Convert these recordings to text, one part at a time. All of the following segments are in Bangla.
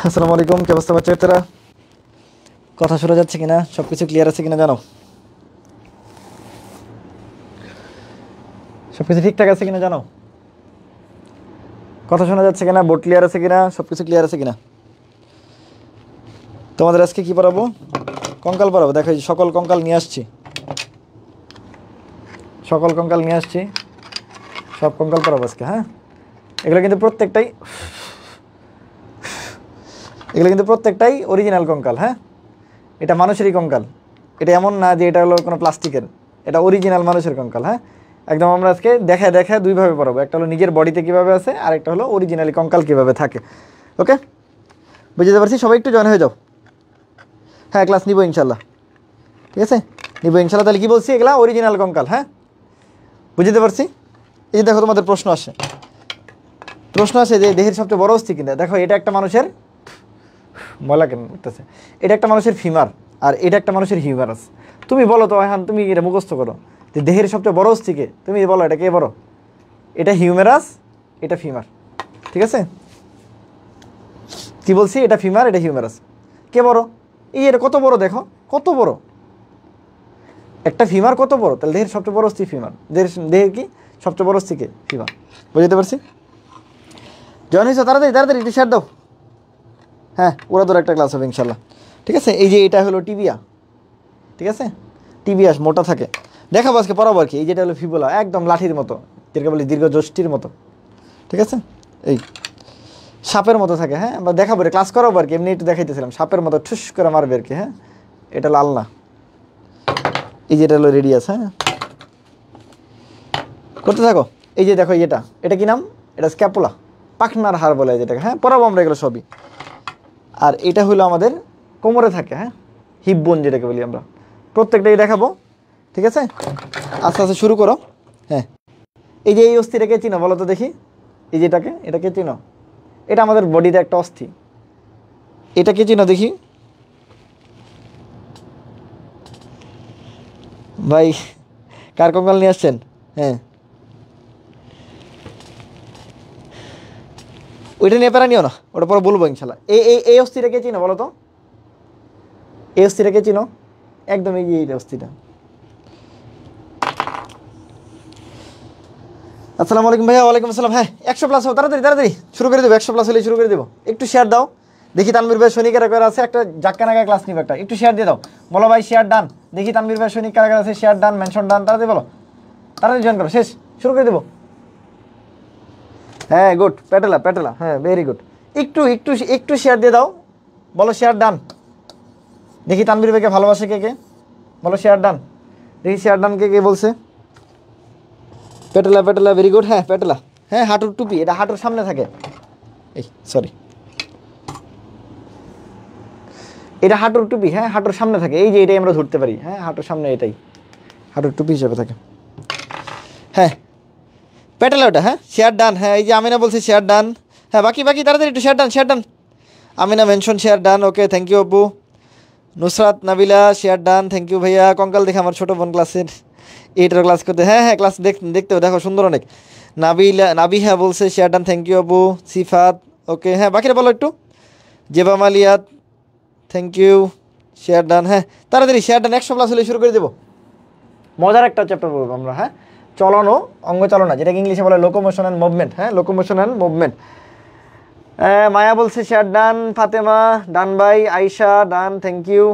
আসসালামু আলাইকুম, কি অবস্থা বাচ্চারা? কথা শোনা যাচ্ছে কিনা, সব কিছু ক্লিয়ার আছে কিনা জানো? সব কিছু ঠিকঠাক আছে কিনা জানো? কথা শোনা যাচ্ছে কিনা, বোর্ড ক্লিয়ার আছে কিনা, সব কিছু ক্লিয়ার আছে কিনা? তোমাদের আজকে কি পড়াবো? কঙ্কাল পড়াবো। দেখো এই সকল কঙ্কাল নিয়ে আসছি, সকল কঙ্কাল নিয়ে আসছি, সব কঙ্কাল পড়াবো আজকে। হ্যাঁ, এগুলো কিন্তু প্রত্যেকটাই অরিজিনাল কঙ্কাল। হ্যাঁ, এটা মানুষেরই কঙ্কাল, এটা এমন না যে এটা হলো কোনো প্লাস্টিকের, এটা অরিজিনাল মানুষের কঙ্কাল। হ্যাঁ, একদম আমরা আজকে দেখা দুইভাবে পড়াবো, একটা হলো নিজের বডিতে কীভাবে আছে, আর একটা হলো অরিজিনালি কঙ্কাল কীভাবে থাকে। ওকে, বুঝতে পারছি? সবাই একটু জয়েন হয়ে যাও। হ্যাঁ, ক্লাস নিবো ইনশাল্লাহ, ঠিক আছে, নিবো ইনশাল্লাহ। তাহলে কী বলছি, এগুলা অরিজিনাল কঙ্কাল। হ্যাঁ, বুঝতে পারছি? এই যে দেখো, তোমাদের প্রশ্ন আসে যে দেহের সবচেয়ে বড় অস্থি কিনা। দেখো, এটা একটা মানুষের বলা কেন করতেছে, এটা একটা মানুষের ফিমার, আর এটা একটা মানুষের হিউমারাস। তুমি বলো তো এখন, তুমি এটা মুখস্থ করো যে দেহের সবচেয়ে বড় অস্থিকে, তুমি বলো এটা কে বড়? এটা হিউমেরাস, এটা ফিমার। ঠিক আছে, কি বলছি? এটা ফিমার, এটা হিউমেরাস। কে বড়? এই এটা কত বড়, দেখো কত বড় একটা ফিমার, কত বড়। তাহলে দেহের সবচেয়ে বড় অস্থি ফিমার, দেহের কি সবচেয়ে বড় অস্থিকে ফিমার। বুঝতে পারছি? জয়েন হয়েছে? তাড়াতাড়ি একটু শেয়ার দাও। হ্যাঁ, ওরা তোর একটা ক্লাস হবে ইনশাল্লাহ। ঠিক আছে, এই যে এটা হলো টিবিয়া, ঠিক আছে, টিবিয়াস মোটা থাকে। দেখাবো আজকে, পড়াবো আর কি। এই যেটা হলো ফিবুলা, একদম লাঠির মতো, দীর্ঘ যষ্টির মতো। ঠিক আছে, এই সাপের মতো থাকে। হ্যাঁ, আমরা দেখাবো, ক্লাস করাবো আর কি, এমনি একটু দেখাইতেছিলাম। সাপের মতো ঠুস করে মারবে আর কি। হ্যাঁ, এটা লাল না, এই যেটা হলো রেডিয়াস। হ্যাঁ, করতে থাকো। এই যে দেখো, এটা কি নাম? এটা স্ক্যাপুলা, পাখনার হাড় বলে যেটাকে। হ্যাঁ, পড়াবো আমরা এগুলো সবই। আর এটা হলো আমাদের কোমরে থাকে। হ্যাঁ, হিপ বোন যেটাকে বলি আমরা, প্রত্যেকটাই দেখাবো। ঠিক আছে, আস্তে আস্তে শুরু করো। হ্যাঁ, এই যে এই অস্থিটাকে চিনো বলো তো দেখি, এই যে এটাকে চিনো? এটা আমাদের বডিতে একটা অস্থি, এটাকে চিনো দেখি ভাই? কার কঙ্কাল নিয়ে আসছেন? হ্যাঁ, ওইটা নিয়ে প্যারা নিও না, ওটা পরে বলবো ইনশাল্লাহ। এই অস্থিটাকে চিনো বলো তো? এই অস্থিটাকে চিনো? একদম এই যে এই অস্থিটা। আসসালামু আলাইকুম ভাইয়া। ওয়ালাইকুম আসসালাম। হ্যাঁ, 100+ হোক, তাড়াতাড়ি শুরু করে দেবো। 100+ হলে শুরু করে দেবো। একটু শেয়ার দাও দেখি। তানভীর ভাই সৈনিক কারা আছে, একটা জাক্কা নাগা ক্লাস নিবে, একটা একটু শেয়ার দিয়ে দাও। বলো ভাই শেয়ার ডান, দেখি তানভীর ভাই সৈনিক কারা আছে, শেয়ার ডান, মেনশন ডান, তাড়াতাড়ি বলো, তাড়াতাড়ি জয়েন করো। শেষ, শুরু করে দেবো। হ্যাঁ, গুড, প্যাটেলা। হ্যাঁ, ভেরি গুড। একটু শেয়ার দিয়ে দাও। বলো শেয়ার ডান, দেখি তানভীর ভাইকে ভালোবাসে কে কে, বলো শেয়ার ডান, দেখি শেয়ার ডান কে বলছে। Patella, very good. হ্যাঁ, প্যাটেলা। হ্যাঁ, হাঁটুর টুপি, এটা হাঁটুর সামনে থাকে। এই সরি, এটা হাঁটুর টুপি। হ্যাঁ, হাঁটুর সামনে থাকে, এই যে এটাই আমরা ধরতে পারি। হ্যাঁ, হাঁটুর সামনে, এটাই হাঁটুর টুপি হিসেবে থাকে। হ্যাঁ, প্যাটেলা ওটা। হ্যাঁ, শেয়ার ডান। হ্যাঁ, এই যে আমিনা বলছে শেয়ার ডান। হ্যাঁ, বাকি তাড়াতাড়ি একটু শেয়ার ডান। আমিনা মেনশন share done. Okay, thank you আপু। Nusrat Nabila share done, thank you ভাইয়া। কঙ্কাল দেখে আমার ছোটো বোন ক্লাসের, এইটার ক্লাস করতে। হ্যাঁ, ক্লাস দেখতে দেখো, সুন্দর অনেক। নাবিহা বলছে শেয়ার ডান, থ্যাংক ইউ আপু। সিফাত, ওকে। হ্যাঁ, বাকিরা বলো একটু। Zeba Maliyat, thank you, share done. হ্যাঁ, তাড়াতাড়ি শেয়ার ডান। 100+ হলে শুরু করে দেবো। মজার একটা চ্যাপ্টার বলবো আমরা। হ্যাঁ, চলন ও অঙ্গচালনা, যেটাকে ইংলিশে বলে লোকোমোশন অ্যান্ড মুভমেন্ট। হ্যাঁ, লোকোমোশন অ্যান্ড মুভমেন্ট। মায়া বলছে শেয়ার ডান, ফাতেমা ডান, ভাই আয়শা ডান, থ্যাংক ইউ।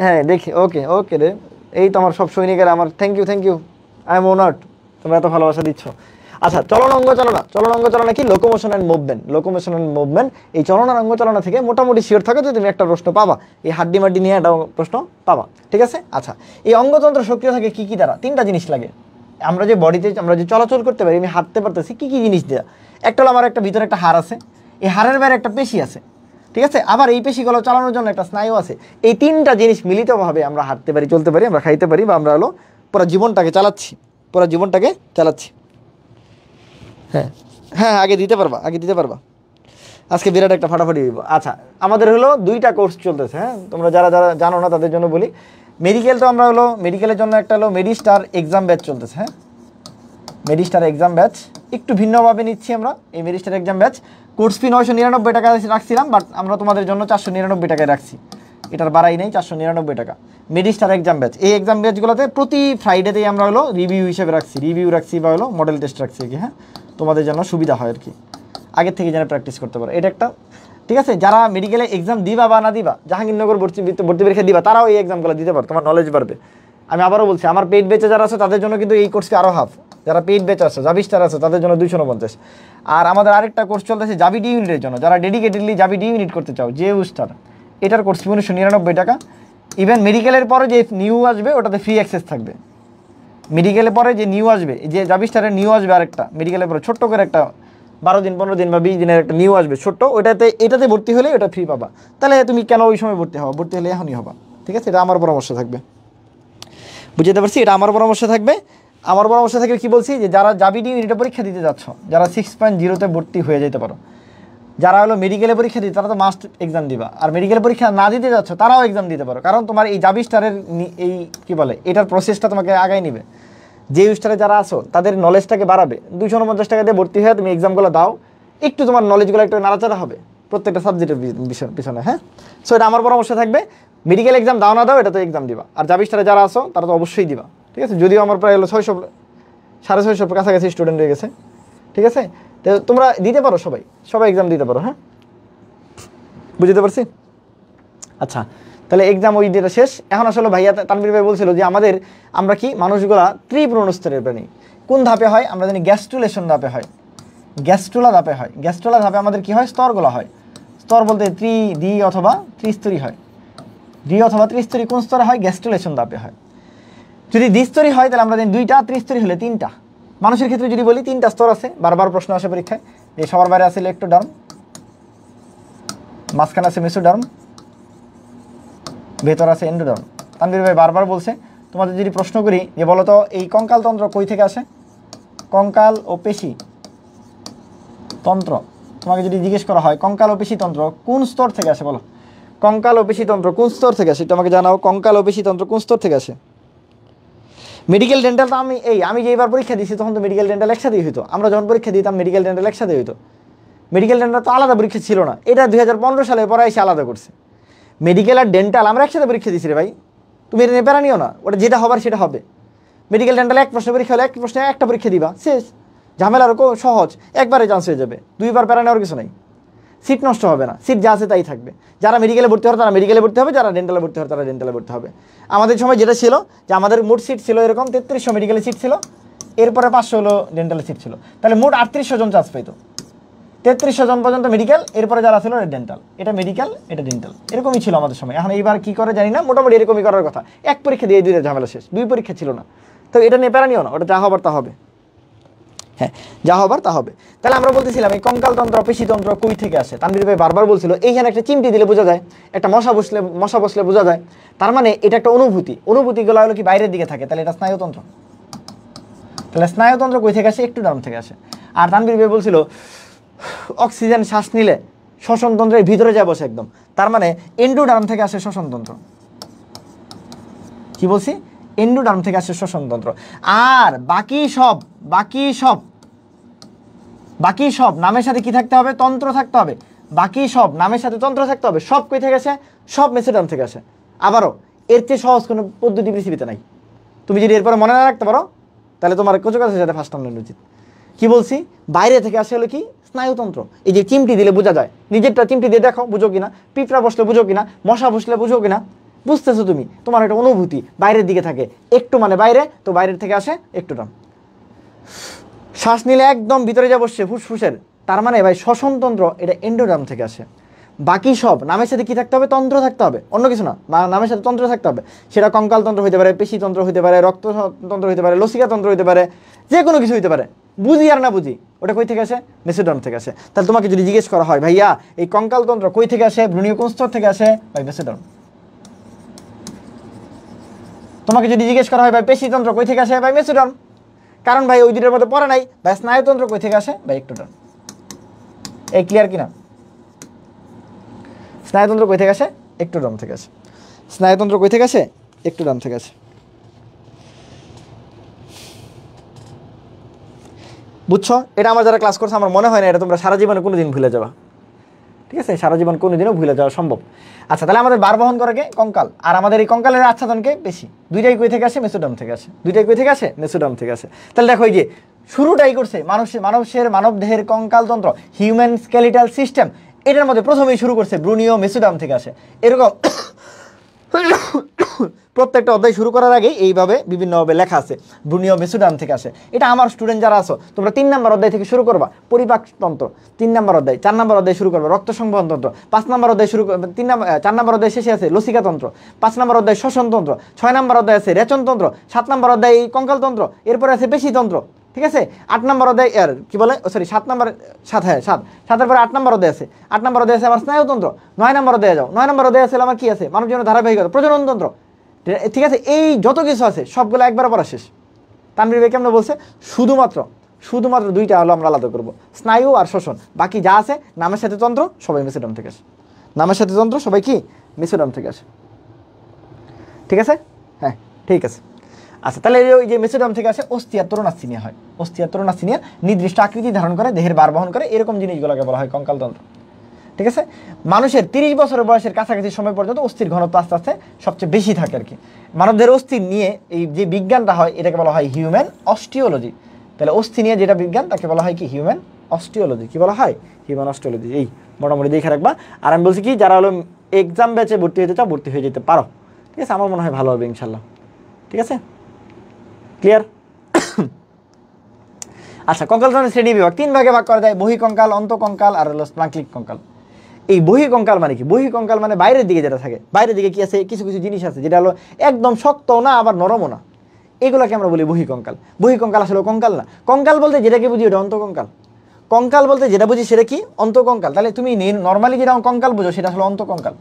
হ্যাঁ, দেখি। ওকে রে, এই তো আমার সব সৈনিকের আমার thank you. I am honoured, তোমরা এত ভালোবাসা দিচ্ছ। আচ্ছা, চলন অঙ্গচালনা কি? Locomotion and movement. এই চলন আর অঙ্গচালনা থেকে মোটামুটি শিওর থাকো যে তুমি একটা প্রশ্ন পাবা, এই হাড্ডি মাড্ডি নিয়ে একটা প্রশ্ন পাবা। ঠিক আছে, আচ্ছা, এই অঙ্গতন্ত্র সক্রিয় থাকে কি দ্বারা? 3টা জিনিস লাগে। আমরা যে বডিতে আমরা যে চলাচল করতে পারি, আমি হাঁটতে পারতেছি কি জিনিস দেওয়া? একটা হলো আমার একটা ভিতরে একটা হাড় আছে, এই হাড়ের বাইরে একটা পেশি আছে। ঠিক আছে, আবার এই পেশিগুলো চালানোর জন্য একটা স্নায়ু আছে। এই 3টা জিনিস মিলিতভাবে আমরা হাঁটতে পারি, চলতে পারি, আমরা খাইতে পারি, বা আমরা হলো পুরো জীবনটাকে চালাচ্ছি। হ্যাঁ, আগে দিতে পারবা। আজকে বিরাট একটা ফাটাফাটি দিব। আচ্ছা, আমাদের হলো 2টা কোর্স চলতেছে। হ্যাঁ, তোমরা যারা জানো না তাদের জন্য বলি। মেডিকেল তো আমরা হলো মেডিকেলের জন্য একটা হলো মেডিস্টার এক্সাম ব্যাচ চলতেছে। হ্যাঁ, মেডিস্টার এক্সাম ব্যাচ একটু ভিন্নভাবে নিচ্ছি আমরা। এই মেডিস্টার এক্সাম ব্যাচ কোর্স ফি 999 টাকা রাখছিলাম, বাট আমরা তোমাদের জন্য 499 টাকায় রাখছি, এটার বাড়াই নেই, 499 টাকা। মেডিস্টার এক্সাম ব্যাচ, এই এক্সাম ব্যাচগুলোতে প্রতি ফ্রাইডেতেই আমরা হলো রিভিউ হিসেবে রাখছি, রিভিউ রাখছি বা হলো মডেল টেস্ট রাখছি কি, হ্যাঁ তোমাদের জন্য সুবিধা হয় আর কি, আগের থেকে যেন প্র্যাকটিস করতে পারো, এটা একটা। ঠিক আছে, যারা মেডিকেলে এক্সাম দিবা বা না দিবা, জাহাঙ্গীরনগর ভর্তি পরীক্ষা দিবা, তারাও এই এক্সামগুলো দিতে পারো, তোমার নলেজ বাড়বে। আমি আবারও বলছি, আমার পেইড ব্যাচে যারা আছে তাদের জন্য কিন্তু এই কোর্সকে আরও হাফ, যারা পেইড ব্যাচ আছে জাভিস্টার আছে তাদের জন্য 249। আর আমাদের আরেকটা কোর্স চলতেছে জাভি ডি ইউনিটের জন্য, যারা ডেডিকেটেডলি জাভি ডি ইউনিট করতে চাও, যে উস্টার, এটার কোর্স ফি 1999 টাকা। ইভেন মেডিকেলের পরে যে নিউ আসবে ওটাতে ফ্রি অ্যাক্সেস থাকবে। মেডিকেলের পরে যে নিউ আসবে, যে জাভিস্টারের নিউ আসবে আরেকটা, মেডিকেলের পরে ছোট্ট করে একটা 12 দিন 15 দিন বা 20 দিনের একটা নিউ আসবে ছোট্ট, এটাতে ভর্তি হলে ওটা ফ্রি পাবা। তাহলে তুমি কেন ওই সময় ভর্তি হবা, ভর্তি হলে এখনই হবা। ঠিক আছে, এটা আমার পরামর্শ থাকবে, বুঝতে পারছি, এটা আমার পরামর্শ থাকবে। আমার পরামর্শ থাকবে কি বলছি, যে যারা জাভি ডি ইউনিটে পরীক্ষা দিতে যাচ্ছ, যারা 6.0-তে ভর্তি হয়ে যেতে পারো, যারা হলো মেডিকেলে পরীক্ষা দিতে, তারা তো মাস্ট এক্সাম দিবা। আর মেডিকেল পরীক্ষা না দিতে যাচ্ছ, তারাও এক্সাম দিতে পারো, কারণ তোমার এই জাভিস্টারের এই কী বলে, এটার প্রসেসটা তোমাকে আগায় নিবে। যে স্টারে যারা আছো তাদের নলেজটাকে বাড়াবে। 249 টাকা দিয়ে ভর্তি হয়ে তুমি এক্সামগুলো দাও, একটু তোমার নলেজগুলো একটু নাড়াচাড়া হবে প্রত্যেকটা সাবজেক্টের পিছনে, হ্যাঁ। সো এটা আমার পরামর্শ থাকবে, মেডিকেল এক্সাম দাও না দাও, এটা তো এক্সাম দিবা। আর জাভিস্টারে যারা আছো তারা তো অবশ্যই দিবা। ঠিক আছে, যদিও আমার প্রায় হলো 600 650 কাছাকাছি স্টুডেন্ট হয়ে গেছে। ঠিক আছে, তো তোমরা দিতে পারো, সবাই এক্সাম দিতে পারো, হ্যাঁ, বুঝতে পারছি। আচ্ছা, তাহলে এক্সাম ওই ডেটা শেষ। এখন আসলে ভাইয়া তানভীর ভাই বলছিল যে আমরা কি মানুষগুলা ত্রিপুরণ স্তরের প্রাণী। কোন ধাপে হয় আমরা জানি, গ্যাস্ট্রুলেশন ধাপে হয়, গ্যাস্ট্রুলা ধাপে হয়। গ্যাস্ট্রুলা ধাপে আমাদের কি হয়, স্তরগুলো হয়। স্তর বলতে দ্বি অথবা ত্রিস্তরী হয়। দ্বি অথবা ত্রিস্তরী কোন স্তরে হয়, গ্যাস্ট্রুলেশন ধাপে হয়। যদি দ্বিস্তরী হয় তাহলে আমরা জানি 2টা, ত্রিস্তরী হলে 3টা। মানুষের ক্ষেত্রে যদি বলি 3টা স্তর আছে, বারবার প্রশ্ন আসে পরীক্ষায়, যে সবার বাইরে আছে ইলেক্ট্রোডার্ম, মাঝখানে আছে মেসোডার্ম, ভেতর আছে এন্ডোডার্ম। তানভীর ভাই বারবার বলছে, তোমাদের যদি প্রশ্ন করি যে বলো তো এই কঙ্কালতন্ত্র কই থেকে আসে, কঙ্কাল ও পেশি তন্ত্র, তোমাকে যদি জিজ্ঞেস করা হয় কঙ্কাল ও পেশি তন্ত্র কোন স্তর থেকে আসে, বলো কঙ্কাল ও পেশি তন্ত্র কোন স্তর থেকে আসে, এটা আমাকে জানাও। কঙ্কাল ও পেশি তন্ত্র কোন স্তর থেকে আসে? মেডিকেল ডেন্টাল তো আমি যে এবার পরীক্ষা দিয়েছি তখন তো মেডিকেল ডেন্টাল একসাথেই হইতো। আমরা যখন পরীক্ষা দিতাম মেডিকেল ডেন্টাল একসাথে হইতো। মেডিকেল ডেন্টাল তো আলাদা পরীক্ষা ছিল না, এটা 2015 সালে পরে এসে আলাদা করছে। মেডিকেল আর ডেন্টাল আমরা একসাথে পরীক্ষা দিয়েছি রে ভাই, তুমি এটা নিয়ে প্যারা নিও না, ওটা যেটা হবার সেটা হবে। মেডিকেল ডেন্টাল এক প্রশ্ন পরীক্ষা হলে এক প্রশ্নে একটা পরীক্ষা দিবা, শেষ। ঝামেলা আরও সহজ, একবারে চান্স হয়ে যাবে, 2বার প্যারা নেওয়ার কিছু নাই। সিট নষ্ট হবে না, সিট যা আছে তাই থাকবে। যারা মেডিকেলে ভর্তি হবে তারা মেডিকেলে ভর্তি হবে, যারা ডেন্টালে ভর্তি হবে তারা ডেন্টালে ভর্তি হবে। আমাদের সময় যেটা ছিল যে আমাদের মোট সিট ছিল এরকম 3300 মেডিকেলে সিট ছিল, এরপরে 500 হলো ডেন্টালে সিট ছিল, তাহলে মোট 3800 জন চান্স পেত। 3300 জন পর্যন্ত মেডিকেল, এরপরে যারা ছিল ডেন্টাল, এটা মেডিকেল এটা ডেন্টাল, এরকমই ছিল আমাদের সময়। এখন এইবার কী করে জানি না, মোটামুটি এরকমই করার কথা। এক পরীক্ষা দিয়ে 2টা ঝামেলা শেষ, 2 পরীক্ষা ছিল না, তো এটা নিয়ে প্যারা নিও না, ওটা যা হবার তা হবে। হ্যাঁ, যা হবার তা হবে। তাহলে আমরা বলতেছিলাম এই কঙ্কালতন্ত্র পেশিতন্ত্র কই থেকে আসে। তানভীর ভাই বারবার বলছিল এইখানে একটা চিমটি দিলে বোঝা যায়, একটা মশা বসলে বোঝা যায়, তার মানে এটা একটা অনুভূতিগুলো হলো কি বাইরের দিকে থাকে, তাহলে এটা স্নায়ুতন্ত্র। তাহলে স্নায়ুতন্ত্র কই থেকে আসে, একটোডার্ম থেকে আসে। আর তানভীর ভাই বলছিল অক্সিজেন শ্বাস নিলে শ্বসনতন্ত্রের ভিতরে যায় বসে একদম, তার মানে এন্ডোডার্ম থেকে আসে শ্বসনতন্ত্র। কি বলছি, এন্ডোডার্ম থেকে আসে শ্বসনতন্ত্র। আর বাকি সব নামের সাথে কি থাকতে হবে, তন্ত্র থাকতে হবে। বাকি সব নামের সাথে তন্ত্র থাকতে হবে। সব কই থেকে আসে, সব মেসোডার্ম থেকে আসে। আবারও এর চেয়ে সহজ কোনো পদ্ধতি পৃথিবীতে নাই। তুমি যদি এরপরে মনে না রাখতে পারো তাহলে তোমার কোচো কাছে সাথে ফার্স্ট টাইম নেওয়া উচিত। কি বলছি, বাইরে থেকে আসে হলো কি স্নায়ুতন্ত্র। এই যে চিমটি দিলে বোঝা যায়, নিজেরটা চিমটি দিয়ে দেখো বুঝো কিনা, পিঁপড়া বসলে বুঝো কিনা, মশা বসলে বুঝো কিনা, বুঝতেছো তুমি, তোমার একটা অনুভূতি বাইরের দিকে থাকে। একটু মানে বাইরে, তো বাইরের থেকে আসে একটুডার্ম। শ্বাস নিলে একদম ভিতরে যা বসছে ফুসফুসের, তার মানে ভাই শ্বসনতন্ত্র এটা এন্ডোডার্ম থেকে আসে। বাকি সব নামের সাথে কি থাকতে হবে, তন্ত্র থাকতে হবে, অন্য কিছু না, নামের সাথে তন্ত্র থাকতে হবে। সেটা কঙ্কালতন্ত্র হইতে পারে, পেশিতন্ত্র হইতে পারে, রক্ততন্ত্র হইতে পারে, লসিকাতন্ত্র হইতে পারে, যে কোনো কিছু হইতে পারে। বুঝি আর না বুঝি ওটা কই থেকে আসে, মেসোডার্ম থেকে আসে। তাহলে তোমাকে যদি জিজ্ঞেস করা হয় ভাইয়া এই কঙ্কালতন্ত্র কই থেকে আসে, ভ্রূণীয় কোন স্তর থেকে আসে, ভাই মেসোডার্ম। তোমাকে যদি জিজ্ঞেস করা হয় ভাই পেশিতন্ত্র কই থেকে আসে, ভাই মেসোডার্ম। কারণ ভাই ওই দুটোর মধ্যে পড়ে নাই। ভাই স্নায়ুতন্ত্র কই থেকে আসে, ভাই একটোডার্ম। এই ক্লিয়ার কিনা? স্নায়ুতন্ত্র কই থেকে আসে, একটোডার্ম থেকে আসে। স্নায়ুতন্ত্র কই থেকে আসে, একটোডার্ম থেকে আসে। বুঝছো? এটা আমার যারা ক্লাস করছে আমার মনে হয় না এটা তোমরা সারা জীবনে কোনোদিন ভুলে যাবা, ঠিক আছে? সারা জীবন কোনোদিনও ভুলে যাওয়া সম্ভব। আচ্ছা, তাহলে আমাদের বার বহন করে কে? কঙ্কাল। আর আমাদের এই কঙ্কালের আচ্ছাদনকে বেশি, দুইটাই কই থেকে আসে? মেসোডার্ম থেকে আসে। দুইটাই কই থেকে আসে? মেসোডার্ম থেকে আসে। তাহলে দেখো এই যে শুরুটাই করছে মানব দেহের কঙ্কালতন্ত্র, হিউম্যান স্কেলিটাল সিস্টেম, এটার মধ্যে প্রথমেই শুরু করছে ব্রুনীয় মেসোডার্ম থেকে আসে। এরকম প্রত্যেকটা অধ্যায় শুরু করার আগে এইভাবে বিভিন্নভাবে লেখা আছে ব্রুনীয় মেসোডার্ম থেকে আসে। এটা আমার স্টুডেন্ট যারা আছো তোমরা 3 নম্বর অধ্যায় থেকে শুরু করবা, পরিপাকতন্ত্র 3 নম্বর অধ্যায়, 4 নম্বর অধ্যায় শুরু করবা রক্ত সংবহন তন্ত্র, 5 নম্বর অধ্যায় শুরু 4 নম্বর অধ্যায় শেষে আছে লসিকাতন্ত্র, 5 নম্বর অধ্যায় শ্বসনতন্ত্র, 6 নম্বর অধ্যায় আছে রেচনতন্ত্র, 7 নম্বর অধ্যায় কঙ্কালতন্ত্র, এরপরে আছে পেশিতন্ত্র, ঠিক আছে? 8 নম্বর অধ্যায় কি বলে, সরি 7 নম্বর 7, হ্যাঁ 7 পরে 8 নম্বর অধ্যায় আছে। 8 নম্বর অধ্যায় আছে আমার স্নায়ুতন্ত্র। 9 নম্বর অধ্যায়ে যাও, 9 নম্বর অধ্যায় আছে আমার কি আছে? মানব জীবনের ধারাবাহিকতা, প্রজননতন্ত্র, ঠিক আছে? এই যত কিছু আছে সবগুলো একবার পড়া শেষ। তানভীর ভাই কেমন বলছে? শুধুমাত্র দুইটা হলো আমরা আলাদা করবো, স্নায়ু আর শ্বসন। বাকি যা আছে নামের সাথে তন্ত্র সবাই মেসোডার্ম থেকে আসে। নামের সাথে তন্ত্র সবাই কি মেসোডার্ম থেকে আসে, ঠিক আছে? হ্যাঁ ঠিক আছে। আচ্ছা, তাহলে ওই যে মেসোডার্ম থেকে আসে অস্থি আর তরুণাস্থিনিয়া হয়। অস্থি আর তরুণাস্থিনিয়া নির্দিষ্ট আকৃতি ধারণ করে, দেহের বার বহন করে, এরকম জিনিসগুলোকে বলা হয় কঙ্কালতন্ত্র, ঠিক আছে? মানুষের 30 বছরের বয়সের কাছাকাছি সময় পর্যন্ত অস্থির ঘনত্ব আস্তে আস্তে সবচেয়ে বেশি থাকে আর কি। মানবদের অস্থি নিয়ে এই যে বিজ্ঞানটা হয় এটাকে বলা হয় হিউম্যান অস্টিওলজি। তাহলে অস্থি নিয়ে যেটা বিজ্ঞান তাকে বলা হয় কি? Human osteology. কি বলা হয়? Human osteology. এই মোটামুটি দেখে রাখবা। আর আমি বলছি কি, যারা হলো এক্সাম ব্যাচে ভর্তি হতে চাও ভর্তি হয়ে যেতে পারো, ঠিক আছে? আমার মনে হয় ভালো হবে ইনশাল্লাহ, ঠিক আছে? ক্লিয়ার? আচ্ছা, কঙ্কালতন্ত্রের শ্রেণী বিভাগ 3 ভাগে ভাগ করা যায়, বহিঃকঙ্কাল, অন্তঃকঙ্কাল আর হলো স্প্লাঙ্কলিক কঙ্কাল। এই বহিঃকঙ্কাল মানে কি? বহিঃকঙ্কাল মানে বাইরের দিকে যেটা থাকে। বাইরের দিকে কি আছে? কিছু কিছু জিনিস আছে যেটা হলো একদম শক্তও না আবার নরমও না, এগুলোকে আমরা বলি বহিঃকঙ্কাল। বহিঃকঙ্কাল আসলে কঙ্কাল না। কঙ্কাল বলতে যেটাকে বুঝি ওটা অন্তঃকঙ্কাল। কঙ্কাল বলতে যেটা বুঝি সেটা কি? অন্তঃকঙ্কাল। তাহলে তুমি নর্মালি যেটা কঙ্কাল বুঝো সেটা আসলে অন্তঃকঙ্কাল।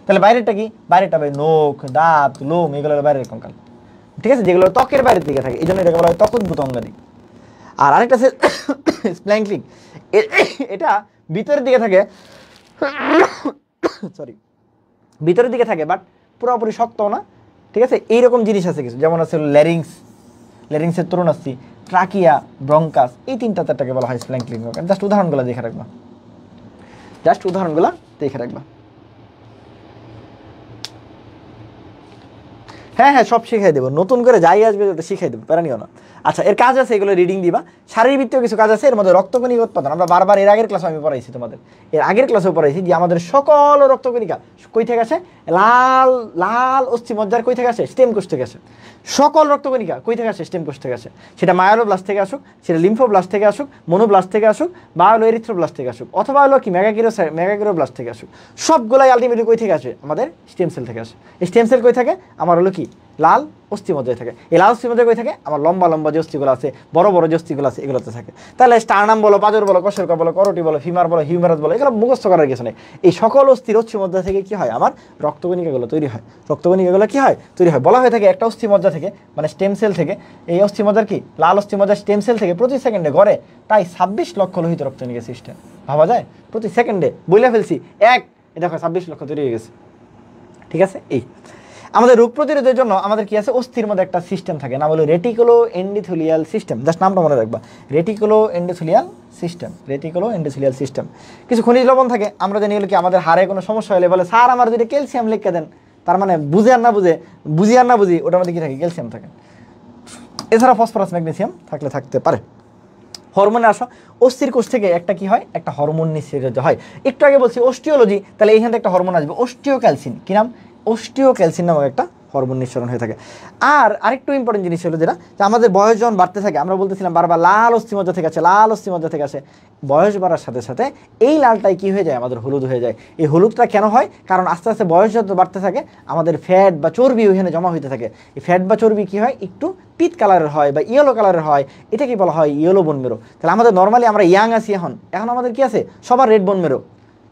তাহলে বাইরেরটা কি? বাইরেরটা ভাই নখ, দাঁত, লোম, এগুলো বাইরের কঙ্কাল, ঠিক আছে? যেগুলো ত্বকের বাইরের দিকে থাকে, এই জন্য এটাকে বলা হয় ত্বকোদ্ভূত অঙ্গাদি। আর আরেকটা আছে স্প্ল্যাঙ্কলিং, এটা ভিতরের দিকে থাকে, সরি ভিতরের দিকে থাকে বাট পুরোপুরি শক্ত না, ঠিক আছে? এইরকম জিনিস আছে কিছু, যেমন আছে ল্যারিংসের তরুণাস্থি, ট্রাকিয়া, ব্রঙ্কাস, এই 3-4টাকে বলা হয় স্প্ল্যাঙ্কলিং। জাস্ট উদাহরণগুলো দেখে রাখবা, হ্যাঁ সব শিখাই দেবো, নতুন করে যাই আসবে শিখাই দেবো, প্যারা নিও না। আচ্ছা, এর কাজ আছে, এগুলো রিডিং দিবা। শারীরবৃত্তীয় কিছু কাজ আছে, এর মধ্যে রক্তকণিকা উৎপাদন। আমরা বারবার এর আগের ক্লাসে আমি পড়াইছি তোমাদের, এর আগের ক্লাসেও পড়াইছি যে আমাদের সকল রক্তকণিকা কই থেকে আসে? লাল লাল অস্থিমজ্জার কই থেকে আসে? স্টেম কোষ থেকে আসে। সকল রক্তকণিকা কই থেকে আসে? স্টেম কোষ থেকে আসে। সেটা মায়োলোব্লাস্ট থেকে আসুক, সেটা লিম্ফোব্লাস্ট থেকে আসুক, মনোব্লাস্ট থেকে আসুক, বা হলো এরিথ্রোব্লাস্ট থেকে আসুক, অথবা হলো কি মেগাকিরোব্লাস্ট থেকে আসুক, সবগুলাই আলটিমেটলি কই থেকে আসে? আমাদের স্টেম সেল থেকে আসে। এই স্টেম সেল কই থাকে? আমার হলো কি লাল অস্থিমজ্জায় থাকে। এই লাল অস্থিমজ্জায় কই থাকে? আমার লম্বা লম্বা যে অস্থিগুলো আছে, বড় বড় যে অস্থিগুলো আছে, এগুলোতে থাকে। তাহলে স্টার্নাম বলো, পাজর বলো, কশেরকা বলো, করোটি বলো, ফিমার বলো, হিউমেরাস বলো, এগুলো মুখস্থ করার কিছু নেই। এই সকল অস্থির অস্থিমজ্জা থেকে কি হয়? আমার রক্তকণিকাগুলো তৈরি হয়। রক্তকণিকাগুলো কি হয়? তৈরি হয়। বলা হয়ে থাকে একটা অস্থিমজ্জা থেকে, মানে স্টেম সেল থেকে, এই অস্থিমজ্জার কি লাল অস্থিমজ্জার স্টেম সেল থেকে প্রতি সেকেন্ডে গড়ে তাই 26 লক্ষ লোহিত রক্তকণিকা সিস্টেম। ভাবা যায়? প্রতি সেকেন্ডে বইলা ফেলছি এটা দেখো 26 লক্ষ তৈরি হয়ে গেছে, ঠিক আছে? এই আমাদের রোগ প্রতিরোধের জন্য আমাদের কি আছে? অস্থির মধ্যে একটা সিস্টেম থাকে, না বলে রেটিকুলো এন্ডোথেলিয়াল সিস্টেম। জাস্ট নামটা মনে রাখবা, রেটিকুলো এন্ডোথেলিয়াল সিস্টেম। কিছু খনিজ লবণ থাকে, আমরা জানি হলো কি আমাদের হাড়ে কোনো সমস্যা হলে বলে স্যার আমার যদি ক্যালসিয়াম লিখে দেন, তার মানে বুঝি আর না বুঝি ওটার মধ্যে কি থাকে? ক্যালসিয়াম থাকে। এছাড়া ফসফরাস, ম্যাগনেসিয়াম থাকতে পারে। হরমোনে আসো, অস্থির কোষ থেকে একটা কি হয়? একটা হরমোন নিঃসৃত হয়। একটু আগে বলছি অস্টিওলজি, তাহলে এইখান থেকে একটা হরমোন আসবে অস্টিওক্যালসিন। কি নাম? অস্টিওক্যালসিন নামক একটা হরমোন নিঃসরণ হয়ে থাকে। আর আরেকটু ইম্পর্টেন্ট জিনিস হলো যেটা, যে আমাদের বয়স যখন বাড়তে থাকে, আমরা বলতেছিলাম বারবার লাল অস্থিমজ্জা থেকে আসে, বয়স বাড়ার সাথে সাথে এই লালটাই কি হয়ে যায়? আমাদের হলুদ হয়ে যায়। এই হলুদটা কেন হয়? কারণ আস্তে আস্তে বয়স যত বাড়তে থাকে আমাদের ফ্যাট বা চর্বি ওইখানে জমা হইতে থাকে। এই ফ্যাট বা চর্বি কি হয়? একটু পিট কালারের হয় বা ইয়েলো কালারের হয়, এটা কি বলা হয়? ইয়েলো বোন মেরো। তাহলে আমাদের নর্মালি আমরা ইয়াং আছি, এখন আমাদের কি আছে? সবার রেড বোন মেরো,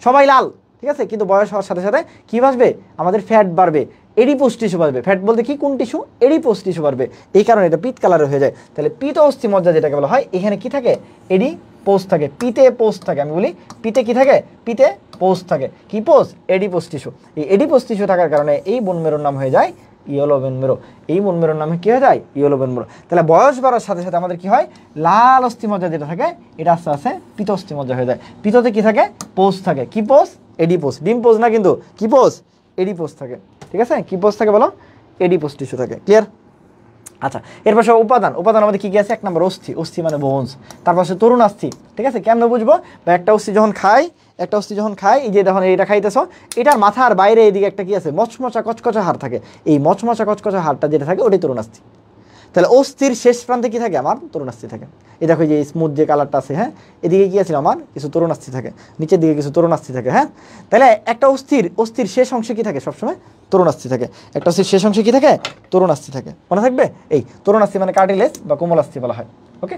সবাই লাল, ঠিক আছে? কিন্তু বয়স হওয়ার সাথে সাথে কি বাড়বে? আমাদের ফ্যাট বাড়বে, এডিপোস টিস্যু বাড়বে। ফ্যাট বলতে কি? কোন টিস্যু? এডিপোস টিস্যু বাড়বে। এই কারণে এটা পিত কালারের হয়ে যায়। তাহলে পিত অস্থিমজ্জা যেটাকে বলা হয়, এখানে কি থাকে? এডিপোস থাকে, পিতে পোস থাকে। আমি বলি পিতে কি থাকে? পিতে পোস থাকে। কি পোস? Adipose tissue. এই এডিপোস টিস্যু থাকার কারণে এই বোন মেরুর নাম হয়ে যায় ইয়েলো বোন মেরো। এই বোন মেরোর নামে কী হয়ে যায়? ইয়েলো বোন মেরো। তাহলে বয়স বাড়ার সাথে সাথে আমাদের কী হয়? লাল অস্থিমজ্জা যেটা থাকে এটা আস্তে আস্তে পিত অস্থিমজ্জা হয়ে যায়। পিততে কী থাকে? পোষ থাকে। কি পোষ? এডিপোস। ডিম পোষ না কিন্তু, কি পোষ? এডিপোস থাকে। ঠিক আছে, কি পোষ থাকে বলো? এডিপোস টিস্যু থাকে। ক্লিয়ার? আচ্ছা, এর পাশে উপাদান। উপাদান আমাদের কী কী আছে? 1 নম্বর অস্থি। অস্থি মানে বোনস। তার পাশে তরুণাস্থি। ঠিক আছে, কেমন বুঝবো? বা একটা অস্থি যখন খায়, এই যে যখন এইটা খাইতেছ, এটার মাথার বাইরে এদিকে একটা কি আছে? মচমচা কচকচা হাড় থাকে। এই মচমচা কচকচা হাড়টা যেটা থাকে ওটাই তরুণাস্থি। তাহলে অস্থির শেষ প্রান্তে কি থাকে? আমার তরুণাস্থি থাকে। এই দেখো যে স্মুথ যে কালারটা আছে, হ্যাঁ, এদিকে কি আছে? আমার কিছু তরুণাস্থি থাকে, নিচের দিকে কিছু তরুণাস্থি থাকে। হ্যাঁ, তাহলে একটা অস্থির শেষ অংশে কি থাকে? সবসময় তরুণাস্থি থাকে। একটা অস্থির শেষ অংশে কি থাকে? তরুণাস্থি থাকে। মনে থাকবে? এই তরুণাস্থি মানে কার্টিলেজ বা কোমলাস্থি বলা হয়। ওকে,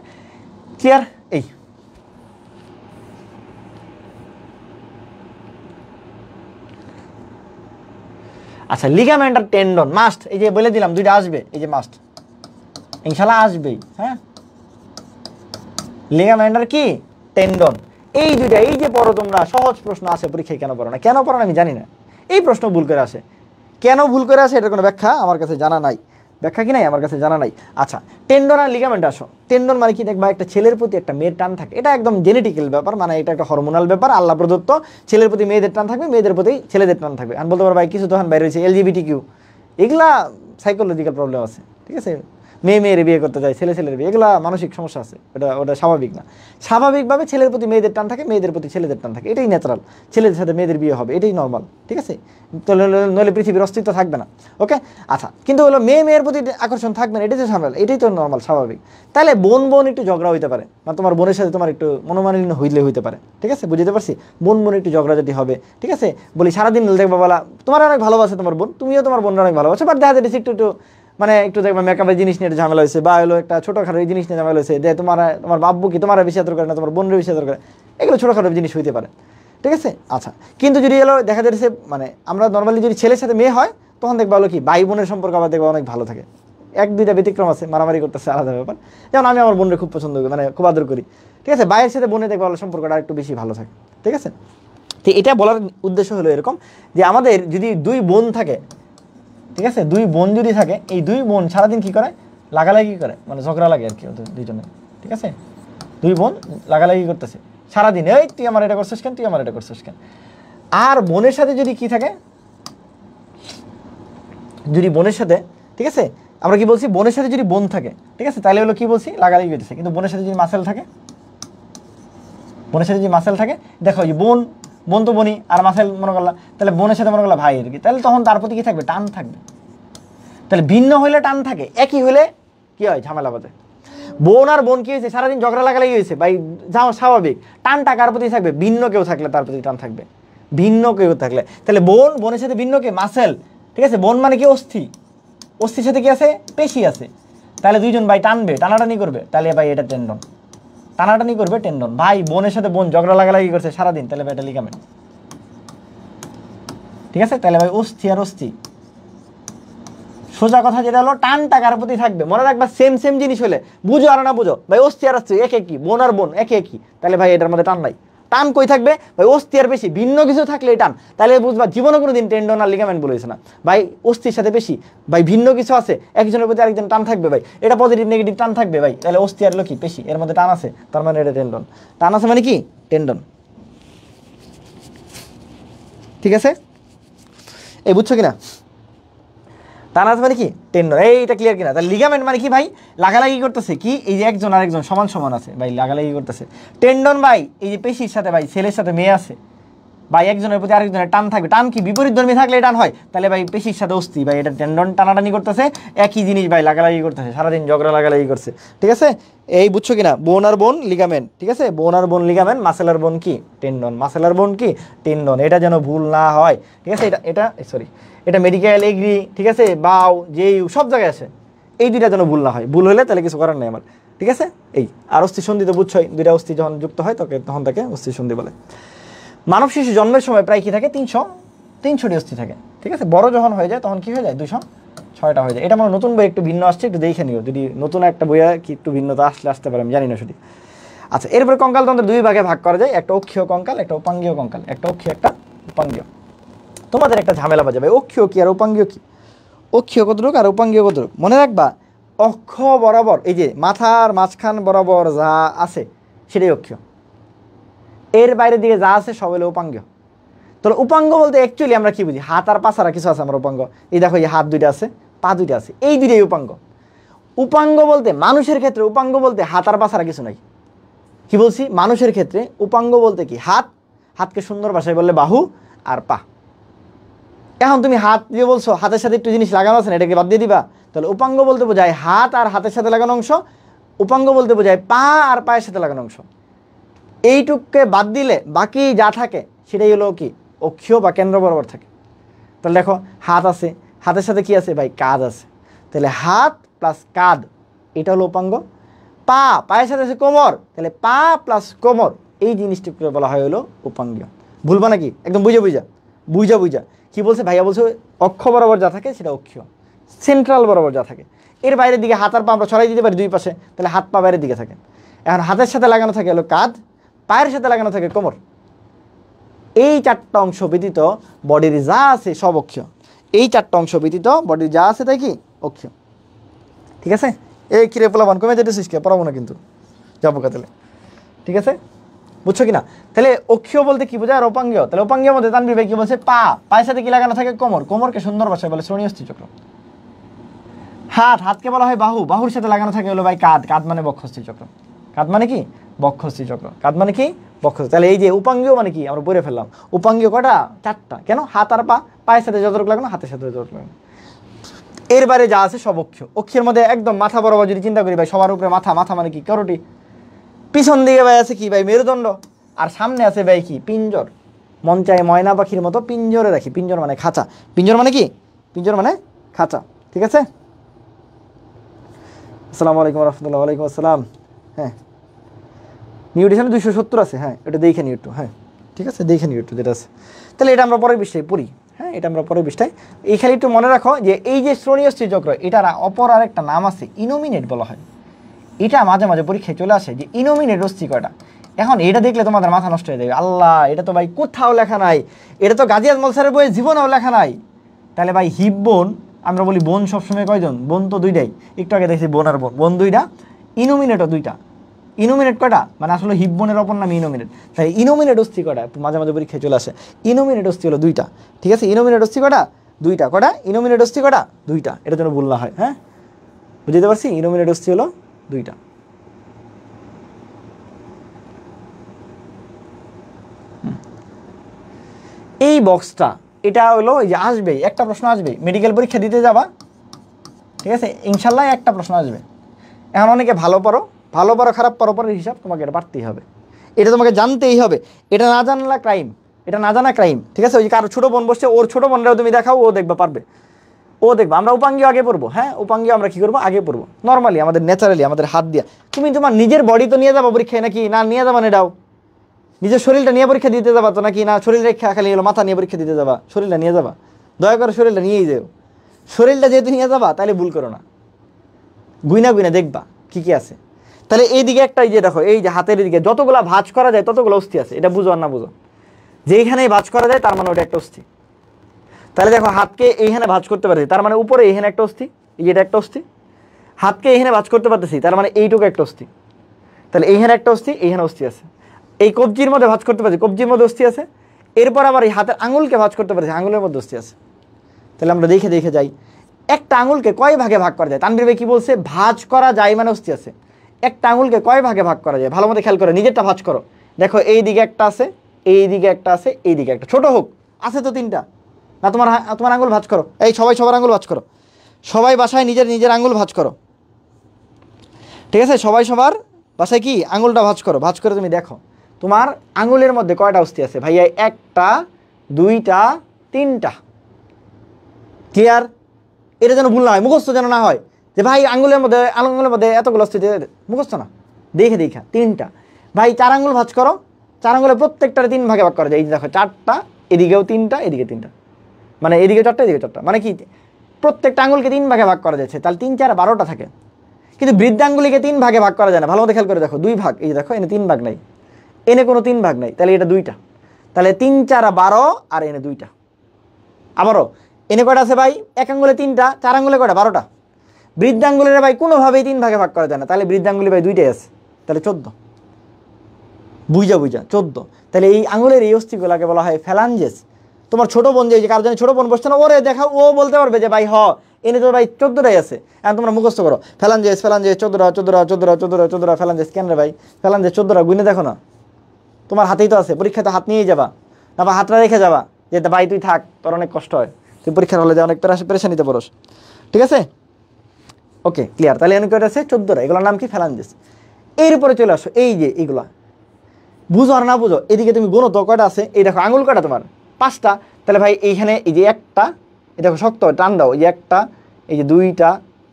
ক্লিয়ার? এই আচ্ছা, লিগামেন্ট আর টেন্ডন মাস্ট। এই যে বলে দিলাম দুইটা আসবে, এই যে মাস্ট, ইনশাল্লাহ আসবেই। হ্যাঁ, লিগামেন্ট আর কি টেন্ডন, এই দুইটা। এই যে পড়ো তোমরা, সহজ প্রশ্ন আসে পরীক্ষায়, কেন পড়ো না? কেন পড়ো না আমি জানি না, এই প্রশ্ন ভুল করে আসে। কেন ভুল করে আসে এটার কোনো ব্যাখ্যা আমার কাছে জানা নাই। ব্যাখ্যা কি নাই আমার কাছে জানা নাই। আচ্ছা, টেন্ডন আর লিগামেন্ট আসো। টেন্ডন মানে কি? দেখবা একটা ছেলের প্রতি একটা মেয়ের টান থাকে, এটা একদম জেনেটিক্যাল ব্যাপার, মানে এটা একটা হরমোনাল ব্যাপার, আল্লাহ প্রদত্ত। ছেলের প্রতি মেয়েদের টান থাকবে, মেয়েদের প্রতি ছেলেদের টান থাকবে। আমি বলতে পারবো ভাই কিছু তখন বাইরে হয়েছে LGBT এগুলা সাইকোলজিক্যাল প্রবলেম আছে। ঠিক আছে, মেয়ের বিয়ে করতে যায়, ছেলের বিয়ে, এগুলা মানসিক সমস্যা আছে, ওটা স্বাভাবিক না। স্বাভাবিকভাবে ছেলের প্রতি মেয়েদের টান থাকে, মেয়েদের প্রতি ছেলেদের টান থাকে, এটাই ন্যাচারাল। ছেলেদের সাথে মেয়েদের বিয়ে হবে, এটাই নর্মাল। ঠিক আছে, নইলে পৃথিবীর অস্তিত্ব থাকবে না। ওকে, আচ্ছা, কিন্তু হলো মেয়ের প্রতি আকর্ষণ থাকবে না, এটাই তো ঝামেলা, এটাই তো নর্মাল, স্বাভাবিক। তাহলে বোন একটু ঝগড়া হইতে পারে, বা তোমার বোনের সাথে তোমার একটু মনোমালিন্য হইতে পারে। ঠিক আছে, বুঝতে পারছি? বোন একটু ঝগড়াঝাটি হবে। ঠিক আছে, বলি সারাদিন দেখবা বলা তোমার অনেক ভালোবাসে তোমার বোন, তুমিও তোমার বোনরা অনেক ভালোবাসে, বাট দেখা যাচ্ছে একটু মানে একটু দেখবা মেকআপের জিনিস নিয়ে ঝামেলা হয়েছে, বা হলো একটা ছোটোখাটো জিনিস নিয়ে ঝামেলা হয়েছে, যে তোমার বাব্বু কি তোমার বেশি আদর করে না, তোমার বোনের বেশি আদর করে, এগুলো ছোটোখাটো জিনিস হইতে পারে। ঠিক আছে, আচ্ছা, কিন্তু যদি এলো দেখা যাচ্ছে মানে আমরা নর্মালি যদি ছেলের সাথে মেয়ে হয়, তখন দেখবা হলো কি ভাই বোনের সম্পর্ক আবার দেখবা অনেক ভালো থাকে। 1-2টা ব্যতিক্রম আছে, মারামারি করতেছে আলাদা ব্যাপার। যেমন আমি আমার বোনের খুব পছন্দ করি, মানে খুব আদর করি। ঠিক আছে, ভাইয়ের সাথে বোনে দেখবা হলো সম্পর্কটা একটু বেশি ভালো থাকে। ঠিক আছে, তো এটা বলার উদ্দেশ্য হলো এরকম যে আমাদের যদি 2 বোন থাকে, ঠিক আছে, 2 বোন যদি থাকে, এই 2 বোন সারাদিন কি করে? লাগালাগি করে, মানে ঝগড়া লাগে আর কি ওদের দুইজনে। ঠিক আছে, 2 বোন লাগালাগি করতেছে সারাদিন, এই তুই আমার এটা করছিস কেন, তুই আমার এটা করছিস কেন। আর বোনের সাথে যদি কি থাকে? যদি বোনের সাথে, ঠিক আছে, আমরা কি বলছি? বোনের সাথে যদি বোন থাকে, ঠিক আছে, তাহলে হলো কি বলছি? লাগালাগি করতেছে। কিন্তু বোনের সাথে যদি মাসেল থাকে, দেখো এই বোন তো বোনই, আর মাসেল মনে করলা, তাহলে বোনের সাথে মনে করলা ভাই আর কি, তাহলে তখন তার প্রতি কি থাকবে? টান থাকবে। তাহলে ভিন্ন হইলে টান থাকে, একই হইলে কি হয়? ঝামেলা বাজে। বোন আর বোন কি হয়েছে? সারাদিন ঝগড়া লাগালাগি হয়েছে ভাই, যাও স্বাভাবিক। টানটা কার প্রতি থাকবে? ভিন্ন কেউ থাকলে তার প্রতি টান থাকবে, ভিন্ন কেউ থাকলে। তাহলে বোনের সাথে ভিন্ন কে? মাসেল। ঠিক আছে, বোন মানে কি? অস্থির সাথে কি আছে? পেশি আছে। তাহলে 2জন ভাই টানবে, টানাটানি করবে, তাহলে ভাই এটা টেন্ডন। টানাটানি করবে, টেন্ডন। ভাই বোনের সাথে বোন ঝগড়া লাগালাগি করছে সারাদিন, তাহলে ভাই এটা লিগামেন্ট। ঠিক আছে, তাহলে ভাই অস্থি আর অস্থি। সোজা কথা যেটা হলো, টানটা কার প্রতি থাকবে? মনে রাখবা, সেম জিনিস হলে, বুঝো আর না বুঝো ভাই, অস্থি আর অস্থি একই, বোন আর বোন একই, তাহলে ভাই এটার মধ্যে টান নাই। টান কই থাকবে ভাই? অস্থি আর বেশি, ভিন্ন কিছু থাকলে টান। তাহলে বুঝবা জীবনে কোনো দিন টেন্ডন আর লিগামেন্ট বলেছে না ভাই। অস্থির সাথে বেশি ভাই ভিন্ন কিছু আছে, একজনের প্রতি আরেকজন টান থাকবে ভাই, এটা পজিটিভ নেগেটিভ টান থাকবে ভাই। তাহলে অস্থি আর কি পেশি, এর মধ্যে টান আছে, তার মানে এটা টেন্ডন। টান আছে মানে কি? টেন্ডন। ঠিক আছে, এই বুঝছো কিনা? টান আছে মানে কি? টেন্ডন। এইটা ক্লিয়ার কিনা? তাহলে লিগামেন্ট মানে কি ভাই? লাগালাগি করতেছে কি? এই যে একজন আরেকজন সমান আছে ভাই, লাগালাগি করতেছে। টেন্ডন ভাই এই যে পেশির সাথে ভাই, ছেলের সাথে মেয়ে আছে ভাই, একজনের প্রতি আরেকজনের টান থাকবে। টান কি? বিপরীতধর্মী থাকলে টান হয়। তাহলে ভাই পেশির সাথে অস্থি ভাই, এটা টেন্ডন, টানাটানি করতেছে, একই জিনিস ভাই, লাগালাগি করতেছে, সারাদিন ঝগড়া লাগালাগি করছে। ঠিক আছে, এই বুঝছো কিনা? বোন আর বোন লিগামেন্ট। ঠিক আছে, বোন আর বোন লিগামেন্ট, মাসেল আর বোন কি? টেন্ডন। মাসেল আর বোন কি? টেন্ডন। এটা যেন ভুল না হয়। ঠিক আছে, এটা মেডিকেল, এগ্রি, ঠিক আছে, বাউ, জেইউ সব জায়গায় আছে, এই 2টা যেন ভুল না হয়। ভুল হলে তাহলে কিছু করার নেই আমার। ঠিক আছে, এই আর অস্থি সন্ধি তো বুঝছোই, 2টা অস্থি যখন যুক্ত হয় তখন তাকে অস্থি সন্ধি বলে। মানব শিশু জন্মের সময় প্রায় কি থাকে? 300টি অস্থি থাকে। ঠিক আছে, বড় যখন হয়ে যায় তখন কি হয়ে যায়? 206টা হয়ে যায়। এটা আমার নতুন বই একটু ভিন্ন আসছে, একটু দেখে নিও, যদি নতুন একটা বইয়া কি একটু ভিন্নতা আসতে পারে, আমি জানি না সঠিক। আচ্ছা, এরপরে কঙ্কালতন্ত্র 2 ভাগে ভাগ করা যায়, একটা অক্ষীয় কঙ্কাল, একটা উপাঙ্গীয় কঙ্কাল। একটা অক্ষীয়, একটা উপাঙ্গীয়। তোমাদের একটা ঝামেলা বাজে ভাই, অক্ষীয় কি আর উপাঙ্গীয় কি? অক্ষীয় কতটুকু আর উপাঙ্গীয় কতটুকু মনে রাখবা। অক্ষ বরাবর এই যে মাথার মাঝখান বরাবর যা আছে সেটাই অক্ষীয়, এর বাইরের দিকে যা আছে সব হলো উপাঙ্গ। তাহলে উপাঙ্গ বলতে অ্যাকচুয়ালি আমরা কি বুঝি, হাত আর পা ছাড়া কিছু আছে আমার উপাঙ্গ। এই দেখো এই হাত দুইটা আছে, পা দুইটা আছে, এই দুইটাই উপাঙ্গ। উপাঙ্গ বলতে মানুষের ক্ষেত্রে উপাঙ্গ বলতে হাত আর পা ছাড়া কিছু নাই। কি বলছি, মানুষের ক্ষেত্রে উপাঙ্গ বলতে কি, হাত, হাতকে সুন্দর ভাষায় বললে বাহু আর পা। এখন তুমি হাত দিয়ে বলছো, হাতের সাথে একটু জিনিস লাগানো আছে না, এটাকে বাদ দিয়ে দিবা। তাহলে উপাঙ্গ বলতে বোঝায় হাত আর হাতের সাথে লাগানো অংশ, উপাঙ্গ বলতে বোঝায় পা আর পায়ের সাথে লাগানো অংশ। এইটুককে বাদ দিলে বাকি যা থাকে সেটাই হলো কি, অক্ষীয় বা কেন্দ্র বরাবর থাকে। তাহলে দেখো হাত আছে, হাতের সাথে কি আছে ভাই, কাঁধ আছে। তাহলে হাত প্লাস কাঁধ এটা হলো উপাঙ্গ। পা, পায়ের সাথে আছে কোমর, তাহলে পা প্লাস কোমর এই জিনিসটিকে বলা হয় হলো উপাঙ্গীয়। ভুলবা নাকি, একদম বুঝা কি বলছে ভাইয়া, বলছে অক্ষ বরাবর যা থাকে সেটা অক্ষীয়, সেন্ট্রাল বরাবর যা থাকে। এর বাইরের দিকে হাত আর পা আমরা ছড়াই দিতে পারি দুই পাশে, তাহলে হাত পা বাইরের দিকে থাকে। এখন হাতের সাথে লাগানো থাকে হলো কাঁধ, পায়ের সাথে লাগানো থাকে কোমর। এই চারটা অংশ ব্যতীত বডির যা আছে সব অক্ষীয়। এই চারটা অংশ ব্যতীত বডির যা আছে তাই কি অক্ষীয়। ঠিক আছে, এই কিরে পোলাবান কমে যেতেছিস কে, পড়াবো না কিন্তু যাবো কাতালে। ঠিক আছে, বুঝছো কিনা? তাহলে অক্ষীয় বলতে কি বোঝায়, আর উপাঙ্গীয়। তাহলে উপাঙ্গীয় মধ্যে তানভীর ভাই কি বলছে, পা, পায়ের সাথে কি লাগানো থাকে কোমর, কোমরকে সুন্দর ভাষায় বলে শ্রোণীয়স্থি চক্র। হাত, হাতকে বলা হয় বাহু, বাহুর সাথে লাগানো থাকে হলো ভাই কাঁধ, কাঁধ মানে বক্ষস্থি চক্র। কাঁধ মানে কি, বক্ষস্থি চক্র। কাঁধ মানে কি, বক্ষস্থি। তাহলে এই যে উপাঙ্গীয় মানে কি আমরা পড়ে ফেললাম, উপাঙ্গীয় কটা, চারটা। কেন, হাত আর পা, পায়ের সাথে যতটুকু লাগানো হাতের সাথে যতটুকু লাগানো। এর বাইরে যা আছে সব অক্ষীয়। অক্ষীর মধ্যে একদম মাথা বরাবর যদি চিন্তা করি ভাই, সবার উপরে মাথা, মাথা মানে কি করোটি, পিছন দিকে ভাই আছে কি ভাই মেরুদণ্ড, আর সামনে আছে ভাই কি পিঞ্জর। মন চায় ময়না পাখির মতো পিঞ্জরে রাখি, পিঞ্জর মানে খাঁচা, পিঞ্জর মানে কি, পিঞ্জর মানে খাঁচা। ঠিক আছে, আসসালামু আলাইকুম রহমতুল্লাহ। ওয়ালাইকুম আসসালাম। হ্যাঁ, নিউট্রিশনে 270 আছে, হ্যাঁ এটা দেখে নিও একটু। হ্যাঁ ঠিক আছে, দেখে নিও একটু যেটা আছে। তাহলে এটা আমরা পরের বিষয়ে পড়ি। হ্যাঁ, এটা আমরা পরের বিষয়। এই খালি একটু মনে রাখো যে এই যে শ্রোণীয়স্থি চক্র, এটার অপর আরেকটা নাম আছে, ইনোমিনেট বলা হয়। এটা মাঝে মাঝে পরীক্ষায় চলে আসে যে ইনোমিনেট অস্থি কয়টা। এখন এটা দেখলে তোমাদের মাথা নষ্ট হয়ে যাবে, আল্লাহ এটা তো ভাই কোথাও লেখা নাই, এটা তো গাজী আজমল স্যারের বইয়ে জীবনেও লেখা নাই। তাহলে ভাই হিপ বোন, আমরা বলি বোন সবসময় কয়জন, বোন তো দুইটাই, একটু আগে দেখছি বোন আর বোন, বোন দুইটা, ইনোমিনেটও দুইটা। ইনোমিনেট কয়টা, মানে আসলে হিপ বোনের অপর নাম ইনোমিনেট। তাই ইনোমিনেট অস্থি কয়টা মাঝে মাঝে পরীক্ষায় চলে আসে, ইনোমিনেট অস্থি হলো দুইটা। ঠিক আছে, ইনোমিনেট অস্থি কয়টা, দুইটা। কয়টা ইনোমিনেট অস্থি কয়টা, দুইটা। এটা যেন ভুল না হয়। হ্যাঁ, বুঝতে পারছি, ইনোমিনেট অস্থি হলো দুইটা। এই বক্সটা এটা হলো এই যে আসবেই, একটা প্রশ্ন আসবেই, মেডিকেল পরীক্ষা দিতে যাবা, ঠিক আছে ইনশাল্লাহ একটা প্রশ্ন আসবে। এখন অনেকে ভালো পারো খারাপ পারো, পরের হিসাব তোমাকে এটা পারতেই হবে, এটা তোমাকে জানতেই হবে। এটা না জানলা ক্রাইম, এটা না জানা ক্রাইম। ঠিক আছে, ওই যে কারো ছোটো বোন বসছে, ওর ছোটো বোনরাও তুমি দেখাও, ও দেখবা পারবে, ও দেখবা। আমরা উপাঙ্গীয় আগে পড়বো। হ্যাঁ, উপাঙ্গীয় আমরা কী করবো, আগে পড়বো নর্মালি আমাদের ন্যাচারালি আমাদের হাত দিয়া। তুমি তোমার নিজের বডি তো নিয়ে যাবো পরীক্ষায় নাকি না, নিয়ে যাবা না এটাও, নিজের শরীরটা নিয়ে পরীক্ষা দিতে যাবা তো নাকি না, শরীর রেখা খালি হলো মাথা নিয়ে পরীক্ষা দিতে যাবা, শরীরটা নিয়ে যাবা, দয়া করে শরীরটা নিয়েই যাও। শরীরটা যেহেতু নিয়ে যাবা তাহলে ভুল করো না, গুইনা দেখবা কি কি আছে। তাহলে এইদিকে একটা, এই যে দেখো এই যে হাতের দিকে যতগুলো ভাঁজ করা যায় ততগুলো অস্থি আছে, এটা বুঝো আর না বুঝো, যেইখানেই ভাঁজ করা যায় তার মানে ওটা একটা অস্থি। তাহলে দেখো হাতকে এইখানে ভাঁজ করতে পারছি, তার মানে উপরে এইখানে একটা অস্থি, এই যে এটা একটা অস্থি। হাতকে এইখানে ভাঁজ করতে পারতেছি, তার মানে এইটুকু একটা অস্থি। তাহলে এইখানে একটা অস্থি, এইখানে অস্থি আছে। এই কবজির মধ্যে ভাঁজ করতে পারছি, কবজির মধ্যে অস্থি আছে। এরপর আবার এই হাতের আঙুলকে ভাঁজ করতে পারছি, আঙুলের মধ্যে অস্থি আছে। তাহলে আমরা দেখে দেখে যাই, একটা আঙুলকে কয় ভাগে ভাগ করা যায়। তানভীর ভাই কি বলছে, ভাঁজ করা যায় মানে অস্থি আছে। একটা আঙুলকে কয় ভাগে ভাগ করা যায়, ভালো মতো খেয়াল করো, নিজেরটা ভাঁজ করো। দেখো এই দিকে একটা আছে, এই দিকে একটা আছে, এই দিকে একটা, ছোট হোক, আছে তো তিনটা না। তোমার আঙুল ভাঁজ করো, এই সবাই সবার আঙুল ভাঁজ করো, সবাই বাসায় নিজের নিজের আঙুল ভাঁজ করো। ঠিক আছে, সবাই সবার বাসায় কি আঙুলটা ভাঁজ করো। ভাঁজ করে তুমি দেখো তোমার আঙুলের মধ্যে কয়টা অস্থি আছে। ভাইয়া একটা, দুইটা, তিনটা। ক্লিয়ার? এটা যেন ভুল না হয়, মুখস্থ যেন না হয় যে ভাই আঙুলের মধ্যে এতগুলো অস্থি, মুখস্থ না, দেখে দেখা তিনটা। ভাই চার আঙুল ভাঁজ করো, চার আঙুলে প্রত্যেকটার তিন ভাগে ভাগ করা যায়। এই দেখো চারটা, এদিকেও তিনটা, এদিকে তিনটা, মানে এদিকে চারটা, এদিকে চারটা, মানে কি প্রত্যেকটা আঙুলকে তিন ভাগে ভাগ করা যাচ্ছে। তাহলে 3 4 12টা থাকে। কিন্তু বৃদ্ধাঙ্গুলিকে 3 ভাগে ভাগ করা যায় না, ভালো মতো খেয়াল করে দেখো, 2 ভাগ। এই দেখো এনে 3 ভাগ নাই, এনে কোনো 3 ভাগ নাই, তাহলে এটা 2টা। তাহলে 3 4 12 আর এনে 2টা। আবারও এনে কয়টা আছে ভাই? এক আঙ্গুলে 3টা, 4 আঙ্গুলে কয়টা? 12টা। বৃদ্ধাঙ্গুলের ভাই কোনোভাবেই 3 ভাগে ভাগ করা যায় না, তাহলে বৃদ্ধাঙ্গুলি ভাই 2টাই আছে, তাহলে 14। বুঝা 14। তাহলে এই আঙুলের এই অস্থিগুলাকে বলা হয় ফ্যালাঞ্জেস। তোমার ছোট বোন যে কার জানি ছোট বোন বসছে না, ওরে দেখা, ও বলতে পারবে যে ভাই এনে তো ভাই 14টাই আছে। এখন তোমরা মুখস্থ করো ফ্যালাঞ্জেস 14টা ফ্যালাঞ্জেস। কেন রে ভাই ফ্যালাঞ্জেস 14টা গুনে দেখো না, তোমার হাতেই তো আছে, পরীক্ষাতে হাত নিয়েই যাবা, তারপর হাতটা রেখে যাবা যে ভাই তুই থাক, তোর অনেক কষ্ট হয়, তুই পরীক্ষার হলে যে অনেক পেরেশানিতে পড়স। ঠিক আছে, ওকে ক্লিয়ার। তাহলে এনে কয়টা আছে? 14টা। এগুলোর নাম কি? ফ্যালাঞ্জেস। এর উপরে চলে আসো, এই যে এগুলা বুঝো আর না বুঝো, এদিকে তুমি গুনো তো কয়টা আছে। এই দেখো আঙুল কয়টা তোমার? 5টা। তাহলে ভাই এইখানে এই যে একটা, এই দেখো শক্ত টান দাও, এই যে একটা, এই যে 2টা,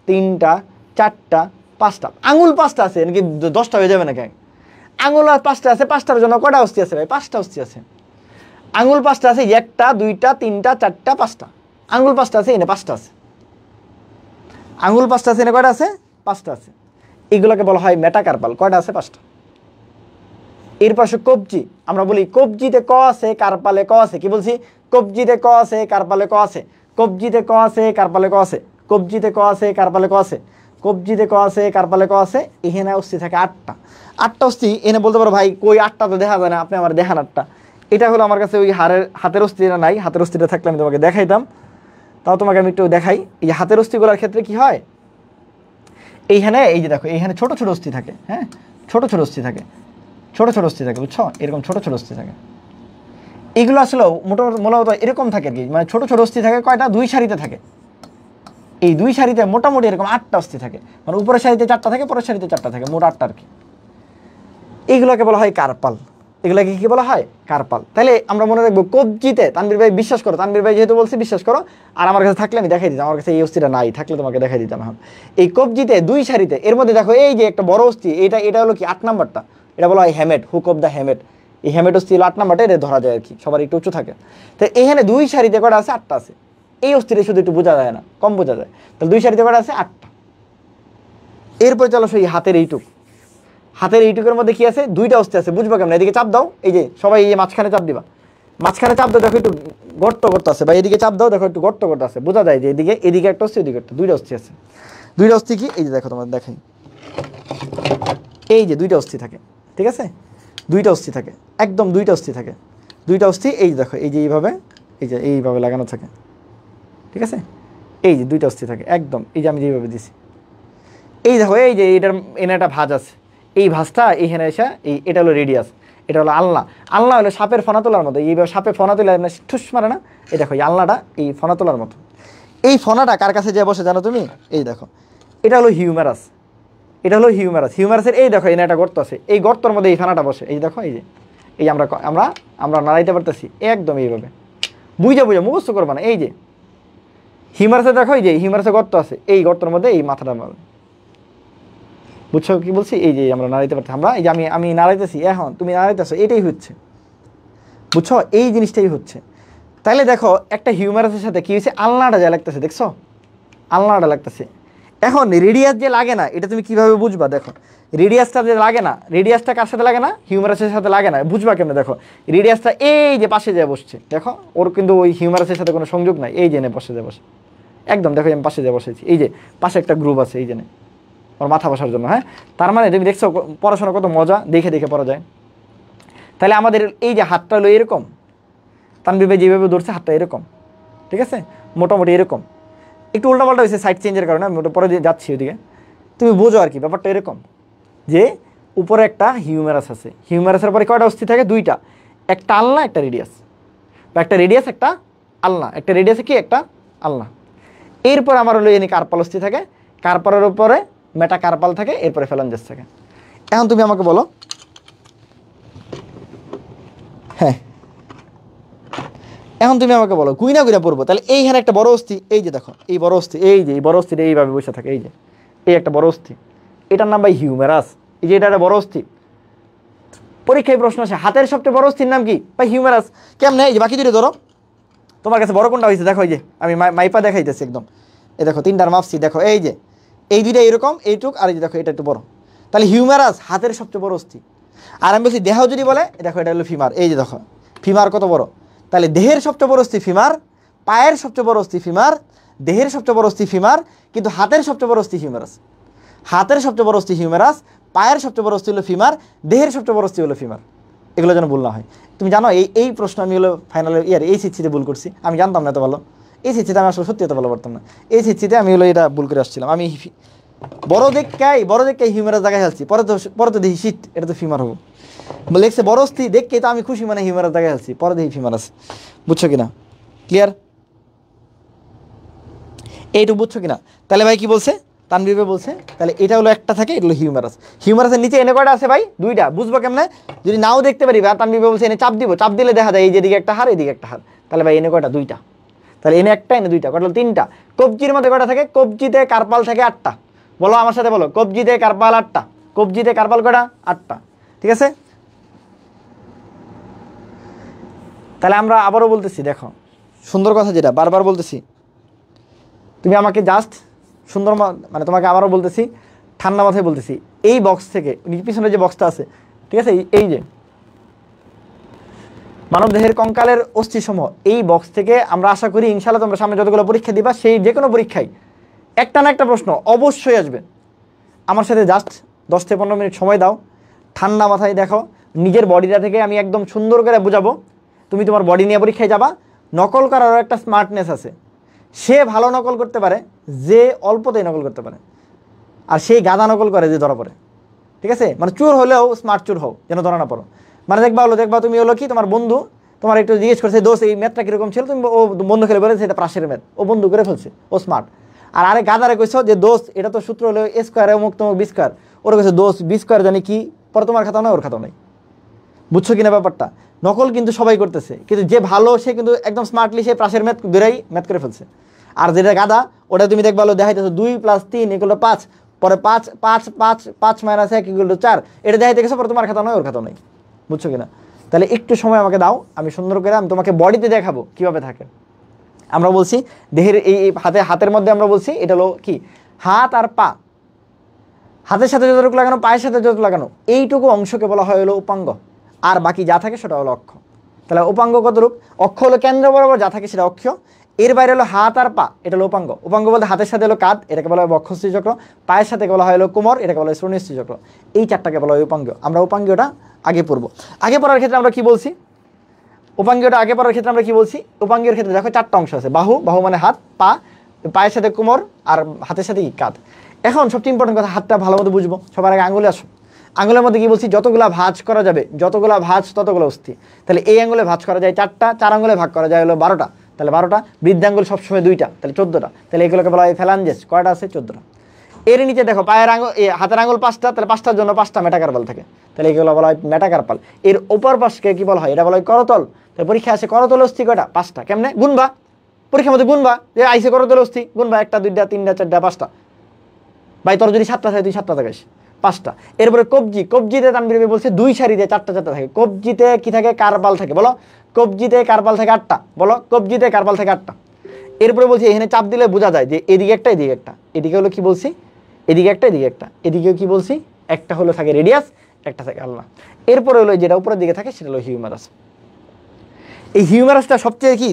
3টা, 4টা, 5টা আঙুল 5টা আছে, নাকি 10টা হয়ে যাবে নাকি? আঙুল আর 5টা আছে, 5টার জন্য কয়টা অস্থি আছে ভাই? 5টা অস্থি আছে। আঙুল 5টা আছে, একটা, 2টা, 3টা, 4টা, 5টা আঙুল 5টা আছে, এনে 5টা আছে। আঙুল 5টা আছে, এনে কয়টা আছে? 5টা আছে। এগুলোকে বলা হয় মেটাকার্পাল। কয়টা আছে? 5টা। এর পাশে কবজি, আমরা বলি কবজিতে ক আছে, কার্পালে ক আছে। কি বলছি? কবজিতে ক আছে, কার্পালে ক আছে। কবজিতে ক আছে, কার্পালে ক আছে। কবজিতে ক আছে, কার্পালে ক আছে। কবজিতে ক আছে, কার্পালে ক আছে। এখানে অস্থি থাকে 8টা। 8টা অস্থি। এনে বলতে পারো ভাই কই 8টা তো দেখা যায় না, আপনি আমার দেখান 8টা। এটা হলো আমার কাছে ওই হাতের অস্থিটা নাই, হাতের অস্থিটা থাকলে আমি তোমাকে দেখাইতাম, তাও তোমাকে আমি একটু দেখাই। এই যে হাতের অস্থিগুলোর ক্ষেত্রে কি হয়, এইখানে এই যে দেখো এইখানে ছোট ছোট অস্থি থাকে। হ্যাঁ, ছোট ছোট অস্থি থাকে, ছোট ছোট অস্থি থাকে, বুঝছো? এরকম ছোট ছোট অস্থি থাকে। এগুলো আসলে মূলত এরকম থাকে আর কি, মানে ছোট ছোট অস্থি থাকে। কয়টা? 2 সারিতে থাকে। এই 2 সারিতে মোটামুটি এরকম 8টা অস্থি থাকে, মানে উপরের সারিতে 4টা থাকে, পরের সারিতে 4টা থাকে, মোট 8টা আর কি। এইগুলোকে বলা হয় কার্পাল। এগুলোকে কি বলা হয়? কার্পাল। তাহলে আমরা মনে রাখবো কবজিতে, তানভীর ভাই বিশ্বাস করো, তানভীর ভাই যেহেতু বলছি বিশ্বাস করো, আর আমার কাছে থাকলে আমি দেখাই দিতাম, আমার কাছে এই অস্থিটা নাই, থাকলে তোমাকে দেখাই দিতাম। এখন এই কবজিতে 2 সারিতে, এর মধ্যে দেখো এই যে একটা বড় অস্থি, এটা হলো কি 8 নাম্বারটা, এটা বলা হয় hamate, hook of the hamate. এই হ্যামেট অস্থি হলো 8 নাম্বারটা, এটা ধরা যায় আর কি, সবার একটু উঁচু থাকে। তো এখানে 2 সারিতে কটা আছে? 8টা আছে। এই অস্থিটা শুধু একটু বোঝা যায় না, কম বোঝা যায়। তাহলে 2 সারিতে কটা আছে? 8টা। এরপর চলো সেই হাতের এইটুক। হাতের এইটুকের মধ্যে কি আছে? 2টা অস্থি আছে। বুঝবো কেমন? এদিকে চাপ দাও, এই যে সবাই এই মাঝখানে চাপ দিবা, মাঝখানে চাপ দাও, দেখো একটু গর্ত আছে, বা এদিকে চাপ দাও, দেখো একটু গর্ত আছে, বোঝা যায় যে এদিকে একটা অস্থি, এদিকে একটা, 2টা অস্থি আছে। 2টা অস্থি কি? এই যে দেখো তোমার দেখাই, এই যে 2টা অস্থি থাকে। ঠিক আছে, 2টা অস্থি থাকে, একদম 2টা অস্থি থাকে। 2টা অস্থি এই যে দেখো, এই যে এইভাবে লাগানো থাকে। ঠিক আছে, এই যে 2টা অস্থি থাকে একদম, এই যে আমি যেভাবে দিছি, এই দেখো এই যে এনে একটা ভাঁজ আছে, এই ভাঁজটা এইখানে এসে এটা হলো রেডিয়াস, এটা হলো আলনা। আলনা হলো সাপের ফনা তোলার মতো, এইভাবে সাপে ফনা তোলা ঠুস মারে না, এই দেখো এই আলনাটা এই ফনা তোলার মতো। এই ফনাটা কার কাছে যে বসে জানো তুমি? এই দেখো, এটা হলো হিউম্যারাস। এটা হলো হিউম্যারাসের এই দেখো এনে একটা গর্ত আছে, এই গর্তর মধ্যে এই ফনাটা বসে। এই দেখো এই যে এই আমরা নাড়াইতে পারতেছি একদম এইভাবে, বুঝে মুখস্থ করবা না। এই যে হিউম্যারাসে দেখো, এই যে হিউম্যারাসে গর্ত আছে, এই গর্তের মধ্যে এই মাথাটা মারবে। বুঝছো কি বলছি? এই যে আমরা নাড়াইতে পারছি, আমরা এই যে আমি নাড়াইতেছি, এখন তুমি নাড়াইতেছো, এটাই হচ্ছে, বুঝছো? এই জিনিসটাই হচ্ছে। তাহলে দেখো একটা হিউম্যারাসের সাথে কি হয়েছে? আলনাটা যা লাগতেছে, দেখছো? আলনাটা লাগতেছে। এখন রেডিয়াস যে লাগে না, এটা তুমি কিভাবে বুঝবা? দেখো রেডিয়াসটা যে লাগে না, রেডিয়াসটা কার সাথে লাগে না? হিউম্যারাসের সাথে লাগে না। বুঝবা কেমনে? দেখো রেডিয়াসটা এই যে পাশে যায় বসছে, দেখো ওর কিন্তু ওই হিউম্যারাসের সাথে কোনো সংযোগ নাই। এই যে পাশে যায় বসে, একদম দেখো আমি পাশে যায় বসেছি, এই যে পাশে একটা গ্রুপ আছে, এই জন্য ওর মাথা বসার জন্য। হ্যাঁ, তার মানে তুমি দেখছো পড়াশোনা কত মজা, দেখে পড়া যায়। তাহলে আমাদের এই যে হাতটা হলো এরকম, তানভীর ভাই যেভাবে ধরছে হাতটা এরকম, ঠিক আছে, মোটামুটি এরকম, একটু উল্টাপাল্টা হয়েছে সাইড চেঞ্জের কারণে, আমি পরে যাচ্ছি ওইদিকে, তুমি বোঝো আর কি ব্যাপারটা এরকম যে উপরে একটা হিউম্যারাস আছে, হিউম্যারাসের পরে কয়টা অস্থি থাকে? 2টা, একটা আলনা একটা রেডিয়াস, বা একটা রেডিয়াস একটা আলনা, একটা রেডিয়াসে কি একটা আলনা। এরপর আমার হলো এনে কার্পাল অস্থি থাকে, কার্পালের উপরে মেটাকার্পাল থাকে, এরপরে ফ্যালাঞ্জেস থাকে। এখন তুমি আমাকে বলো, হ্যাঁ এখন তুমি আমাকে বলো গুইনা পড়বো, তাহলে এইখানে একটা বড় অস্থি, এই যে দেখো এই বড় অস্থি, এই যে এই বড় অস্থিটা এইভাবে বসে থাকে, এই যে এই একটা বড় অস্থি, এটার নাম ভাই হিউম্যারাস। এই যে এটা একটা বড় অস্থি, পরীক্ষায় প্রশ্ন আসে হাতের সবচেয়ে বড় অস্থির নাম কি ভাই? হিউম্যারাস। কেমনে? এই যে বাকি 2টা ধরো, তোমার কাছে বড় কোনটা হয়েছে দেখো, এই যে আমি মাইপা দেখাইতেছি একদম, এই দেখো 3টার মাপছি, দেখো এই যে এই 2টা এরকম এইটুক, আর এই যে দেখো এটা একটু বড়। তাহলে হিউম্যারাস হাতের সবচেয়ে বড় অস্থি। আর আমি বলছি দেহ যদি বলে, দেখো এটা হলো ফিমার, এই যে দেখো ফিমার কত বড়। তাহলে দেহের সবচেয়ে বড় অস্থি ফিমার, পায়ের সবচেয়ে বড় অস্থি ফিমার, দেহের সবচেয়ে বড় অস্থি ফিমার, কিন্তু হাতের সবচেয়ে বড় অস্থি হিউমেরাস। হাতের সবচেয়ে বড় অস্থি হিউমেরাস, পায়ের সবচেয়ে বড় অস্থি হলো ফিমার, দেহের সবচেয়ে বড় অস্থি হলো ফিমার। এগুলো যেন ভুল না হয়। তুমি জানো এই প্রশ্ন আমি হলো ফাইনাল ইয়ার এই সিচ্ছিতে ভুল করছি, আমি জানতাম না এত ভালো। এই সিচ্ছিতে আমি আসলে সত্যি এত ভালো পারতাম না। এই সিচ্ছিতে আমি হলো এটা ভুল করে আসছিলাম। আমি বড় দেখে হিউমেরাস জায়গায় আসছি, পরে তো দেখি শীত, এটা তো ফিমার হবো। লেখছে বড় অস্থি দেখে তো আমি খুশি, মানে হিউমেরাস জায়গায় আসছি, পরে দেখি ফিমারাস। বুঝছো কিনা? ক্লিয়ার? এইটুকু বুঝছো কিনা? তাহলে ভাই কি বলছে, তানভীর ভাই বলছে তাহলে এটা হলো একটা থাকে, এটা হলো হিউমেরাস। হিউমেরাসের নিচে এনে কয়টা আছে ভাই? দুইটা। বুঝবো কেমনে? যদি নাও দেখতে পারি, আর তানভীর ভাই বলছে এনে চাপ দিব, চাপ দিলে দেখা যায় এই যেদিকে একটা হাড়, এদিকে একটা হাড়। তাহলে ভাই এনে কয়টা? দুইটা। তাহলে এনে একটা, এনে দুইটা, কয়টা? তিনটা। কবজির মধ্যে কয়টা থাকে? কবজিতে কার্পাল থাকে 8টা। বলো আমার সাথে বলো, কবজিতে কার্পাল 8টা। কবজিতে কার্পাল কয়টা? 8টা। ঠিক আছে? তাহলে আমরা আবারও বলতেছি, দেখো সুন্দর কথা যেটা বারবার বলতেছি, তুমি আমাকে জাস্ট সুন্দর, মানে তোমাকে আবারও বলতেছি, ঠান্ডা মাথায় বলতেছি, এই বক্স থেকে পিছনে যে বক্সটা আছে, ঠিক আছে, এই যে মানব দেহের কঙ্কালের অস্থিসমূহ, এই বক্স থেকে আমরা আশা করি ইনশাআল্লাহ তোমরা সামনে যতগুলো পরীক্ষা দিবা, সেই যে কোনো পরীক্ষায় একটা না একটা প্রশ্ন অবশ্যই আসবে। আমার সাথে জাস্ট 10 থেকে 15 মিনিট সময় দাও, ঠান্ডা মাথায় দেখো, নিজের বডিটা থেকে আমি একদম সুন্দর করে বুঝাবো। তুমি তোমার বডি নিয়ে পরীক্ষায় যাবা। নকল করারও একটা স্মার্টনেস আছে। সে ভালো নকল করতে পারে, যে অল্পতেই নকল করতে পারে, আর সেই গাদা নকল করে যে ধরা পড়ে। ঠিক আছে? মানে চোর হলেও স্মার্ট চোর হও, যেন ধরা না পড়ো। মানে দেখবা তুমি হলো কি, তোমার বন্ধু তোমার একটু জিজ্ঞেস করছে, দোষ এই ম্যাথটা কীরকম ছিল, তুমি ও বন্ধু খেলে বলে সেটা প্রাসের ম্যাথ, ও বন্ধু করে ফেলছে, ও স্মার্ট। আর আরে গাদারে কইছো যে দোষ এটা তো সূত্র হলো এ স্কোয়ার অমুক তমুক বি স্কোয়ার, ওরা কইছে দোষ বি স্কোয়ার জানি কি, পরে তোমার খাতাও নয় ওর খাতাও নাই। বুঝছো কিনা ব্যাপারটা? নকল কিন্তু সবাই করতেছে, কিন্তু যে ভালো সে কিন্তু একদম স্মার্টলি সে প্রাসের ম্যাথ বেরাই ম্যাথ করে ফেলছে। আর যেটা গাদা, ওটা তুমি দেখবা হলো দেখাইতেছো 2 + 3 = 5, পরে 5 5 5 5 - 1 = 4, এটা দেখাইতে গেছো, পরে তোমার খাতা নয় ওর খাতাও নাই। বুঝছো কিনা? তাহলে একটু সময় আমাকে দাও, আমি সুন্দর করে আমি তোমাকে বডিতে দেখাবো কীভাবে থাকে। আমরা বলছি দেহের এই হাতের মধ্যে আমরা বলছি এটা হলো কি, হাত আর পা, হাতের সাথে যতটুকু লাগানো, পায়ের সাথে যতটুকু লাগানো, এইটুকু অংশকে বলা হয় হলো উপাঙ্গ, আর বাকি যা থাকে সেটা হলো অক্ষ। তাহলে উপাঙ্গ কতটুকু? অক্ষ হলো কেন্দ্র বরাবর যা থাকে সেটা অক্ষ, এর বাইরে হলো হাত আর পা, এটা হলো উপাঙ্গ। উপাঙ্গ বলতে হাতের সাথে হলো কাঁধ, এটাকে বলা হয় বক্ষস্থি চক্র, পায়ের সাথে বলা হয় হলো কোমর, এটাকে বলা হয় শ্রোণীস্থি চক্র। এই চারটাকে বলা হয় উপাঙ্গ। আমরা উপাঙ্গটা আগে পড়বো। আগে পড়ার ক্ষেত্রে আমরা কি বলছি? উপাঙ্গটা আগে পড়ার ক্ষেত্রে আমরা কি বলছি? উপাঙ্গের ক্ষেত্রে দেখো 4টা অংশ আছে, বাহু, বাহু মানে হাত, পা, পায়ের সাথে কোমর, আর হাতের সাথে কাঁধ। এখন সবচেয়ে ইম্পর্টেন্ট কথা, হাতটা ভালো মতো বুঝবো। সবার আগে আঙুলে আসো। আঙুলের মধ্যে কি বলছি? যতগুলা ভাঁজ করা যাবে, যতগুলা ভাঁজ ততগুলো অস্থি। তাহলে এই আঙুলে ভাঁজ করা যায় 4টা, 4 আঙুলে ভাগ করা যায় হলো 12টা, তাহলে 12টা। বৃদ্ধাঙ্গুল সবসময় 2টা, তাহলে 14টা। তাহলে এগুলোকে বলা হয় ফ্যালাঞ্জেস। কয়টা আছে? 14টা। এর নিচে দেখো পায়ের আঙুল, হাতের আঙুল 5টা, তাহলে 5টার জন্য 5টা মেটাকার্পাল থাকে, তাহলে এগুলো বলা হয় মেটাকার্পাল। এর ওপর পাশকে কি বলা হয়? এটা বলা হয় করতল। তাহলে পরীক্ষা আসে করতল অস্থি কয়টা? 5টা। কেমনে গুনবা? পরীক্ষার মধ্যে গুনবা, যে আইসে করতল অস্থি, গুনবা 1টা 2টা 3টা 4টা 5টা। ভাই তোর যদি 7টা থাকে তুই 7টা দেখাইস, 5টা। এরপরে কবজি, কবজিতে তানভীর ভাই বলছে 2 সারিতে 4টা 4টা থাকে। কবজিতে কি থাকে? কার্পাল থাকে। বলো কবজিতে কার্পাল থাকে 8টা। বলো কবজিতে কার্পাল থাকে 8টা। এরপরে বলছি এখানে চাপ দিলে বোঝা যায় যে এদিকে একটা এদিকে একটা, এদিকে হলো কি বলছি? এদিকে একটা এদিকে একটা, এদিকেও কি বলছি? একটা হলো থাকে রেডিয়াস, একটা থাকে আলনা। এরপরে হলো যেটা উপরের দিকে থাকে সেটা হলো হিউমারাস। এই হিউমারাসটা সবচেয়ে কি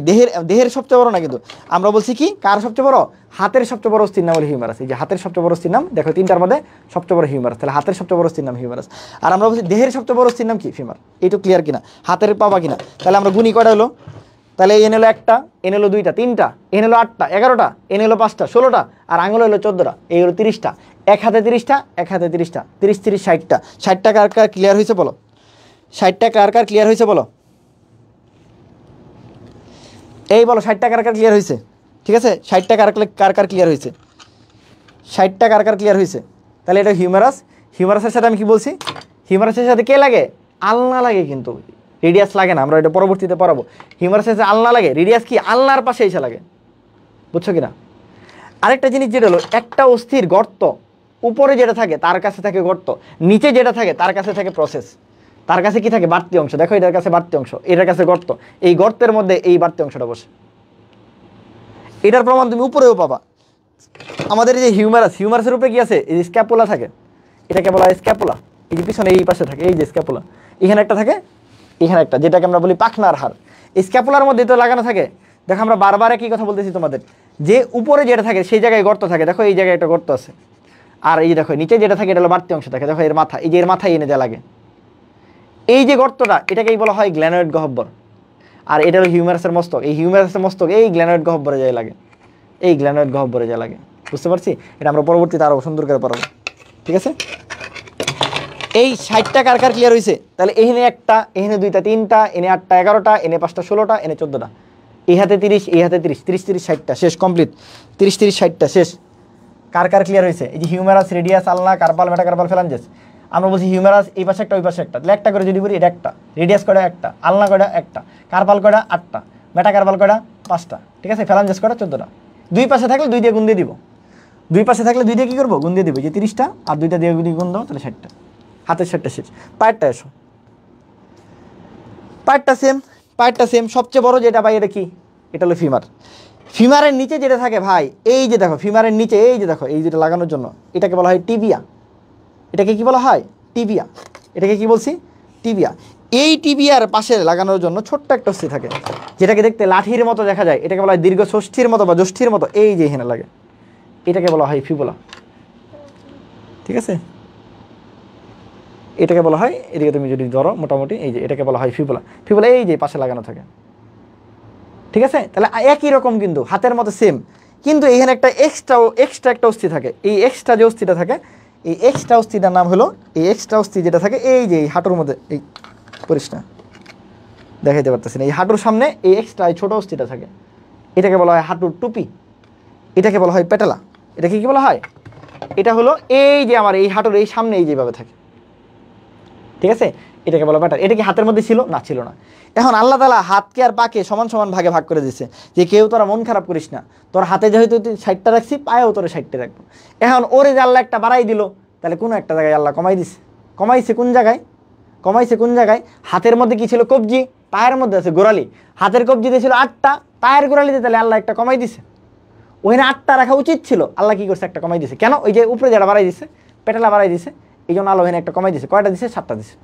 দেহের সবচেয়ে বড় না, কিন্তু আমরা বলছি কি কার সবচেয়ে বড়? হাতের সবচেয়ে বড় অস্থির নাম হলো হিউমারাস। এই যে হাতের সবচেয়ে বড় অস্থির নাম দেখো 3টার মধ্যে সবচেয়ে বড় হিউমারাস, তাহলে হাতের সবচেয়ে বড় অস্থির নাম হিউমারাস। আর আমরা বলছি দেহের সবচেয়ে বড় অস্থির নাম কি? ফিমার। এইটু ক্লিয়ার কিনা? হাতের পাবা কিনা? তাহলে আমরা গুনি কয়টা হলো? তাহলে এন হলো 1টা, এন হলো 2টা, 3টা, এন হলো 8টা, 11টা, এন হলো 5টা, 16টা, আর আঙুল হলো 14টা, এই হলো 30টা। এক হাতে 30টা, এক হাতে 30টা, 30 30 60টা। 60টা কার কার ক্লিয়ার হয়েছে বলো? 60টা কার কার ক্লিয়ার হয়েছে বলো? এই বলো 60টা কার কার ক্লিয়ার হয়েছে? ঠিক আছে, 60টা কার কার ক্লিয়ার হয়েছে? 60টা কার কার ক্লিয়ার হয়েছে? তাহলে এটা হিউমারাস। হিউমারাসের সাথে আমি কি বলছি? হিউমারাসের সাথে কে লাগে? আলনা লাগে, কিন্তু রেডিয়াস লাগে না। আমরা এটা পরবর্তীতে পড়াবো। হিউমারাসের সাথে আলনা লাগে, রেডিয়াস কি আলনার পাশে এসে লাগে। বুঝছো কিনা? আরেকটা জিনিস যেটা হলো, একটা অস্থির গর্ত, উপরে যেটা থাকে তার কাছে থাকে গর্ত, নিচে যেটা থাকে তার কাছে থাকে প্রসেস। তার কাছে কি থাকে? বাড়তি অংশ। দেখো এটার কাছে বাড়তি অংশ, এটার কাছে গর্ত, এই গর্তের মধ্যে এই বাড়তি অংশটা বসে। এটার প্রমাণ তুমি উপরেও পাবা। আমাদের এই যে হিউমারাসের উপরে কি আছে? এই যে স্ক্যাপুলা থাকে, এটাকে বলা হয় স্ক্যাপুলা। এই যে পিছনে এই পাশে থাকে, এই যে স্ক্যাপুলা, এখানে একটা থাকে, এখানে একটা, যেটাকে আমরা বলি পাখনার হাড়। এই স্ক্যাপুলার মধ্যে তো লাগানো থাকে দেখো আমরা বারবার একই কথা বলতেছি তোমাদের, যে উপরে যেটা থাকে সেই জায়গায় গর্ত থাকে, দেখো এই জায়গায় একটা গর্ত আছে, আর এই যে দেখো নিচে যেটা থাকে এটা হলো বাড়তি অংশ থাকে, দেখো এর মাথা, এই যে এর মাথায় এনে দেওয়া লাগে, এই যে গর্তটা এটাকেই বলা হয় গ্ল্যানোয়েড গহ্বর। আর এটা হলো হিউমারাসের মস্তক, এই হিউমারাসের মস্তক এই গ্ল্যানোয়েড গহ্বরে যায় লাগে, এই গ্ল্যানোয়েড গহ্বরে যায় লাগে। বুঝতে পারছি? এটা আমরা পরবর্তীতে আরও সুন্দর করে পারবো। ঠিক আছে, এই 60টা কার কার ক্লিয়ার হয়েছে? তাহলে এখানে একটা, এখানে 2টা 3টা, এনে 8টা 11টা, এনে 5টা 16টা, এনে 14টা, এই হাতে 30, এই হাতে 30, 30 30 60টা শেষ, কমপ্লিট। 30 30 60টা শেষ। কার কার ক্লিয়ার হয়েছে? এই যে হিউমারাস, রেডিয়াস, আলনা, কার্পাল, মেটাকার্পাল, ফ্যালাঞ্জেস। আমরা বলছি হিউমারাস এই পাশে একটা ওই পাশে একটা, তাহলে একটা করে যদি বলি এটা একটা, রেডিয়াস কয়টা একটা, আলনা কয়টা একটা, কার্পাল কয়টা 8টা, মেটাকার্পাল কয়টা 5টা, ঠিক আছে, ফ্যালাঞ্জেস কয়টা 14টা। দুই পাশে থাকলে 2 দিয়ে গুণ দিয়ে দিব, দুই পাশে থাকলে 2 দিয়ে কী করবো? গুণ দিয়ে দিব, যে 30টা আর 2টা দিয়ে যদি গুণ দাও তাহলে 60টা। হাতের 60টা শেষ। পায়েরটা এসো, পায়েরটা সেম, পায়েরটা সেম। সবচেয়ে বড় যেটা ভাই এটা কি? এটা হলো ফিমার। ফিমারের নিচে যেটা থাকে ভাই, এই যে দেখো ফিমারের নিচে এই যে দেখো এই যেটা লাগানোর জন্য এটাকে বলা হয় টিবিয়া। এটাকে কি বলা হয়? টিবিয়া। এটাকে কি বলছি? টিবিয়া। এই টিবিয়ার পাশে লাগানোর জন্য ছোট্ট একটা অস্থি থাকে, যেটাকে দেখতে লাঠির মতো দেখা যায়, এটাকে বলা হয় দীর্ঘ ষষ্ঠীর মতো বা জ্যষ্ঠীর মতো, এই যে এখানে লাগে, এটাকে বলা হয় ফিবুলা। ঠিক আছে, এটাকে বলা হয়, এদিকে তুমি যদি ধরো মোটামুটি এই যে এটাকে বলা হয় ফিবুলা। ফিবুলা এই যে পাশে লাগানো থাকে। ঠিক আছে, তাহলে একই রকম কিন্তু হাতের মতো সেম, কিন্তু এখানে একটা এক্সট্রা একটা অস্থি থাকে। এই এক্সট্রা যে অস্থিটা থাকে, এই এক্সট্রা অস্থিটার নাম হলো, এই এক্সট্রা অস্থি যেটা থাকে এই যে এই হাঁটুর মধ্যে, এই পরিষ্কার দেখাইতে পারতেছি না, এই হাঁটুর সামনে এই এক্সট্রা এই ছোটো অস্থিটা থাকে, এটাকে বলা হয় হাঁটুর টুপি, এটাকে বলা হয় পেটালা। এটাকে কি বলা হয়? এটা হলো এই যে আমার এই হাঁটুর এই সামনে এই যেভাবে থাকে। ঠিক আছে, এটাকে বলা পেটালা। এটা কি হাতের মধ্যে ছিল? না, ছিল না। এখন আল্লাহ তাআলা হাতকে আর পাকে সমান সমান ভাগে ভাগ করে দিচ্ছে, যে কেউ তোরা মন খারাপ করিস না, তোর হাতে যেহেতু 60টা রাখছি, পায়েও তোরা 60টা রাখবো। এখন ওরে যে আল্লাহ একটা বাড়াই দিল, তাহলে কোনো একটা জায়গায় আল্লাহ কমাই দিছে। কমাইছে কোন জায়গায়? কমাইছে কোন জায়গায়? হাতের মধ্যে কি ছিল? কবজি। পায়ের মধ্যে আছে গোড়ালি। হাতের কবজিতে ছিল 8টা, পায়ের গোড়ালিতে তাহলে আল্লাহ একটা কমাই দিছে। ওখানে 8টা রাখা উচিত ছিল, আল্লাহ কি করছে? একটা কমাই দিছে। কেন? ওই যে উপরে যারা বাড়াই দিছে, পেটালা বাড়াই দিছে, এই জন্য আল্লাহ ওখানে একটা কমাই দিছে। কয়টা দিছে? 7টা দিছে।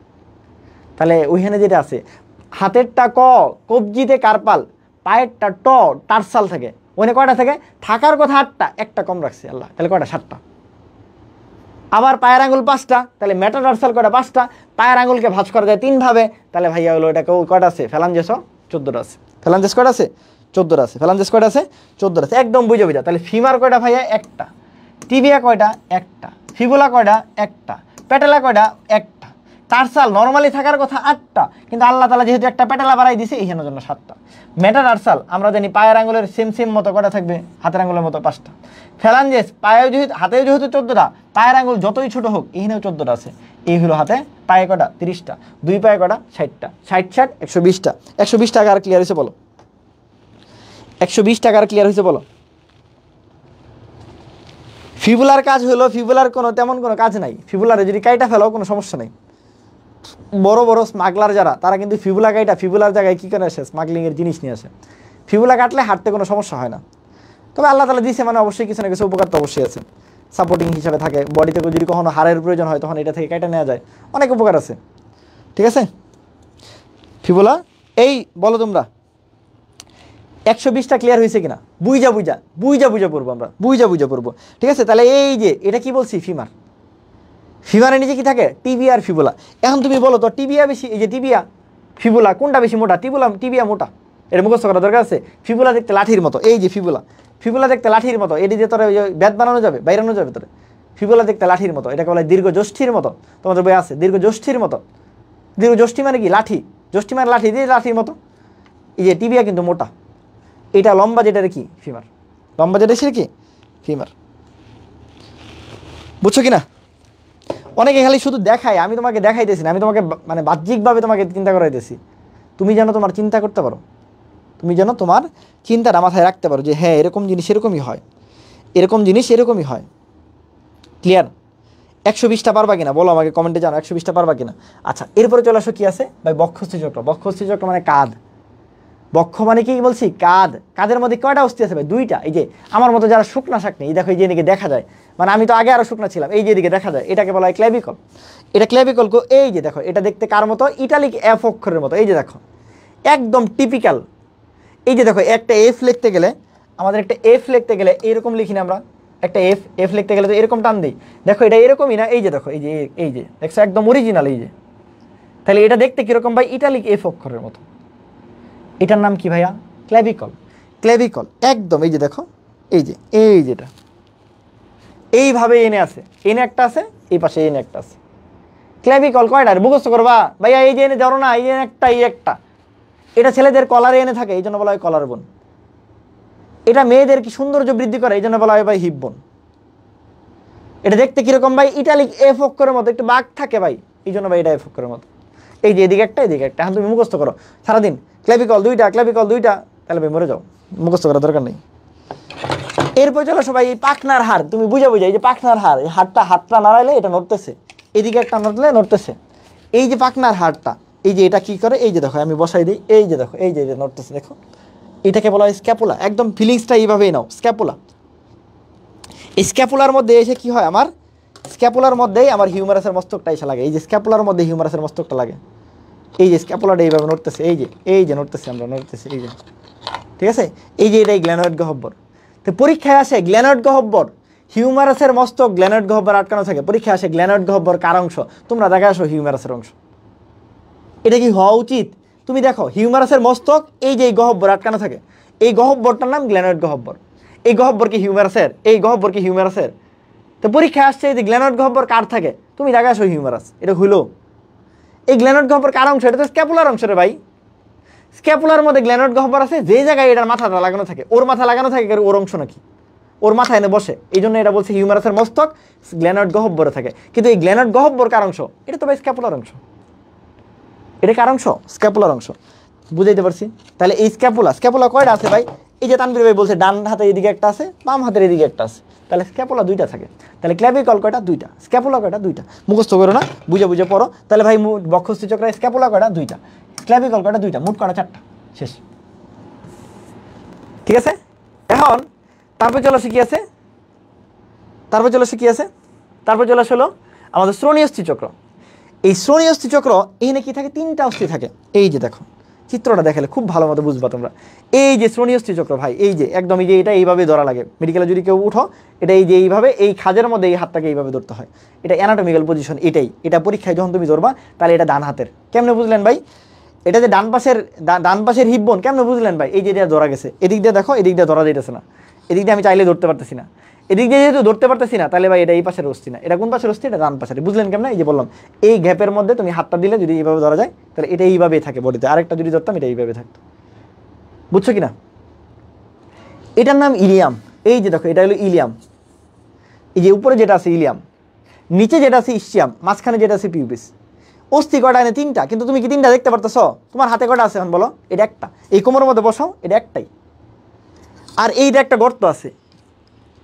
তাহলে ওইখানে যেটা আছে, হাতেরটা ক, কবজিতে কার্পাল, পায়েরটা ট, টার্সাল থাকে। ওখানে কয়টা থাকে? থাকার কথা 8টা, একটা কম রাখছে আল্লাহ, তাহলে কয়টা? 7টা। আবার পায়ের আঙুল 5টা, তাহলে মেটাটার্সাল কয়টা? 5টা। পায়ের আঙুলকে ভাঁজ করা যায় 3 ভাবে, তাহলে ভাইয়া হলো এটা কয়টা আছে? ফ্যালাঞ্জেস 14টা আছে। ফ্যালাঞ্জেস কয়টা আছে? 14টা আছে। ফ্যালাঞ্জেস কয়টা আছে? 14টা আছে। একদম বুঝে বুঝা। তাহলে ফিমার কয়টা ভাইয়া? একটা। টিবিয়া কয়টা? একটা। ফিবুলা কয়টা? একটা। পেটালা কয়টা? একটা। টার্সাল নর্মালি থাকার কথা 8টা, কিন্তু আল্লাহ তাআলা যেহেতু একটা পেটালা বাড়াই দিছে, এইখানে জন্য 7টা। মেটাটার্সাল আমরা জানি পায়ের আঙুলের সেম মতো কয়টা থাকবে? হাতের আঙুলের মতো 5টা। ফ্যালাঞ্জেস পায়েও যেহেতু, হাতেও যেহেতু 14টা, পায়ের আঙুল যতই ছোট হোক এখানেও 14টা আছে। এই হলো হাতে। পায়ে কয়টা? 30টা। দুই পায়ে কয়টা? 60টা। 60 60 120টা। 120 টাকা আর ক্লিয়ার হয়েছে বলো? 120 টাকা আর ক্লিয়ার হয়েছে বলো? ফিবুলার কাজ হলো, ফিবুলার তেমন কোনো কাজ নাই। ফিবুলারে যদি কাইটা ফেলো কোনো সমস্যা নেই। বড় বড় স্মাগলার যারা, তারা কিন্তু ফিবুলা কাইটা ফিবুলার জায়গায় কী করে আসে? স্মাগলিংয়ের জিনিস নিয়ে আসে। ফিবুলা কাটলে হাঁটতে কোনো সমস্যা হয় না। তবে আল্লাহ তাআলা দিছে মানে অবশ্যই কিছু না কিছু উপকার তো অবশ্যই আছে, সাপোর্টিং হিসাবে থাকে। বডিতে যদি কখনো হাড়ের প্রয়োজন হয় তখন এটা থেকে কাইটা নেওয়া যায়, অনেক উপকার আছে। ঠিক আছে, ফিবুলা এই বলো তোমরা 120টা ক্লিয়ার হয়েছে কিনা? বুঝা পড়বো আমরা, বুঝা পড়বো। ঠিক আছে, তাহলে এই যে এটা কি বলছি? ফিমার। ফিমারের নিচে কি থাকে? টিবিয়া আর ফিবুলা। এখন তুমি বলো তো টিবিয়া বেশি, এই যে টিবিয়া ফিবুলা কোনটা বেশি মোটা? টিবিয়া মোটা, এটা মুখস্থ করা দরকার আছে। ফিবুলা দেখতে লাঠির মতো, এই যে ফিবুলা দেখতে লাঠির মতো, এটি দিয়ে তোরা ব্যাট বানানো যাবে, বাইরানো যাবে তোরা। ফিবুলা দেখতে লাঠির মতো, এটাকে বলে দীর্ঘ জ্যষ্ঠির মতো। তোমাদের বই আছে দীর্ঘ জ্যষ্ঠির মতো। দীর্ঘ জ্যষ্ঠি মানে কি? লাঠি। জ্যষ্ঠি মানে লাঠি, দিয়ে লাঠির মতো। এই যে টিবিয়া কিন্তু মোটা, এটা লম্বা যেটার কি? ফিমার। লম্বা যেটা সে কি? ফিমার। বুঝছো কি না? অনেকে খালি শুধু দেখায়, আমি তোমাকে দেখাইতেছি না, আমি তোমাকে মানে বাহ্যিকভাবে তোমাকে চিন্তা করাইতেছি। তুমি যেন তোমার চিন্তা করতে পারো, তুমি যেন তোমার চিন্তাটা মাথায় রাখতে পারো যে হ্যাঁ এরকম জিনিস এরকমই হয়, এরকম জিনিস এরকমই হয়। ক্লিয়ার? 120টা পারবা কিনা বলো আমাকে কমেন্টে, জানো 120টা পারবা কিনা। আচ্ছা, এরপরে চলে আসো কি আছে ভাই? বক্ষস্থি চক্র। বক্ষস্থি চক্র মানে কাঁধ। বক্ষ মানে কি বলছি? কাঁধ। কাঁধের মধ্যে কয়টা অস্থি আছে ভাই? 2টা। এই যে আমার মতো যারা শুকনা শাক নেই, দেখো এই যে এদিকে দেখা যায়, মানে আমি তো আগে আরো শুকনা ছিলাম, এই যে এদিকে দেখা যায়, এটাকে বলা হয় ক্ল্যাভিকল। এটা ক্ল্যাভিকল। এই যে দেখো, এটা দেখতে কার মতো? ইটালিক এফ অক্ষরের মতো। এই যে দেখো, একদম টিপিক্যাল, এই যে দেখো একটা এফ লিখতে গেলে আমাদের একটা এফ লিখতে গেলে এরকম লিখি না আমরা, একটা এফ লিখতে গেলে তো এরকম টান দিই। দেখো এটা এরকমই না, এই যে দেখো এই যে দেখছো একদম অরিজিনাল এই যে। তাহলে এটা দেখতে কিরকম ভাই? ইটালিক এফ অক্ষরের মতো। এটার নাম কি ভাইয়া? ক্ল্যাভিকল। ক্ল্যাভিকল একদম এই যে দেখো এই যেটা এইভাবে এনে আছে, এনে একটা আছে, এই পাশে এনে একটা আছে। ক্ল্যাভিকল কয়টা মুখস্থ করবা ভাইয়া? এই যে এনে ধরো না, এই একটা এই একটা। এটা ছেলেদের কলারে এনে থাকে, এই জন্য বলা হয় কলার বোন। এটা মেয়েদের কি সৌন্দর্য বৃদ্ধি করে, এই জন্য বলা হয় ভাই হিপ বোন। এটা দেখতে কিরকম ভাই? ইটালিক এফ অক্ষরের মতো, একটু বাঘ থাকে ভাই, এই জন্য ভাই এটা এফ অক্ষরের মতো। এই যে এদিকে একটা এদিকে একটা। এখন তুমি মুখস্থ করো সারাদিন ক্ল্যাভিকল দুইটা, ক্ল্যাভিকল দুইটা, তাহলে ভাই মরে যাও, মুখস্থ করার দরকার নেই। এরপর চলো সবাই এই পাখনার হাড়, তুমি বুঝা এই যে পাখনার হাড়, এই হাতটা নাড়াইলে এটা নড়তেছে, এদিকে একটা নড়লে নড়তেছে। এই যে পাখনার হাড়টা, এই যে এটা কি করে? এই যে দেখো আমি বসাই দিই, এই যে দেখো এই যে নড়তেছে, দেখো এটাকে বলা হয় স্ক্যাপুলা। একদম ফিলিংসটা এইভাবেই নাও, স্ক্যাপুলা। এই স্ক্যাপুলার মধ্যে এসে কি হয়? আমার স্ক্যাপুলার মধ্যেই আমার হিউমারাসের মস্তকটা এসে লাগে। এই যে স্ক্যাপুলার মধ্যে হিউমারাসের মস্তকটা লাগে, এই যে স্ক্যাপুলাটা এইভাবে নড়তেছে, এই যে নড়তেছে, আমরা নড়তেছি, এই যে, ঠিক আছে? এই যে এটাই গ্ল্যানয়েড গহ্বর। তো পরীক্ষায় আসে গ্ল্যানয়েড গহ্বর, হিউমারাসের মস্তক গ্ল্যানয়েড গহ্বর আটকানো থাকে। পরীক্ষায় আসে গ্ল্যানয়েড গহ্বর কার অংশ? তোমরা দেখে আসো হিউমারাসের অংশ। এটা কি হওয়া উচিত? তুমি দেখো হিউমারাসের মস্তক এই যে এই গহ্বর আটকানো থাকে, এই গহ্বরটার নাম গ্ল্যানয়েড গহ্বর। এই গহ্বর কি হিউমারাসের? এই গহ্বর কি হিউমারাসের? তো পরীক্ষায় আসছে এই যে গ্ল্যানয়েড গহ্বর কার থাকে, তুমি দেখে আসো হিউমারাস। এটা হইলো এই গ্ল্যানয়েড গহ্বর কার অংশ? এটা তো স্ক্যাপুলার অংশ রে ভাই। স্ক্যাপুলার মধ্যে গ্ল্যানয়েড গহ্বর আছে, যে জায়গায় এটার মাথাটা লাগানো থাকে, ওর মাথা লাগানো থাকে, ওর অংশ নাকি ওর মাথা এনে বসে, এই জন্য এটা বলছে হিউমারাসের মস্তক গ্ল্যানয়েড গহ্বরে থাকে। কিন্তু এই গ্ল্যানয়েড গহ্বর কার অংশ? এটা তো ভাই স্ক্যাপুলার অংশ। এটা কার অংশ? স্ক্যাপুলার অংশ। বুঝাইতে পারছি? তাহলে এই স্ক্যাপুলা কয়টা আছে ভাই? এই যে তানভীর ভাই বলছে ডান হাতে এদিকে একটা আছে, বাম হাতের এদিকে একটা আছে, তাহলে স্ক্যাপুলা দুইটা থাকে। তাহলে ক্ল্যাভিকল কয়টা? দুইটা। স্ক্যাপুলা কয়টা? দুইটা। মুখস্থ করো না, বুঝে পড়ো। তাহলে ভাই বক্ষস্থি চক্রে স্ক্যাপুলা কয়টা? দুইটা। ক্ল্যাভিকল কয়টা? দুইটা। মোট কয়টা? চারটা। শেষ। ঠিক আছে? এখন তারপর চলে আসে কি আছে? তারপর চলে আসলো আমাদের শ্রোণীয়স্থি চক্র। এই শ্রোণীয়স্থি চক্র এখানে কি থাকে? তিনটা অস্থি থাকে। এই যে দেখো চিত্রটা দেখালে খুব ভালো মতো বুঝবা তোমরা। এই যে শ্রোণীয়স্থি চক্র ভাই, এই যে একদম এই যে এটা এইভাবে ধরা লাগে। মেডিকেলে যদি কেউ উঠো, এটা এই যে এইভাবে এই খাজের মধ্যে এই হাতটাকে এইভাবে ধরতে হয়। এটা অ্যানাটমিক্যাল পজিশন, এটা পরীক্ষায় যখন তুমি ধরবা তাহলে এটা ডান হাতের। কেমনে বুঝলেন ভাই? এটা যে ডান পাশের হিপ বোন, কেমনে বুঝলেন ভাই? এই যে এটা ধরা গেছে, এদিক দিয়ে দেখো, এদিক দিয়ে ধরা যাইতেছে না, এদিক দিয়ে আমি চাইলে ধরতে পারতেছি না, এদিক দিয়ে যেহেতু ধরতে পারতেছি না, তাহলে ভাই এটা এই পাশের অস্থি না। এটা কোন পাশের অস্থি? এটা ডান পাশের। বুঝলেন কেমন? এই যে বললাম এই গ্যাপের মধ্যে তুমি হাতটা দিলে যদি এইভাবে ধরা যায়, তাহলে এটা এইভাবেই থাকে বডিতে। আরেকটা যদি ধরতাম এটা এইভাবে থাকতো। বুঝছো কিনা? এটার নাম ইলিয়াম। এই যে দেখো এটা হলো ইলিয়াম। এই যে উপরে যেটা আছে ইলিয়াম, নিচে যেটা আছে ইসচিয়াম, মাঝখানে যেটা আছে পিউবিস। অস্থি কয়টা? এনে তিনটা। কিন্তু তুমি কি তিনটা দেখতে পারতেছ? তোমার হাতে কয়টা আছে এখন বলো? এটা একটা। এই কোমরের মধ্যে বসাও, এটা একটাই। আর এইটা একটা গর্ত আছে,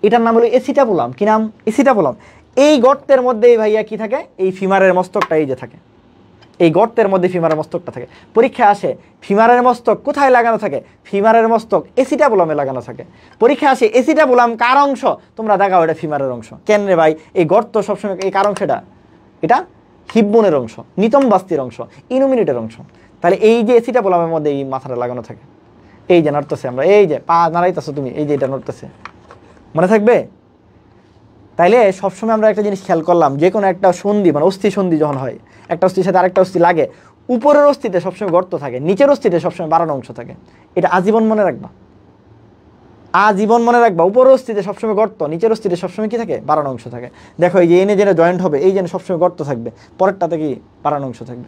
এটার নাম হলো এসিটাপুলাম। কি নাম? এসিটাপুলাম। এই গর্তের মধ্যে ভাইয়া কি থাকে? এই ফিমারের মস্তকটা এই যে থাকে, এই গর্তের মধ্যে ফিমারের মস্তকটা থাকে। পরীক্ষা আসে ফিমারের মস্তক কোথায় লাগানো থাকে? ফিমারের মস্তক এসিটাপুলামে লাগানো থাকে। পরীক্ষা আসে এসিটাপুলাম কার অংশ? তোমরা দেখাও এটা ফিমারের অংশ। কেন রে ভাই? এই গর্ত সবসময় এই কার অংশ? এটা হিপবোনের অংশ, নিতম্বাস্তির অংশ, ইনুমিনেটের অংশ। তাহলে এই যে এসিটাপুলামের মধ্যে এই মাথাটা লাগানো থাকে। এই যে নড়তেছে, আমরা এই যে পা নাড়াইতেছো তুমি, এই যে এটা নড়তেছে, মনে থাকবে? তাইলে সবসময় আমরা একটা জিনিস খেয়াল করলাম, যে কোনো একটা সন্ধি মানে অস্থি সন্ধি যখন হয়, একটা অস্থির সাথে আরেকটা অস্থি লাগে, উপরের অস্থিতে সবসময় গর্ত থাকে, নিচের অস্থিতে সবসময় বাড়ানো অংশ থাকে। এটা আজীবন মনে রাখবা, আজীবন মনে রাখবা। উপরের অস্থিতে সবসময় গর্ত, নিচের অস্থিতে সবসময় কি থাকে? বাড়ানো অংশ থাকে। দেখো এই যে এনে যেটা জয়েন্ট হবে, এই যেন সবসময় গর্ত থাকবে, পরেরটাতে কি বাড়ানো অংশ থাকবে।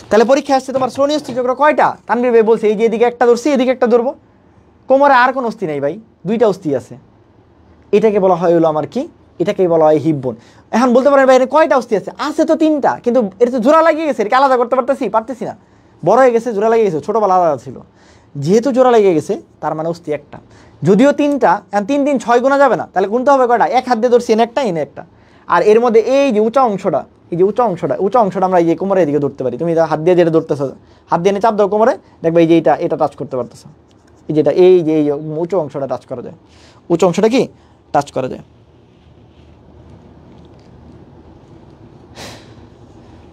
তাহলে পরীক্ষা আসছে তোমার শ্রোণীয়স্থি চক্র কয়টা? তানভীর ভাই বলছে এই যে এদিকে একটা ধরছি, এদিকে একটা ধরবো। কোমরে আর কোনো অস্থি নেই ভাই, দুইটা অস্থি আছে। এটাকে বলা হয় হলো আমার কি? এটাকেই বলা হয় হিপ বোন। এখন বলতে পারেন ভাই এর কয়টা অস্থি আছে? আছে তো তিনটা, কিন্তু এটা তো জোড়া লাগিয়ে গেছে, এটাকে আলাদা করতে পারতেছি না। বড় হয়ে গেছে, জোড়া লাগিয়ে গেছে, ছোটোবেলা আলাদা ছিল। যেহেতু জোড়া লেগে গেছে তার মানে অস্থি একটা। যদিও তিনটা, 3 6 গুণা যাবে না, তাহলে গুনতে হবে কয়টা? এক হাত দিয়ে ধরছি এনে একটা, এনে একটা। আর এর মধ্যে এই যে উঁচা অংশটা, এই যে উঁচা অংশটা আমরা এই যে কোমরে এদিকে ধরতে পারি। তুমি হাত দিয়ে যেটা ধরতেছো, হাত দিয়ে এনে চাপ দাও কোমরে, দেখবে এই যে এটা টাচ করতে পারতেছো। এই যেটা এই যে উঁচু অংশটা টাচ করা যায়, উঁচু অংশটা কি টাচ করা যায়।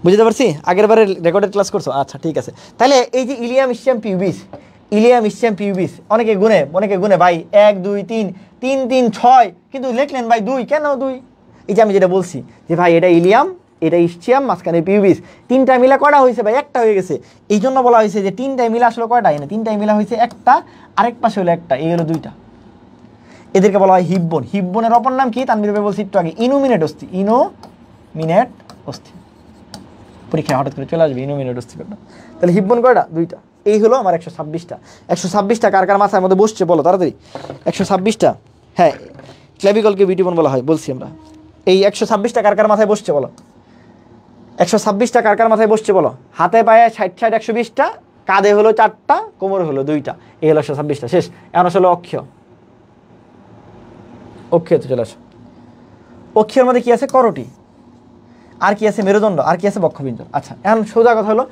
বুঝতে পারছি? আগের বারে রেকর্ডেড ক্লাস করছো? আচ্ছা ঠিক আছে। তাহলে এই যে ilium ischium pubis, ilium ischium pubis অনেকে গুনে ভাই 1 2 3 3 3 6 কিন্তু লিখলেন ভাই 2 কেন 2? এই যে আমি যেটা বলছি যে ভাই এটা ইলিয়াম এটা ইসচিয়াম মাঝখানে পিউবিস তিনটা মিলা কয়টা হয়েছে ভাই একটা হয়ে গেছে এই জন্য বলা হয়েছে যে তিনটায় মিলা আসলে কয়টা এনে তিনটায় মিলা হয়েছে একটা আরেক পাশে হলো একটা এই হলো দুইটা এদেরকে বলা হয় হিব্বন হিব্বনের অপর নাম কি তানভীর ভাই বলছি একটু আগে ইনোমিনেট অস্থি ইনোমিনেট অস্থি পরীক্ষায় হঠাৎ করে চলে আসবে ইনোমিনেট অস্থি তাহলে হিব্বন কয়টা দুইটা এই হলো আমার 126টা 126টা কার কার মাথার মধ্যে বসছে বলো তাড়াতাড়ি 126টা হ্যাঁ ক্ল্যাভিকলকে বিউটিবোন বলা হয় বলছি আমরা এই 126টা কার কার মাথায় বসছে বলো 126টা কার কার মাথায় বসছে বলো হাতে পায়ে 60 60 120টা কাঁধে হলো 4টা কোমরে হলো 2টা এই হলো 126টা শেষ এখন আসলে অক্ষীয় তো চলে আসো অক্ষীয়ের মধ্যে কি আছে করটি আর কি আছে মেরুদণ্ড আর কি আছে বক্ষপিঞ্জর আচ্ছা এখন সোজা কথা হলো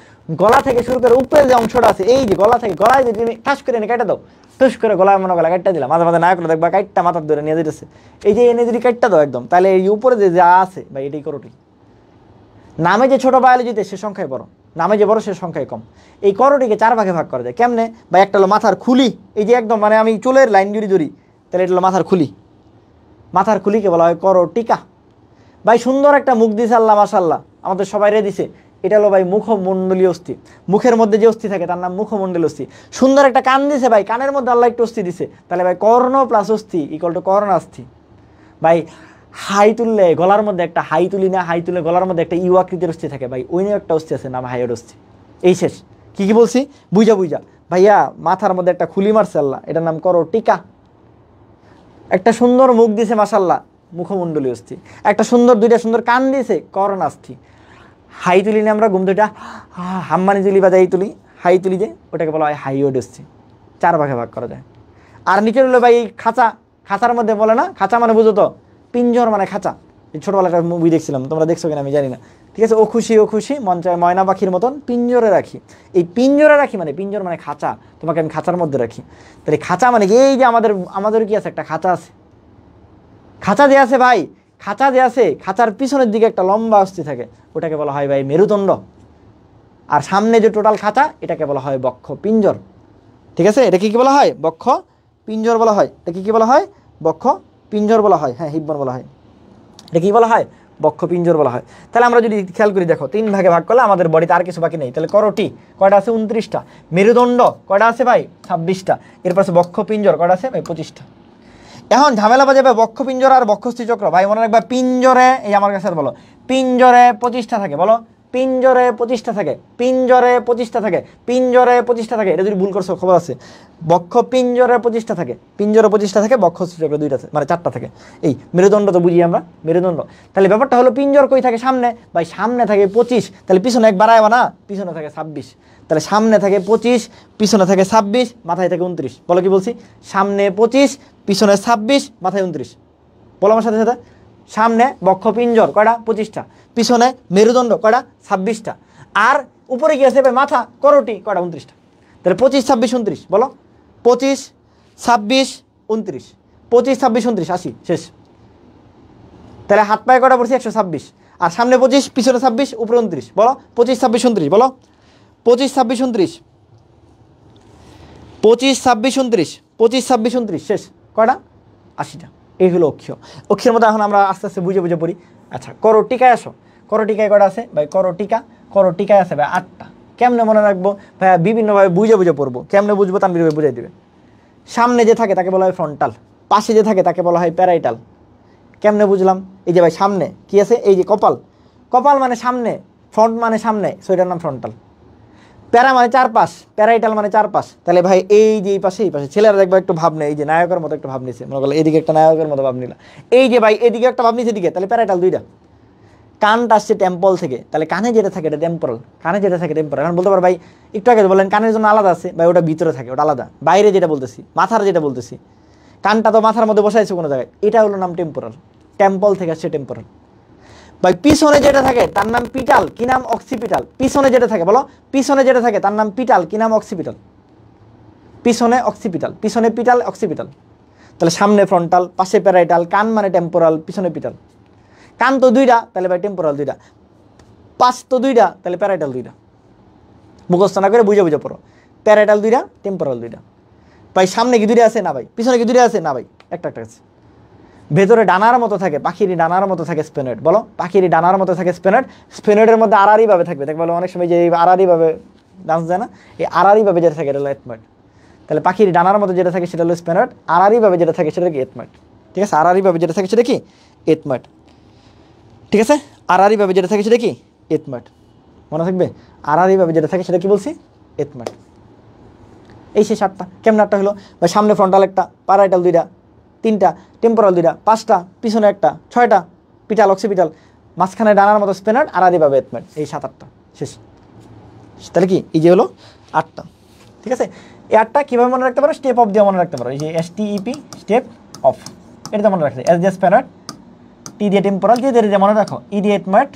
গলা থেকে শুরু করে উপরের যে অংশটা আছে এই যে গলা থেকে গলায় যদি ঠাস করে এনে কেটে দাও টুস করে গলায় মনে গলা কাটটা দিলাম মাঝে মাঝে না করে দেখবা কাটটা মাথার ধরে নিয়ে যেতেছে এই যে এনে যদি কাটটা দাও একদম তাহলে এই উপরে যে যা আছে ভাই এটাই করটি নামে যে ছোট বায়োলজিতে সে সংখ্যায় বড় নামে যে বড় সে সংখ্যায় কম এই করটিকে 4 ভাগে ভাগ করা যায় কেমনে ভাই একটা হলো মাথার খুলি এই যে একদম মানে আমি চুলের লাইন ধরি তাহলে এটা হলো মাথার খুলিকে বলা হয় করটিকা ভাই সুন্দর একটা মুখ দিছে আল্লাহ মাশাআল্লাহ আমাদের সবাই রে দিছে এটা হলো ভাই মুখমণ্ডলীয় অস্থি মুখের মধ্যে যে অস্থি থাকে তার নাম মুখমণ্ডলীয় অস্থি সুন্দর একটা কান দিছে ভাই কানের মধ্যে আল্লাহ একটু অস্থি দিছে তাহলে ভাই কর্ণ প্লাস অস্থি ইকুয়াল টু কর্ণাস্থি ভাই হাই তুললে গলার মধ্যে একটা হাই তুলি না হাই তুলে গলার মধ্যে একটা ইউ আকৃতির অস্থি থাকে ভাই ওই নিয়ে একটা অস্থি আছে নাম হাইয়ের অস্থি এই শেষ কি বলছি বুঝা ভাইয়া মাথার মধ্যে একটা খুলি মারছে আল্লাহ এটার নাম করটিকা একটা সুন্দর মুখ দিছে মাশাআল্লাহ মুখমণ্ডলীয় অস্থি একটা সুন্দর দুইটা সুন্দর কান দিয়েছে কর্ণাস্থি হাই তুলি না আমরা ঘুম দুইটা হাম্মানি তুলি বা যাই তুলি হাই তুলি যে ওটাকে বলা হয় হাইওয়েড অস্থি 4 ভাগে ভাগ করা যায় আর নিচে হলো ভাই খাঁচার মধ্যে বলে না খাঁচা মানে বুঝো তো পিঞ্জর মানে খাঁচা এই ছোটবেলা একটা মুভি দেখছিলাম তোমরা দেখছো কিনা আমি জানি না ঠিক আছে ও খুশি মন চায় ময়না পাখির মতন পিঞ্জরে রাখি এই পিঞ্জরে রাখি মানে পিঞ্জর মানে খাঁচা তোমাকে আমি খাঁচার মধ্যে রাখি তাহলে খাঁচা মানে কি এই যে আমাদের কি আছে একটা খাঁচা আছে খাঁচা যে আছে ভাই খাঁচার পিছনের দিকে একটা লম্বা অস্থি থাকে ওটাকে বলা হয় ভাই মেরুদণ্ড আর সামনে যে টোটাল খাঁচা এটাকে বলা হয় বক্ষ পিঞ্জর ঠিক আছে এটা কি বলা হয় বক্ষ পিঞ্জর বলা হয় এটা কি বলা হয় বক্ষ পিঞ্জর বলা হয় হ্যাঁ হিব্বন বলা হয় এটা কি বলা হয় বক্ষ পিঞ্জর বলা হয় তাহলে আমরা যদি খেয়াল করি দেখো 3 ভাগে ভাগ করলে আমাদের বডিতে আর কিছু বাকি নেই তাহলে করটি কয়টা আছে 29টা মেরুদণ্ড কয়টা আছে ভাই 26টা এরপর আছে বক্ষ পিঞ্জর কয়টা আছে ভাই 25টা এখন ঝামেলা বাজে বক্ষ পিঞ্জর আর বক্ষস্থি চক্র ভাই মনে রাখবা পিঞ্জরে এই আমার কাছে বলো পিঞ্জরে 25টা থাকে বলো পিঞ্জরে 25টা থাকে এটা যদি ভুল করছো খবর আছে বক্ষ পিঞ্জরে 25টা থাকে বক্ষস্থি চক্র 2টা আছে মানে 4টা থাকে এই মেরুদণ্ড তো বুঝি আমরা মেরুদণ্ড তাহলে ব্যাপারটা হলো পিঞ্জর কই থাকে সামনে ভাই সামনে থাকে 25 তাহলে পিছনে এক বাড়ায়বা না পিছনে থাকে 26 তাহলে সামনে থাকে 25 পিছনে থাকে 26 মাথায় থাকে 29 বলো কি বলছি সামনে 25 পিছনে 26 মাথায় 29 বলো আমার সাথে সামনে বক্ষ পিঞ্জর কয়টা 25টা পিছনে মেরুদণ্ড কয়টা 26টা আর উপরে কি আছে ভাই মাথা করটি কয়টা 29টা তাহলে 25 26 29 বলো 25 26 29 25 26 29 80 শেষ তাহলে হাত পায়ে কয়টা পড়ছি 126 আর সামনে 25 পিছনে 26 উপরে 29 বলো 25 26 29 বলো 25 26 29 25 26 29 25 26 29 শেষ কয়টা 80টা এই হলো অক্ষীর মধ্যে এখন আমরা আস্তে আস্তে বুঝে পড়ি আচ্ছা করটিকায় আসো করটিকায় কয়টা আছে ভাই করটিকায় আছে ভাই 8টা কেমনে মনে রাখবো ভাই বিভিন্নভাবে বুঝে পড়বো কেমনে বুঝবো তানভীর ভাই বুঝাই দিবে সামনে যে থাকে তাকে বলা হয় ফ্রন্টাল পাশে যে থাকে তাকে বলা হয় প্যারাইটাল কেমনে বুঝলাম এই যে ভাই সামনে কি আছে এই যে কপাল মানে সামনে ফ্রন্ট মানে সামনে সো এটার নাম ফ্রন্টাল প্যারা মানে চারপাশ প্যারাইটাল মানে চারপাশ তাহলে ভাই এই যে এই পাশে ছেলেরা দেখবা একটু ভাব নেই এই যে নায়কের মতো একটু ভাব নিছে মনে করলো এদিকে একটা নায়কের মতো ভাব নিলা এই যে ভাই এদিকে একটা ভাব নিছে এদিকে তাহলে প্যারাইটাল 2টা কানটা আসছে টেম্পল থেকে তাহলে কানে যেটা থাকে এটা টেম্পোরাল এখন বলতে পারো ভাই একটু আগে বললেন কানের জন্য আলাদা আছে ভাই ওটা ভিতরে থাকে ওটা আলাদা বাইরে যেটা বলতেছি মাথার যেটা বলতেছি কানটা তো মাথার মধ্যে বসাইছে কোনো জায়গায় এটা হলো নাম টেম্পোরাল টেম্পল থেকে আসছে টেম্পোরাল ভাই পিছনে যেটা থাকে তার নাম পিটাল কি নাম অক্সিপিটাল পিছনে যেটা থাকে বলো পিছনে যেটা থাকে তার নাম পিটাল কি নাম অক্সিপিটাল পিছনে পিটাল অক্সিপিটাল তাহলে সামনে ফ্রন্টাল পাশে প্যারাইটাল কান মানে টেম্পোরাল পিছনে পিটাল কান তো 2টা তাহলে ভাই টেম্পোরাল 2টা পাশ তো 2টা তাহলে প্যারাইটাল 2টা মুখস্থ না করে বুঝে পড়ো প্যারাইটাল দুইটা, টেম্পোরাল দুইটা। ভাই সামনে কি দুইটা আছে? না ভাই। পিছনে কি দুইটা আছে? না ভাই, একটা একটা আছে। ভেতরে ডানার মতো থাকে, পাখির ডানার মতো থাকে স্পেনয়েড। বলো, পাখির ডানার মতো থাকে স্পেনয়েড। স্পেনয়েডের মধ্যে আড়াআড়ি ভাবে থাকবে, দেখবে অনেক সময় যে আড়াআড়ি ভাবে ডান্স যায় না, এই আড়াআড়ি ভাবে যেটা থাকে এটা হলো এথময়েড। তাহলে পাখির ডানার মতো যেটা থাকে সেটা হলো স্পেনয়েড, আড়াআড়ি ভাবে যেটা থাকে সেটা কি? এথময়েড। ঠিক আছে, আড়াআড়ি ভাবে যেটা থাকে সেটা কি? এথময়েড। ঠিক আছে, আড়াআড়ি ভাবে যেটা থাকে সেটা কি? এথময়েড। মনে থাকবে, আড়াআড়ি ভাবে যেটা থাকে সেটা কি বলছি? এথময়েড। এই সেই 7টা। কেমন একটা হলো? বা সামনে ফ্রন্টাল একটা, প্যারাইটাল দুইটা, 3টা, টেম্পোরাল দুইটা, 5টা, পিছনে একটা, 6টা, পিটাল অক্সিপিটাল, মাঝখানে ডানার মতো স্পেনার, আড়াআড়ি ভাবে এথময়েড। এই 7-8টা শেষ। তাহলে কি এই যে হলো 8টা। ঠিক আছে, এই 8টা কীভাবে মনে রাখতে পারো? স্টেপ অফ দিয়ে মনে রাখতে পারো। এই যে STEP, স্টেপ অফ, এটা মনে রাখতে। S দিয়ে স্পেনার, T দিয়ে টেম্পোরাল, দিয়ে মনে রাখো। E দিয়ে এথময়েড,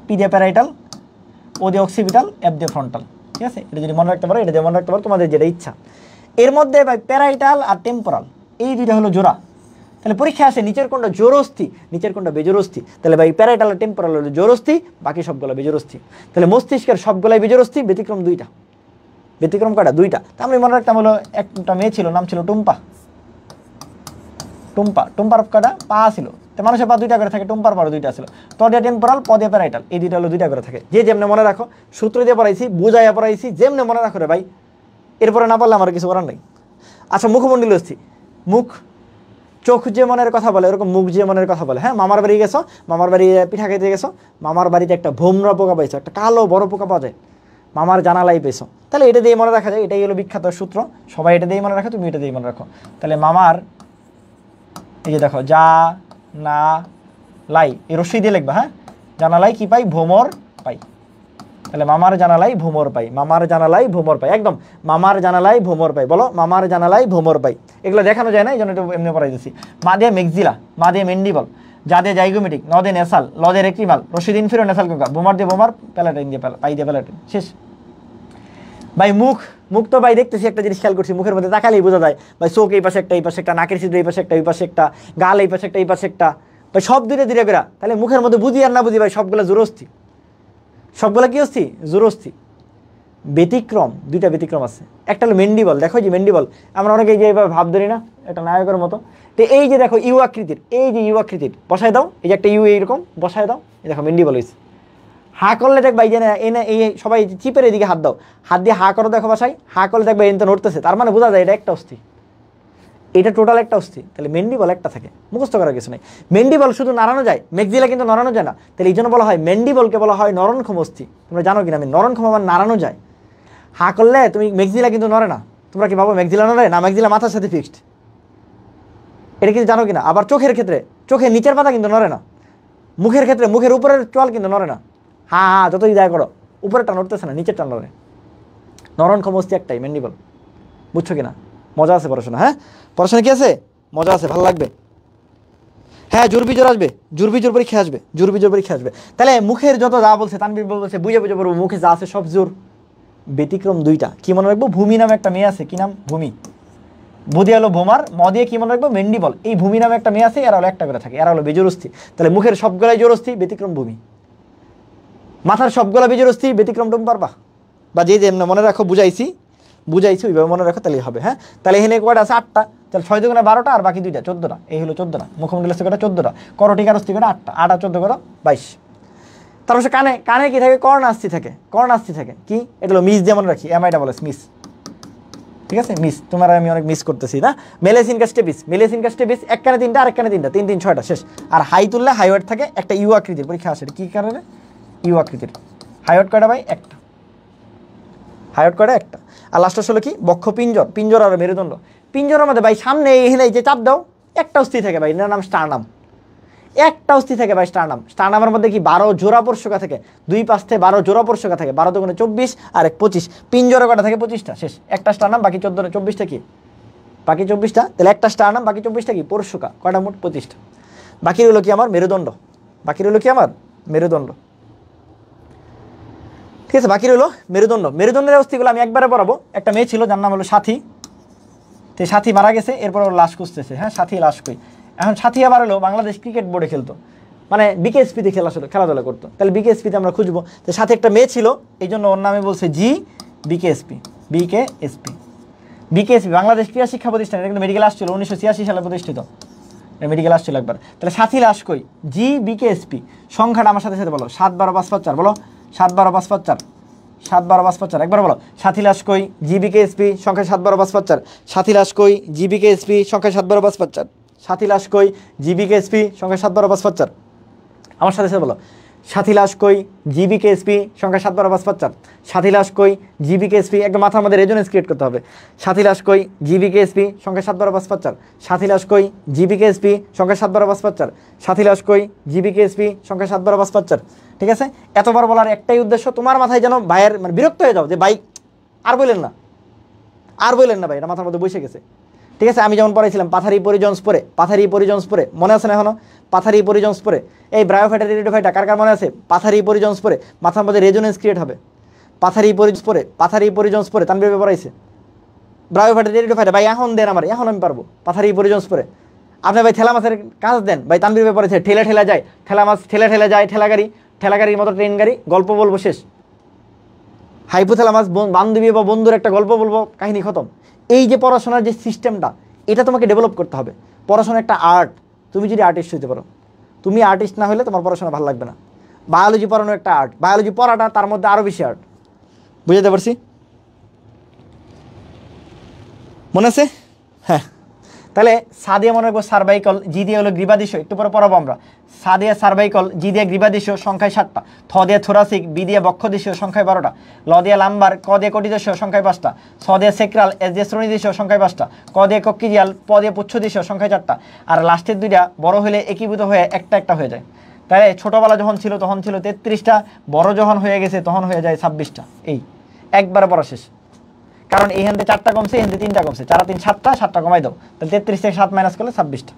P দিয়ে প্যারাইটাল, O দিয়ে অক্সিপিটাল, F দিয়ে ফ্রন্টাল। ঠিক আছে, এটা যদি মনে রাখতে পারো, এটা দিয়ে মনে রাখতে পারো, তোমাদের যেটা ইচ্ছা। এর মধ্যে ভাই প্যারাইটাল আর টেম্পোরাল এই দুইটা হলো জোড়া। তাহলে পরীক্ষা আসে নিচের কোনটা জোরস্থি, নিচের কোনটা বেজোরস্থি। তাহলে ভাই প্যারাইটাল আর টেম্পোরাল হলো জোরস্থি, বাকি সবগুলো বেজোরস্থি। তাহলে মস্তিষ্কের সবগুলাই বেজোরস্থি, ব্যতিক্রম 2টা। ব্যতিক্রম কয়টা? 2টা। তা আমি মনে রাখতাম হলো, একটা মেয়ে ছিল, নাম ছিল টুম্পা। টুম্পার কয়টা পা ছিল? তো মানুষের পা 2টা করে থাকে, টুম্পার পারও 2টা ছিল। তদিয়া টেম্পোরাল, পদিয়া প্যারাইটাল, এই 2টা হলো 2টা করে থাকে। যে যেমনে মনে রাখো, সূত্র দিয়ে পড়াইছি, বুঝাইয়া পড়াইছি, যেমনে মনে রাখো রে ভাই। এরপরে না পারলে আমার কিছু করার নেই। আচ্ছা, মুখমণ্ডল অস্থি, মুখ, চোখ যে মনের কথা বলে এরকম মুখ যে মনের কথা বলে। হ্যাঁ, মামার বাড়ি গেছো, মামার বাড়ি পিঠা খাইতে গেছো, মামার বাড়িতে একটা ভোমরা পোকা পাইছো, একটা কালো বড় পোকা পাওয়া যায়, মামার জানালাই পেয়েছো। তাহলে এটা দিয়ে মনে রাখা যায়, এটাই হলো বিখ্যাত সূত্র। সবাই এটা দিয়ে মনে রাখো, তুমি এটা দিয়ে মনে রাখো। তাহলে মামার, এই যে দেখো, যা না লাই, এই রশ্মি দিয়ে লিখবা। হ্যাঁ, জানালাই কি পাই? ভোমর পাই। তাহলে মামার জানালাই ভোমর পাই, মামার জানালাই ভোমর পাই। একদম, মামার জানালাই ভোমর পাই। বলো, মামার জানালাই ভোমর পাই। এগুলো দেখানো যায় না, এই জন্য একটু এমনি পড়াই দিচ্ছি। মা দিয়ে মেক্সিলা, মা দিয়ে মেন্ডিবল, যা দিয়ে জাইগোমেটিক, ন দিয়ে নেসাল, ল দিয়ে রেক্টিমাল, রশিদ ইনফিরিয়র নেসাল কোকা, বোমার দিয়ে বোমার, প্যালাটাইন দিয়ে পাই দিয়ে প্যালাটাইন। শেষ ভাই। মুখ তো ভাই দেখতেছি, একটা জিনিস খেয়াল করছি, মুখের মধ্যে তাকালেই বোঝা যায় ভাই। চোখ এই পাশে একটা, এই পাশে একটা, নাকের ছিদ্র এই পাশে একটা, এই পাশে একটা, গাল এই পাশে একটা, এই পাশে একটা, ভাই সব দুইটা দুইটা বেরা। তাহলে মুখের মধ্যে বুঝি আর না বুঝি ভাই, সবগুলো জোরস্থি। সবগুলো কি অস্থি? জোরস্থি। ব্যতিক্রম 2টা ব্যতিক্রম আছে। একটা হলো মেন্ডিবল, দেখো যে মেন্ডিবল, আমরা অনেকে যে এইভাবে ভাব ধরি না, একটা নায়কের মতো। তো এই যে দেখো ইউ আকৃতির, এই যে ইউ আকৃতির বসায় দাও, এই যে একটা ইউ এইরকম বসায় দাও, এই দেখো মেন্ডিবল হয়েছে। হা করলে দেখবা, এই যে এনে এই সবাই চিপের এদিকে হাত দাও, হাত দিয়ে হা করো, দেখো বাসায় হা করলে দেখবা এনতে নড়তেছে, তার মানে বোঝা যায় এটা একটা অস্থি, এটা টোটাল একটা অস্থি। তাহলে মেন্ডিবল একটা থাকে, মুখস্থ করার কিছু নেই। মেন্ডিবল শুধু নাড়ানো যায়, মেক্সিলা কিন্তু নাড়ানো যায় না। তাহলে এই জন্য বলা হয় মেন্ডিবলকে বলা হয় নরনক্ষম অস্থি। তোমরা জানো কিনা? আমি নরনক্ষম আমার নাড়ানো যায়। হা করলে তুমি মেক্সিলা কিন্তু নড়ে না। তোমরা কি ভাবো মেক্সিলা নড়ে না? মেক্সিলা মাথার সাথে ফিক্সড, এটা কিন্তু জানো কিনা? আবার চোখের ক্ষেত্রে, চোখের নিচের পাতা কিন্তু নড়ে না। মুখের ক্ষেত্রে মুখের উপরের চোয়াল কিন্তু নড়ে না। হ্যাঁ, যতই দায় করো, উপরেরটা নড়তেছে না, নিচেরটা নড়ে। নরনক্ষম অস্থি একটাই, মেন্ডিবল। বুঝছো কিনা? মজা আছে পড়াশোনা। হ্যাঁ, পড়াশোনা কি আছে? মজা আছে, ভালো লাগবে। হ্যাঁ, জোর বিজোর আসবে, জোর বিজোর পরীক্ষা আসবে, জোর বিজোর পরীক্ষা আসবে। তাহলে মুখের যত যা বলছে, তানভীর বলছে বুঝে বুঝে পড়বো, মুখে যা আছে সব জোর। ব্যতিক্রম 2টা, কি মনে রাখবো? ভূমি নামে একটা মেয়ে আছে, কি নাম? ভূমি। বুধি হলো ভোমার, ম দিয়ে কি মনে রাখবো? মেন্ডিবল। এই ভূমি নামে একটা মেয়ে আছে, এরা হলো একটা করে থাকে, এরা হলো বেজোরস্থি। তাহলে মুখের সবগুলাই জোরস্থি, ব্যতিক্রম ভূমি। মাথার সবগুলা বেজোরস্থি, ব্যতিক্রম টুম্পার বা যে যেমন মনে রাখো, বুঝাইছি ওইভাবে মনে রাখো, তাহলেই হবে। হ্যাঁ, তাহলে এখানে কয়টা আছে? 8টা। তাহলে 6 দুগুণে 12টা, আর বাকি 2টা 14টা। এই হলো 14টা। মুখমণ্ডল কয়টা? 14টা। করটিকার অস্থি কয়টা? 8টা। 8 আর 14 করো 22। তারপর কানে কি থাকে? কর্ণাস্থি থাকে। কর্ণাস্থি থাকে কি? এটা হলো মিস, যেমন রাখি, এমআইটা বলে মিস। ঠিক আছে, মিস। তোমার আমি অনেক মিস করতেছি না। মেলেসিনকাস স্টেপিস, মেলেসিনকাস স্টেপিস, এক কানে 3টা, আরেক কানে 3টা, 3 3 6টা শেষ। আর হাই তুললে হাইওয়েট থাকে, একটা ইউ আকৃতির, পরীক্ষা আসে কি কারণে? ইউ আকৃতির। হাইওয়েট কয়টা ভাই? একটা। হাইওয়েট কয়টা? একটা। আর লাস্টটা হলো কি? বক্ষ পিঞ্জর, পিঞ্জর আর মেরুদণ্ড। পিঞ্জরের মধ্যে ভাই সামনে এখানে যে চাপ দাও, একটা অস্থি থাকে ভাই, এটার নাম স্টারনাম। একটা অস্থি থাকে ভাই, স্টারনাম। স্টারনামের মধ্যে কি 12 জোড়া পরশুকা থাকে, 2 পাশ থেকে 12 জোড়া পরশুকা থাকে, 12 দুগুণে 24 আর 1 25। পিঞ্জরে কটা থাকে? 25টা শেষ। একটা স্টারনাম, বাকি 14 24টা কি? বাকি 24টা। তাহলে একটা স্টারনাম, বাকি 24টা কি? পরশুকা। কয়টা মোট? 25টা। বাকি রইল কি আমার? মেরুদণ্ড। বাকি রইল কি আমার? মেরুদণ্ড। ঠিক আছে, বাকি রইল মেরুদণ্ড। মেরুদণ্ডের অস্থিগুলো আমি একবারে পড়াবো। একটা মেয়ে ছিল, যার নাম হলো সাথী। তো সাথী মারা গেছে, এরপর ওর লাশ খুঁজতেছে। হ্যাঁ, সাথী লাশ কই? এখন সাথী আবার হলো বাংলাদেশ ক্রিকেট বোর্ডে খেলতো, মানে বিকেএসপিতে খেলাধুলা করতো। তাহলে বিকেএসপিতে আমরা খুঁজবো। তো সাথে একটা মেয়ে ছিল, এই জন্য ওর নামে বলছে জি বিকেএসপি বিকেএসপি বিকেএসপি বাংলাদেশ ক্রীড়া শিক্ষা প্রতিষ্ঠান, এটা কিন্তু মেডিকেল আসছিল 1986 সালে প্রতিষ্ঠিত, মেডিকেল আসছিল একবার। তাহলে সাথী লাশ কই জি বিকেএসপি সংখ্যাটা আমার সাথে সাথে বলো 7 12 5 5 4 বলো 7 12 5 5 4 7 12 5 5 4 একবার বলো সাথী লাশ কই জি বিকেএসপি সংখ্যা 7 12 5 5 4 সাথী লাশ কই জি বিকেএসপি সংখ্যা 7 12 5 5 4 সাথী লাশ কই জি বিকেএসপি সংখ্যা 7 12 5 5 4 আমার সাথে সাথে বলো সাথী লাশ কই জি বিকেএসপি সংখ্যা 7 12 5 5 4 সাথী লাশ কই জি বিকেএসপি একদম মাথার মধ্যে রেজোনেন্স ক্রিয়েট করতে হবে। সাথী লাশ কই জি বিকেএসপি সংখ্যা 7 12 5 5 4 সাথী লাশ কই জি বিকেএসপি সংখ্যা 7 12 5 5 4 সাথী লাশ কই জি বিকেএসপি সংখ্যা 7 12 5 5 4। ঠিক আছে, এতবার বলার একটাই উদ্দেশ্য তোমার মাথায় যেন ভাইয়ের মানে বিরক্ত হয়ে যাও যে ভাই আর বললেন না ভাই, এটা মাথার মধ্যে বসে গেছে। ঠিক আছে, আমি যেমন পড়াইছিলাম পাথারি পরিজন্সপুরে মনে আছে না এখনো? পাথারি পরিজন্সপুরে এই ব্রায়োফাইটা রেডিওফাইটা কার কার মনে আছে? পাথারি পরিজন্সপুরে মাথার মধ্যে রেজোনেন্স ক্রিয়েট হবে। পাথারি পরিজন্সপুরে তানবীর পড়াইছে ব্রায়োফাইটা রেডিওফাইটা ভাই এখন দেন আমার, এখন আমি পারবো। পাথারি পরিজন্সপুরে আপনি ভাই ঠেলা মাছের কাজ দেন ভাই, তানবীর পড়াইছে ঠেলা যায়, ঠেলা মাছ ঠেলা যায়, ঠেলাগাড়ির মতো ট্রেন গাড়ি, গল্প বলবো শেষ। হাইপোথ্যালামাস বান্ধবী বা বন্ধুর একটা গল্প বলবো, কাহিনী খতম। এই যে পড়াশোনার যে সিস্টেমটা, এটা তোমাকে ডেভেলপ করতে হবে। পড়াশোনা একটা আর্ট, তুমি যদি আর্টিস্ট হইতে পারো, তুমি আর্টিস্ট না হলে তোমার পড়াশোনা ভালো লাগবে না। বায়োলজি পড়ানো একটা আর্ট, বায়োলজি পড়াটা তার মধ্যে আরও বেশি আর্ট। বুঝতে পারছি? মনে আছে? হ্যাঁ, তাহলে সাদিয়া মনে রাখবো সার্ভাইকল, জি দিয়ে হলো গ্রীবাদিশ, একটু পরে পড়াবো আমরা। সাদিয়া সার্ভাইকল, জি দিয়ে গ্রীবাদিশ সংখ্যায় 7টা, থ দিয়ে থোরাসিক, বি দিয়ে বক্ষদেশ সংখ্যায় 12টা, ল দিয়ে লাম্বার, ক দিয়ে কোটিদেশ সংখ্যায় 5টা, ছ দিয়ে সেক্রাল, এস দিয়ে শ্রোণীদেশ সংখ্যায় 5টা, ক দিয়ে কক্কিজিয়াল, প দিয়ে পুচ্ছদেশ সংখ্যায় 4টা, আর লাস্টের দুইটা বড় হলে একীভূত হয়ে একটা হয়ে যায়। তাহলে ছোটোবেলা যখন ছিল তখন ছিল 33টা, বড় যখন হয়ে গেছে তখন হয়ে যায় 26টা। এই একবারে পড়া শেষ, কারণ এই হাতে 4টা কমছে, এই হাতে 3টা কমছে, 4 3 7টা কমাই দাও, তাহলে 33 থেকে 7 মাইনাস করলে 26টা।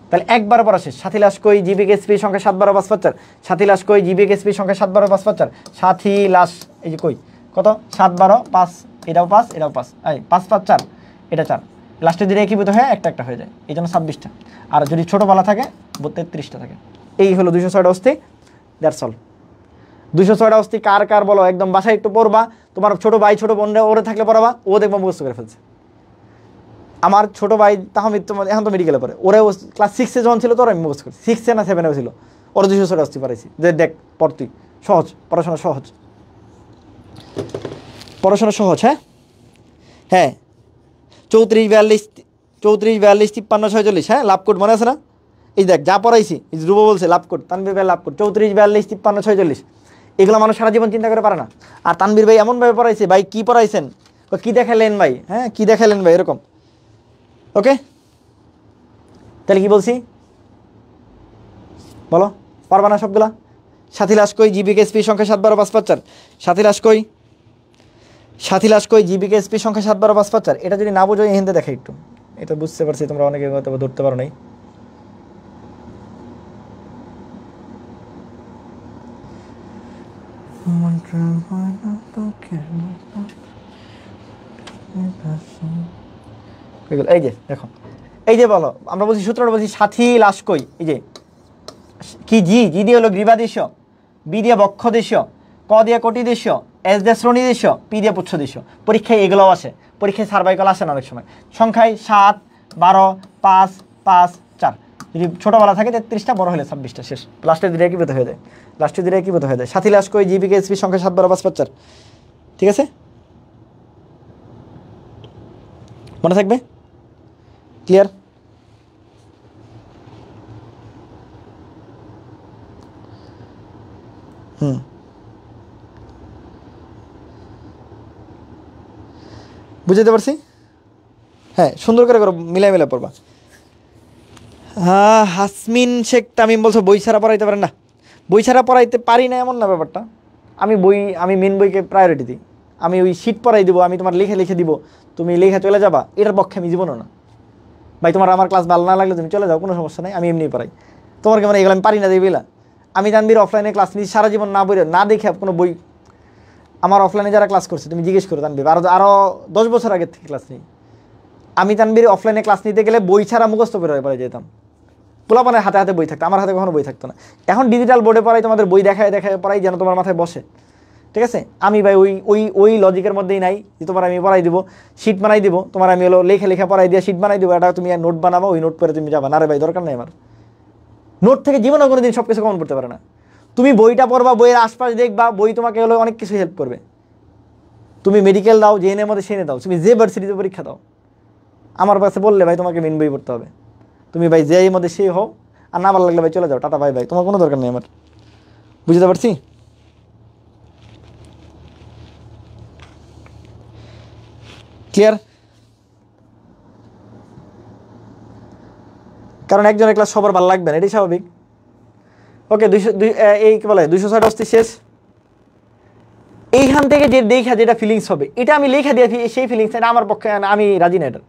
তাহলে একবার পড়া শেষ। সাথী লাশ কই জি বিকেএসপি সংখ্যা 7 12 5 5 4 সাথী লাশ কই জি বিকেএসপি সংখ্যা 7 12 5 5 4 সাথী লাশ এই যে কই কত 7 12 5, এটাও 5 এটাও 5, এই 5 5 4, এটা 4, লাস্টে দিলে একীভূত হয়ে একটা হয়ে যায়, এই জন্য 26টা। আর যদি ছোটোবেলা থাকে 33টা থাকে। এই হলো 206টা অস্থি, দ্যাটস অল। 206টা অস্থি কার কার বলো, একদম বাসায় একটু পড়বা, তোমার ছোট ভাই ছোট বোনরা ওরে থাকলে পড়াবা, ও দেখবা মুখস্থ করে ফেলছে। আমার ছোট ভাই তাহমিদ তোমার এখন তো মেডিকেলে পড়ে, ওরে ক্লাস 6-এ যখন ছিল তোর আমি মুখস্থ করছি, 6-এ না 7-এও ছিল, ওর 206টা অস্থি পারাইছি যে দেখ পড়তি সহজ, পড়াশোনা সহজ। হ্যাঁ 34 42 53 46, হ্যাঁ লাভ কোড মনে আছে না? এই দেখ যা পড়াইছি, এই রুবো বলছে লাভ কোড, তানবীর ভাই লাভ কোড 34 42 53 46, এগুলো মানুষ সারা জীবন চিন্তা করে পারে না। আর তানবীর ভাই এমনভাবে পড়াইছে, ভাই কি পড়াইছেন, কি দেখালেন ভাই, হ্যাঁ কি দেখালেন ভাই, এরকম। ওকে, তাহলে কি বলছি বলো, পারবা না সবগুলা? সাথী লাশ কই জি বিকেএসপি সংখ্যা 7 12 5 5 4 সাথী লাশ কই জি বিকেএসপি সংখ্যা 7 12 5 5 4। এটা যদি না বুঝো হিন্দে দেখে একটু, এটা বুঝতে পারছি তোমরা অনেকে হয়তো ধরতে পারো নাই। এই যে দেখো, এই যে বলো আমরা বলছি সূত্রটা বলছি সাথী লাশ কই, এই যে কি জি দিয়ে হলো গ্রীবাদেশ, বি দিয়ে বক্ষদেশ, ক দিয়ে কোটিদেশ, এস দিয়ে শ্রোণীদেশ, পি দিয়ে পুচ্ছদেশ। পরীক্ষায় এগুলোও আসে, পরীক্ষায় সার্ভাইকাল আসে না অনেক সময়। সংখ্যায় 7 12 5 5 4, যদি ছোটোবেলা থাকে 33টা, বড় হলে 26টা, শেষ। লাস্টের দিকে একীভূত হয়ে যায়, সাথী লাশ কই জি বিকেএসপি সংখ্যা 7 12 5 5 4। ঠিক আছে, মনে থাকবে? ক্লিয়ার? বুঝতে পারছি? হ্যাঁ সুন্দর করে করো, মিলাই পড়বা। হ্যাঁ হাসমিন শেখ তামিম বলছো বই ছাড়া পড়াইতে পারেন না। বই ছাড়া পড়াইতে পারি না এমন না ব্যাপারটা, আমি মেন বইকে প্রায়োরিটি দিই। আমি ওই শিট পড়াই দিব, আমি তোমার লিখে দিব, তুমি লেখা চলে যাবা, এটার পক্ষে আমি জীবনও না ভাই। তোমার আমার ক্লাস ভালো না লাগলে তুমি চলে যাও, কোনো সমস্যা নাই, আমি এমনি পড়াই। তোমার কেমন এগুলো আমি পারি না দিবিলা। আমি তানবীর অফলাইনে ক্লাস নিই সারা জীবন, না বই না দেখে কোনো বই। আমার অফলাইনে যারা ক্লাস করছে তুমি জিজ্ঞেস করো, তানবীর আরও 10 বছর আগের থেকে ক্লাস নিই। আমি তানবীর অফলাইনে ক্লাস নিতে গেলে বই ছাড়া মুখস্থ পড়ে যেতাম। পোলাপানের হাতে বই থাকতো, আমার হাতে কখনো বই থাকতো না। এখন ডিজিটাল বোর্ডে পড়াই, তোমাদের বই দেখায় পড়াই যেন তোমার মাথায় বসে। ঠিক আছে। আমি ভাই ওই ওই ওই লজিকের মধ্যেই নাই যে তোমার আমি পড়াই দিব, শিট বানাই দিব, তোমার আমি হলো লেখা লেখা পড়াই দিয়ে শিট বানাই দিব, এটা তুমি নোট বানাবো, ওই নোট পরে তুমি যাবা না রে ভাই, দরকার নেই আমার। নোট থেকে জীবনে কোনো দিন সব কিছু কমন করতে পারে না। তুমি বইটা পড়বা, বইয়ের আশপাশ দেখবা, বই তোমাকে হলো অনেক কিছু হেল্প করবে। তুমি মেডিকেল দাও, জেএনএর মধ্যে সেনে দাও, তুমি যে ভার্সিটিতে পরীক্ষা দাও, আমার কাছে বললে ভাই তোমাকে মেন বই পড়তে হবে, তুমি ভাই যে এর মধ্যে সে হও, আর না ভালো লাগলে ভাই চলে যাও, টাটা ভাই ভাই, তোমার কোনো দরকার নেই আমার। বুঝতে পারছি? ক্লিয়ার? কারণ একজনের ক্লাস সবার ভালো লাগবে না, এটাই স্বাভাবিক। ওকে, এই কি বলে 206 অস্থি শেষ। এইখান থেকে যে দেখা যেটা ফিলিংস হবে, এটা আমি লেখা দিয়ে সেই ফিলিংস, এটা আমার পক্ষে আমি রাজি না। এটা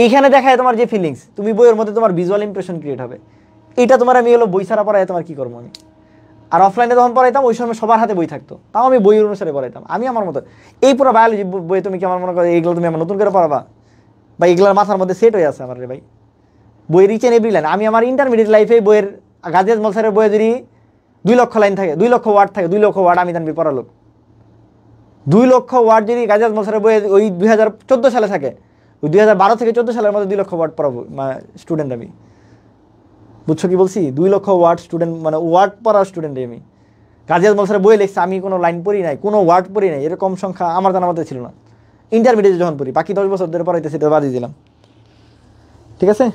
এইখানে দেখায় তোমার যে ফিলিংস, তুমি বইয়ের মধ্যে তোমার ভিজুয়াল ইমপ্রেশন ক্রিয়েট হবে, এটা তোমার আমি হলো বই ছাড়া পড়াই তোমার কি করবো আমি। আর অফলাইনে যখন পড়াইতাম ওই সময় সবার হাতে বই থাকতো, তাও আমি বই অনুসারে পড়াইতাম, আমি আমার মতো। এই পুরো বায়োলজি বই তুমি কি আমার মনে করো এইগুলো তুমি আমার নতুন করে পড়াবা? বা এগুলোর মাথার মধ্যে সেট হয়ে আছে আমার রে ভাই, বইয়ের রিচ এন্ড এভরি লাইন। আমি আমার ইন্টারমিডিয়েট লাইফে বইয়ের গাজী আজমল স্যারের বইয়ে যদি 2 লক্ষ লাইন থাকে, 2 লক্ষ ওয়ার্ড থাকে, 2 লক্ষ ওয়ার্ড আমি জানবি পড়ালোক। 2 লক্ষ ওয়ার্ড যদি গাজী আজমল স্যারের বইয়ে ওই 2014 সালে থাকে, ওই 2012 থেকে 14 সালের মধ্যে 2 লক্ষ ওয়ার্ড পড়াবো স্টুডেন্ট আমি। বুঝছো কি বলছি? 2 লক্ষ ওয়ার্ড স্টুডেন্ট, মানে ওয়ার্ড পড়ার স্টুডেন্ট আমি। গাজী আজমল স্যারের বই লিখছে, আমি কোনো লাইন পড়ি নাই, কোনো ওয়ার্ড পড়ি নাই, এরকম সংখ্যা আমার জানার মধ্যে ছিল না ইন্টারমিডিয়েট যখন পড়ি। বাকি 10 বছর ধরে পড়াইতেছি, এটা বাদ দিয়ে দিলাম। ঠিক আছে?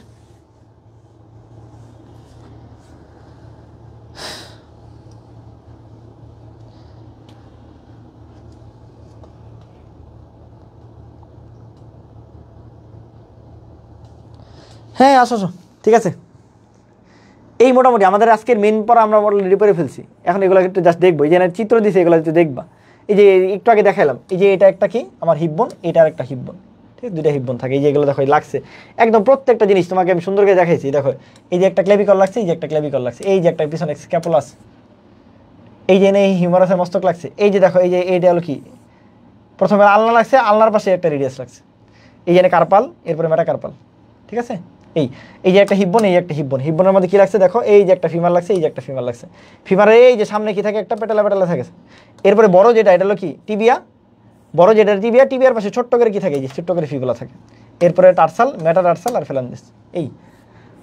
হ্যাঁ আসো আসো, ঠিক আছে। এই মোটামুটি আমাদের আজকের মেন পড়া আমরা অলরেডি পড়ে ফেলছি। এখন এগুলো একটু জাস্ট দেখবো, এই যে চিত্র দিছে এগুলো একটু দেখবা। এই যে একটু আগে দেখালাম, এই যে এটা একটা কি আমার হিপবোন, এটা আর একটা হিপবোন, ঠিক, 2টা হিপবোন থাকে। এই যে এগুলো দেখো লাগছে একদম প্রত্যেকটা জিনিস তোমাকে আমি সুন্দর করে দেখাইছি। দেখো এই যে একটা ক্লেভিকল লাগছে, এই যে একটা ক্লেভিকল লাগছে, এই যে একটা পিছনে স্ক্যাপুলাস, এই যে এই হিউমারাসের মস্তক লাগছে, এই যে দেখো এই যে এইটা হলো কি প্রথমে আলনা লাগছে, আলনার পাশে একটা রেডিয়াস লাগছে, এই যে কার্পাল, এরপরে মেটাকার্পাল। ঠিক আছে? এই যে একটা হিপবোন, এই একটা হিপবোন, হিপবোনের মধ্যে কি লাগছে দেখো, এই যে একটা ফিমার লাগছে, এই যে একটা ফিমার লাগছে। ফিমারে এই যে সামনে কি থাকে, একটা পেটালা পেটালা থাকে। এরপরে বড় যেটা, এটা হলো কি টিবিয়া, বড় যেটা টিবিয়া, টিবিয়ার পাশে ছোট্ট করে কি থাকে, এই যে ছোট্ট করে ফিগুলা থাকে। এরপরে টার্সাল, মেটাটার্সাল আর ফ্যালাঞ্জিস। এই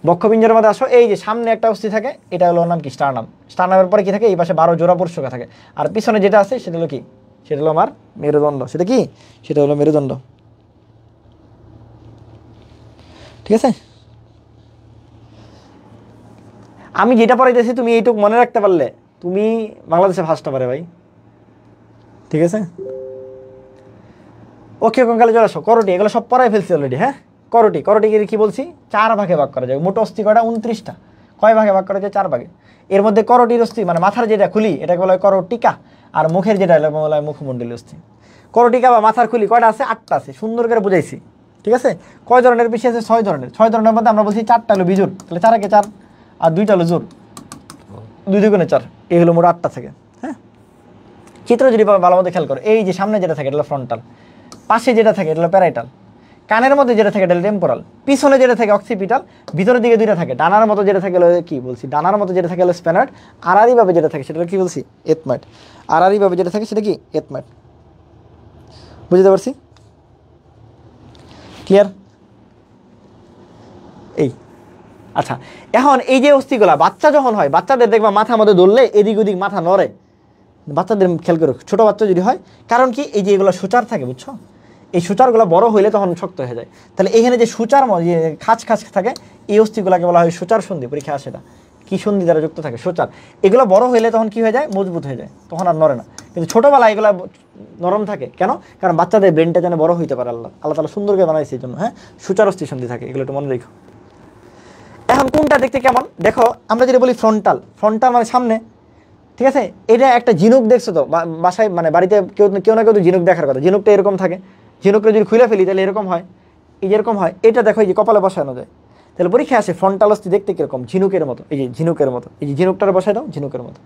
বক্ষপিঞ্জরের মধ্যে আসো, এই যে সামনে একটা অস্থি থাকে, এটা হলো নাম কি স্টারনাম। স্টারনামের পরে কি থাকে, এই পাশে 12 জোড়া পরশুকা থাকে। আর পিছনে যেটা আছে সেটা হলো কি, সেটা হলো আমার মেরুদণ্ড। সেটা কি, সেটা হলো মেরুদণ্ড। ঠিক আছে? আমি যেটা পড়াইতেছি তুমি এইটুকু মনে রাখতে পারলে তুমি বাংলাদেশে ফার্স্ট পারে ভাই। ঠিক আছে? ওকে, কঙ্কালে চলে আসো। করোটি, এগুলো সব পড়াই ফেলছি অলরেডি। হ্যাঁ, করোটি, করোটিকে কি বলছি, 4 ভাগে ভাগ করা যায়। মোট অস্থি কয়টা, 29টা। কয় ভাগে ভাগ করা যায়, 4 ভাগে। এর মধ্যে করোটির অস্থি মানে মাথার যেটা খুলি, এটাকে বলা হয় করোটিকা, আর মুখের যেটা বলা হয় মুখমণ্ডলী অস্থি। করোটিকা বা মাথার খুলি কয়টা আছে, 8টা আছে। সুন্দর করে বুঝাইছি। ঠিক আছে? কয় ধরনের বেশি আছে, 6 ধরনের। 6 ধরনের মধ্যে আমরা বলছি 4টা হলো বিজুর, তাহলে 4 একে 4, আর 2টা হলো জোর, 2 দুগুণে 4, এই হলো মোট 8টা থাকে। হ্যাঁ, চিত্র যদি ভালো মতো খেয়াল করো, এই যে সামনে যেটা থাকে এটা হলো ফ্রন্টাল, পাশে যেটা থাকে এটা হলো প্যারাইটাল, কানের মধ্যে যেটা থাকে এটা হলো টেম্পোরাল, পিছনে যেটা থাকে অক্সিপিটাল, ভিতরের দিকে 2টা থাকে, ডানার মতো যেটা থাকে হলো কি বলছি, ডানার মতো যেটা থাকে হলো স্প্যানার্ড, আড়াআড়িভাবে যেটা থাকে সেটা কি বলছি, এথমাইট। আড়াআড়িভাবে যেটা থাকে সেটা কি, এথমাইট। বুঝতে পারছি? ক্লিয়ার? এই আচ্ছা, এখন এই যে অস্থিগুলা বাচ্চা যখন হয়, বাচ্চাদের দেখবা মাথা মধ্যে ধরলে এদিক ওদিক মাথা নড়ে, বাচ্চাদের খেয়াল করো, ছোটো বাচ্চা যদি হয়। কারণ কি, এই যে এগুলো সূচার থাকে, বুঝছো, এই সূচারগুলো বড় হইলে তখন শক্ত হয়ে যায়। তাহলে এখানে যে সূচার যে খাঁচ খাঁচ থাকে, এই অস্থিগুলোকে বলা হয় সূচার সন্ধি। পরীক্ষা আসে এটা, কি সন্ধি দ্বারা যুক্ত থাকে, সূচার। এগুলো বড় হইলে তখন কি হয়ে যায়, মজবুত হয়ে যায়, তখন আর নড়ে না। কিন্তু ছোটোবেলায় এগুলো নরম থাকে কেন, কারণ বাচ্চাদের ব্রেনটা যেন বড় হইতে পারে, আল্লাহ তাআলা সুন্দর করে বানাইছে এই জন্য। হ্যাঁ, সূচার অস্থি সন্ধি থাকে, এগুলো একটু মনে রেখো। এখন কোনটা দেখতে কেমন দেখো, আমরা যেটা বলি ফ্রন্টাল, ফ্রন্টাল মানে সামনে। ঠিক আছে? এটা একটা ঝিনুক দেখছো তো বাসায়, মানে বাড়িতে কেউ না কেউ তো ঝিনুক দেখার কথা। ঝিনুকটা এরকম থাকে, ঝিনুকটা যদি খুলে ফেলি তাহলে এরকম হয়, এই যে এরকম হয়। এটা দেখো এই যে কপালে বসানো যায়, তাহলে পরীক্ষা আসে ফ্রন্টাল অস্থি দেখতে কিরকম, ঝিনুকের মতো। এই যে ঝিনুকের মতো, এই যে ঝিনুকটার বসায় দাও, ঝিনুকের মতো।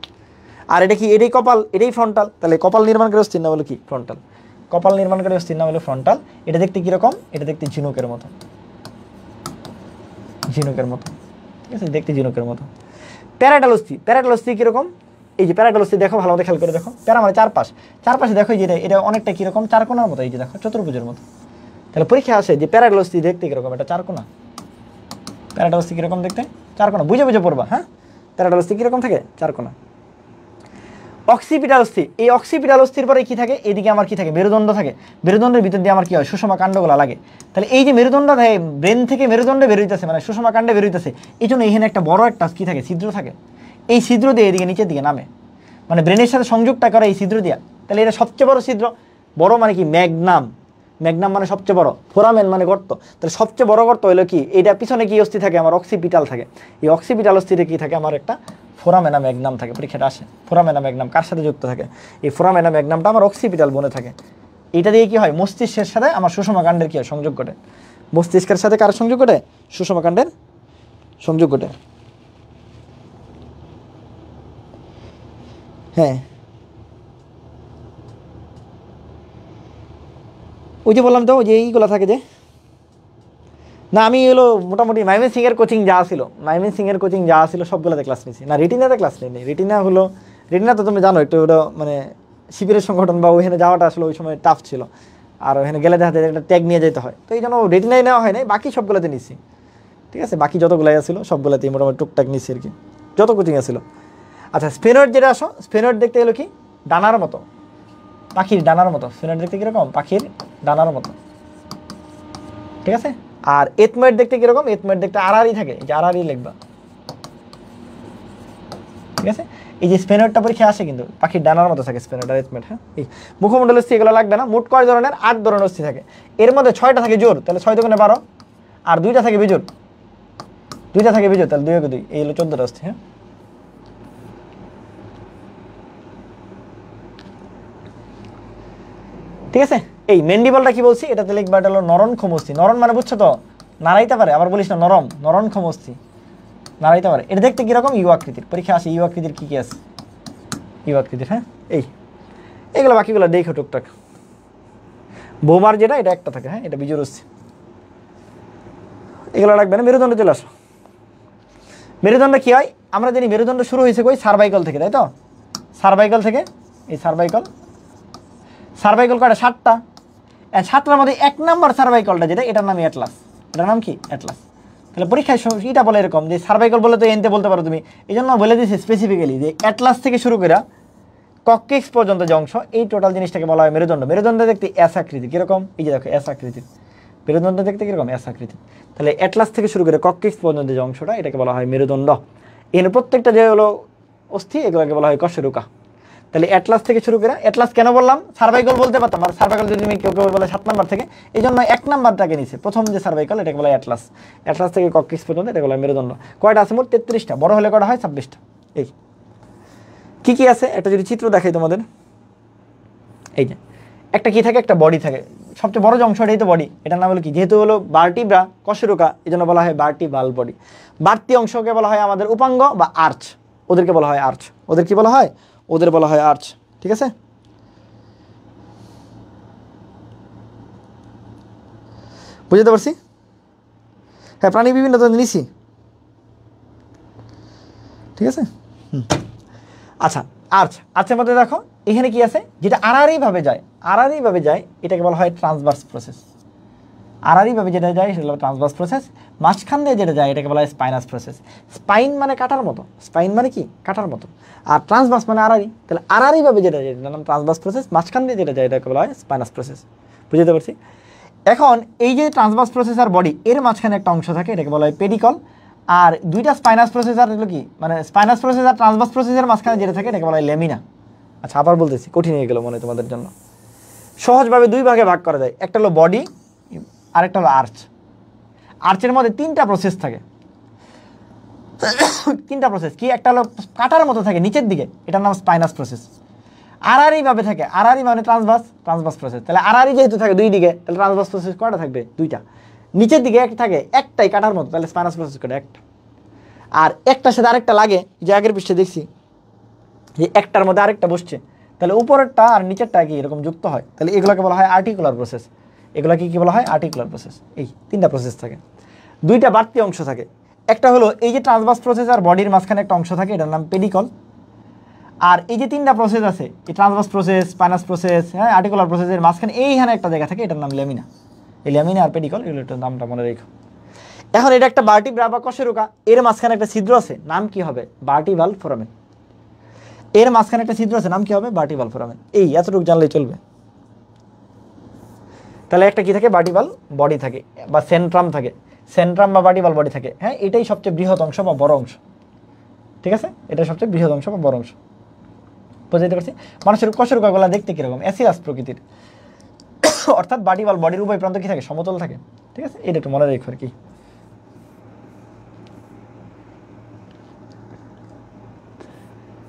আর এটা কি, এটাই কপাল, এটাই ফ্রন্টাল। তাহলে কপাল নির্মাণকারী অস্থির নাম হলো কি, ফ্রন্টাল। কপাল নির্মাণকারী অস্থির নাম হলো ফ্রন্টাল। এটা দেখতে কিরকম, এটা দেখতে ঝিনুকের মতো, ঝিনুকের মতো। ঠিক আছে? দেখতে ঝিনুকের মতো। প্যারাইটাল অস্থি, প্যারাইটাল অস্থি কীরকম, এই যে প্যারাটাল অস্থি দেখো, ভালো মতো খেয়াল করে দেখো, প্যারা মানে চারপাশে দেখো এই যে এটা অনেকটা কীরকম চারকোনার মতো, এই যে দেখো চতুর্ভুজের মতো। তাহলে পরীক্ষা আসে যে প্যারাটাল অস্থি দেখতে কীরকম, এটা চারকোনা। প্যারাটাল অস্থি কীরকম দেখতে, চারকোনা, বুঝে পড়বা। হ্যাঁ, প্যারাটাল অস্থি কীরকম থাকে, চারকোনা। অক্সিপিটাল অস্থি, এই অক্সিপিটাল অস্থির পরে কি থাকে, এদিকে আমার কি থাকে, মেরুদণ্ড থাকে। মেরুদণ্ডের ভিতর দিয়ে আমার কি হয়, সুষমা কাণ্ডগুলো লাগে। তাহলে এই যে মেরুদণ্ড থাকে, ব্রেন থেকে মেরুদণ্ডে বেরোইতেছে, মানে সুষমা কাণ্ডে বেরোইতেছে, এই জন্য এখানে একটা বড় একটা কি থাকে, ছিদ্র থাকে। এই ছিদ্র দিয়ে এদিকে নিচের দিকে নামে, মানে ব্রেনের সাথে সংযোগটা করে এই ছিদ্র দিয়া। তাহলে এটা সবচেয়ে বড় ছিদ্র। বড় মানে কি, ম্যাগনাম, ম্যাগনাম মানে সবচেয়ে বড়, ফোরামেন মানে গর্ত। তাহলে সবচেয়ে বড় গর্ত হলো কি, এইটা পিছনে কি অস্থি থাকে, আমার অক্সিপিটাল থাকে। এই অক্সিপিটাল অস্থিতে কি থাকে, আমার একটা ফোরামেনা ম্যাগনাম থাকে। পরীক্ষাটা আসে ফোরামেনা ম্যাগনাম কার সাথে যুক্ত থাকে, এই ফোরামেনা ম্যাগনামটা আমার অক্সিপিটাল বনে থাকে। এটা দিয়ে কি হয়, মস্তিষ্কের সাথে আমার সুষমা কাণ্ডের কি হয়, সংযোগ ঘটে। মস্তিষ্কের সাথে কার সংযোগ ঘটে, সুষমা কাণ্ডের সংযোগ ঘটে। হ্যাঁ, ওই যে বললাম তো, ওই যে এইগুলো থাকে যে, না আমি হলো মোটামুটি মাইমেন সিংয়ের কোচিং যা ছিল, মাইমেন সিংয়ের কোচিং যা ছিল সবগুলোতে ক্লাস নিয়েছি। না রেটিনাতে ক্লাস নিই, রেটিনা তো তুমি জানো একটু ওটা মানে শিবিরের সংগঠন বা ওইখানে যাওয়াটা আসলে ওই সময় টাফ ছিল, আর ওইখানে গেলে দেখা যায় একটা ট্যাগ নিয়ে যেতে হয়, তো এই জন্য রেটিনায় নেওয়া হয় নাই, বাকি সবগুলোতে নিচ্ছি। ঠিক আছে, বাকি যতগুলাই ছিল সবগুলোতেই মোটামুটি টুকটাক নিচ্ছি আর কি, যত কোচিং ছিল। আচ্ছা, স্পেনয়েড যেটা আসো, স্পেনয়েড দেখতে গেলো কি, ডানার মতো, পাখির ডানার মতো। স্পেনয়েড দেখতে কীরকম, পাখির ডানার মতো। ঠিক আছে, আর এথময়েড দেখতে কীরকম, এথময়েড দেখতে আড়াআড়ি থাকে, এই যে আড়াআড়ি লিখবা। ঠিক আছে, এই যে স্পেনয়েডটা পরীক্ষা আসে কিন্তু পাখির ডানার মতো থাকে স্পেনয়েড আর এথময়েড। হ্যাঁ, এই মুখমণ্ডল অস্থি এগুলো লাগবে না। মোট কয় ধরনের, 8 ধরনের অস্থি থাকে। এর মধ্যে 6টা থাকে জোর, তাহলে 6 দুগুণে 12, আর 2টা থাকে বিজোড়, 2টা থাকে বিজোড়, তাহলে 2 একে 2, এই হলো 14টা অস্থি। হ্যাঁ, ঠিক আছে। এই মেন্ডিবলটা কি বলছি, এটাতে লিখবা, এটা হলো নরনক্ষম অস্থি। নরন মানে বুঝছো তো, নাড়াইতে পারে, আবার বলিস না নরম, নরনক্ষম অস্থি, নাড়াইতে পারে। এটা দেখতে কিরকম, ইউ আকৃতির। পরীক্ষা আসে ইউ আকৃতির কি কি আছে, ইউ আকৃতির। হ্যাঁ, এইগুলো বাকিগুলো দেখো টুকটাক। বোমার যেটা, এটা একটা থাকে। হ্যাঁ, এটা বিজোড় অস্থি, এগুলো রাখবে না। মেরুদণ্ড চলে আসো। মেরুদণ্ড কি হয়, আমরা জানি মেরুদণ্ড শুরু হয়েছে কই, সার্ভাইকাল থেকে, তাই তো। সার্ভাইকাল থেকে, এই সার্ভাইকাল কয়টা, 7টা। 7টার মধ্যে 1 নাম্বার সার্ভাইকালটা যেটা, এটার নাম অ্যাটলাস। এটার নাম কি, অ্যাটলাস। তাহলে পরীক্ষায় এটা বলে এরকম যে সার্ভাইকাল বলে তো এনতে বলতে পারো তুমি, এই জন্য বলে দিয়েছি স্পেসিফিক্যালি যে অ্যাটলাস থেকে শুরু করে কক্কেক্স পর্যন্ত যে অংশ, এই টোটাল জিনিসটাকে বলা হয় মেরুদণ্ড। মেরুদণ্ড দেখতে এস আকৃতি, কীরকম, এই যে দেখো এস আকৃতির। মেরুদণ্ড দেখতে কীরকম, এস আকৃতি। তাহলে অ্যাটলাস থেকে শুরু করে কক্কেক্স পর্যন্ত যে অংশটা, এটাকে বলা হয় মেরুদণ্ড। এখানে প্রত্যেকটা যে হলো অস্থি, এগুলোকে বলা হয় কশেরুকা। তাহলে অ্যাটলাস থেকে শুরু করে, অ্যাটলাস কেন বললাম, সার্ভাইকাল বলতে পারতাম, আর সার্ভাইকাল যদি তুমি কেউ বলে 7 নাম্বার থেকে, এই জন্য 1 নাম্বারটাকে নিছে, প্রথম যে সার্ভাইকাল, এটাকে বলা হয় অ্যাটলাস। অ্যাটলাস থেকে কক্কেক্স পর্যন্ত এটাকে বলা হয় মেরুদণ্ড। কয়টা আছে মোট, 33টা। বড় হলে কয়টা হয়, 26টা। এই কি কি আছে, একটা যদি চিত্র দেখাই তোমাদের, এই যে একটা কি থাকে, একটা বডি থাকে। সবচেয়ে বড় যে অংশ, এটাই তো বডি। এটার নাম হলো কি, যেহেতু হলো ভার্টিব্রা, কশেরুকা, এই জন্য বলা হয় ভার্টিব্রাল বডি। বাড়তি অংশকে বলা হয় আমাদের উপাঙ্গ বা আর্চ, ওদেরকে বলা হয় আর্চ। ওদের কি বলা হয়, ওদের বলা হয় আর্চ। ঠিক আছে, বুঝতে পারছি। হ্যাঁ, প্রাণী বিভিন্ন তো নিছি। ঠিক আছে, আচ্ছা, আর্চের মধ্যে দেখো এখানে কি আছে, যেটা আড়াআড়িভাবে যায়, এটাকে বলা হয় ট্রান্সভার্স প্রসেস। আড়াআড়িভাবে যেটা যায় সেটা হলো ট্রান্সভার্স প্রসেস। মাঝখান দিয়ে যেটা যায় এটাকে বলা হয় স্পাইনাস প্রসেস। স্পাইন মানে কাটার মতো, স্পাইন মানে কি, কাটার মতো, আর ট্রান্সভার্স মানে আড়াআড়ি। তাহলে আড়াআড়িভাবে যেটা যায় এটার নাম ট্রান্সভার্স প্রসেস, মাঝখান দিয়ে যেটা যায় এটাকে বলা হয় স্পাইনাস প্রসেস। বুঝতে পারছি। এখন এই যে ট্রান্সভার্স প্রসেস আর বডি, এর মাঝখানে একটা অংশ থাকে, এটাকে বলা হয় পেডিকল। আর 2টা স্পাইনাস প্রসেস আর এগুলো কি, মানে স্পাইনাস প্রসেস আর ট্রান্সভার্স প্রসেসের মাঝখানে যেটা থাকে এটাকে বলা হয় লেমিনা। আচ্ছা, আবার বলতেছি, কঠিন হয়ে গেল মনে তোমাদের জন্য। সহজভাবে 2 ভাগে ভাগ করা যায়, একটা হলো বডি, আরেকটা হলো আর্চ। আর্চের মধ্যে 3টা প্রসেস থাকে। 3টা প্রসেস কি, একটা হলো কাটার মতো থাকে নিচের দিকে, এটার নাম স্পাইনাস প্রসেস। আড়াআড়িভাবে থাকে, আড়াআড়ি মানে ট্রান্সভার্স প্রসেস। তাহলে আড়াআড়ি যেহেতু থাকে 2 দিকে, তাহলে ট্রান্সভার্স প্রসেস কয়টা থাকবে, 2টা। নিচের দিকে একটা থাকে, একটাই কাটার মতো, তাহলে স্পাইনাস প্রসেস কয়টা, একটা। আর একটার সাথে আরেকটা লাগে, যে আগের পৃষ্ঠে দেখছি যে একটার মধ্যে আরেকটা বসছে, তাহলে উপরেরটা আর নিচেরটা কি এরকম যুক্ত হয়, তাহলে এগুলোকে বলা হয় আর্টিকুলার প্রসেস। এগুলোকে কি বলা হয়, আর্টিকুলার প্রসেস। এই 3টা প্রসেস থাকে। 2টা বাড়তি অংশ থাকে, একটা হলো এই যে ট্রান্সভার্স প্রসেস আর বডির মাঝখানে একটা অংশ থাকে, এটার নাম পেডিকল। আর এই যে তিনটা প্রসেস আছে, এই ট্রান্সভার্স প্রসেস, স্পাইনাস প্রসেস, হ্যাঁ, আর্টিকুলার প্রসেসের মাঝখানে এইখানে একটা জায়গা থাকে, এটার নাম ল্যামিনা। এই ল্যামিনা আর পেডিকল, এগুলো একটু নামটা মনে রেখো। এখন এটা একটা ভার্টিব্রা বা কশেরুকা, এর মাঝখানে একটা ছিদ্র আছে, নাম কি হবে? Vertebral foramen. এর মাঝখানে একটা ছিদ্র আছে, নাম কি হবে? Vertebral foramen. এই এতটুকু জানলেই চলবে। তাহলে একটা কি থাকে? ভার্টিব্রাল বডি থাকে বা সেন্ট্রাম থাকে, সেন্ট্রাম বা ভার্টিব্রাল বডি থাকে, হ্যাঁ, এটাই সবচেয়ে বৃহৎ অংশ বা বড় অংশ, ঠিক আছে? এটা সবচেয়ে বৃহৎ অংশ বা বড় অংশ, বুঝতে পারছি? মানুষের কশেরুকাগুলো দেখতে কিরকম? অ্যাসিলাস প্রকৃতির, অর্থাৎ ভার্টিব্রাল বডির উভয় প্রান্ত কি থাকে? সমতল থাকে, ঠিক আছে? এটা একটু মনে রেখো আর কি।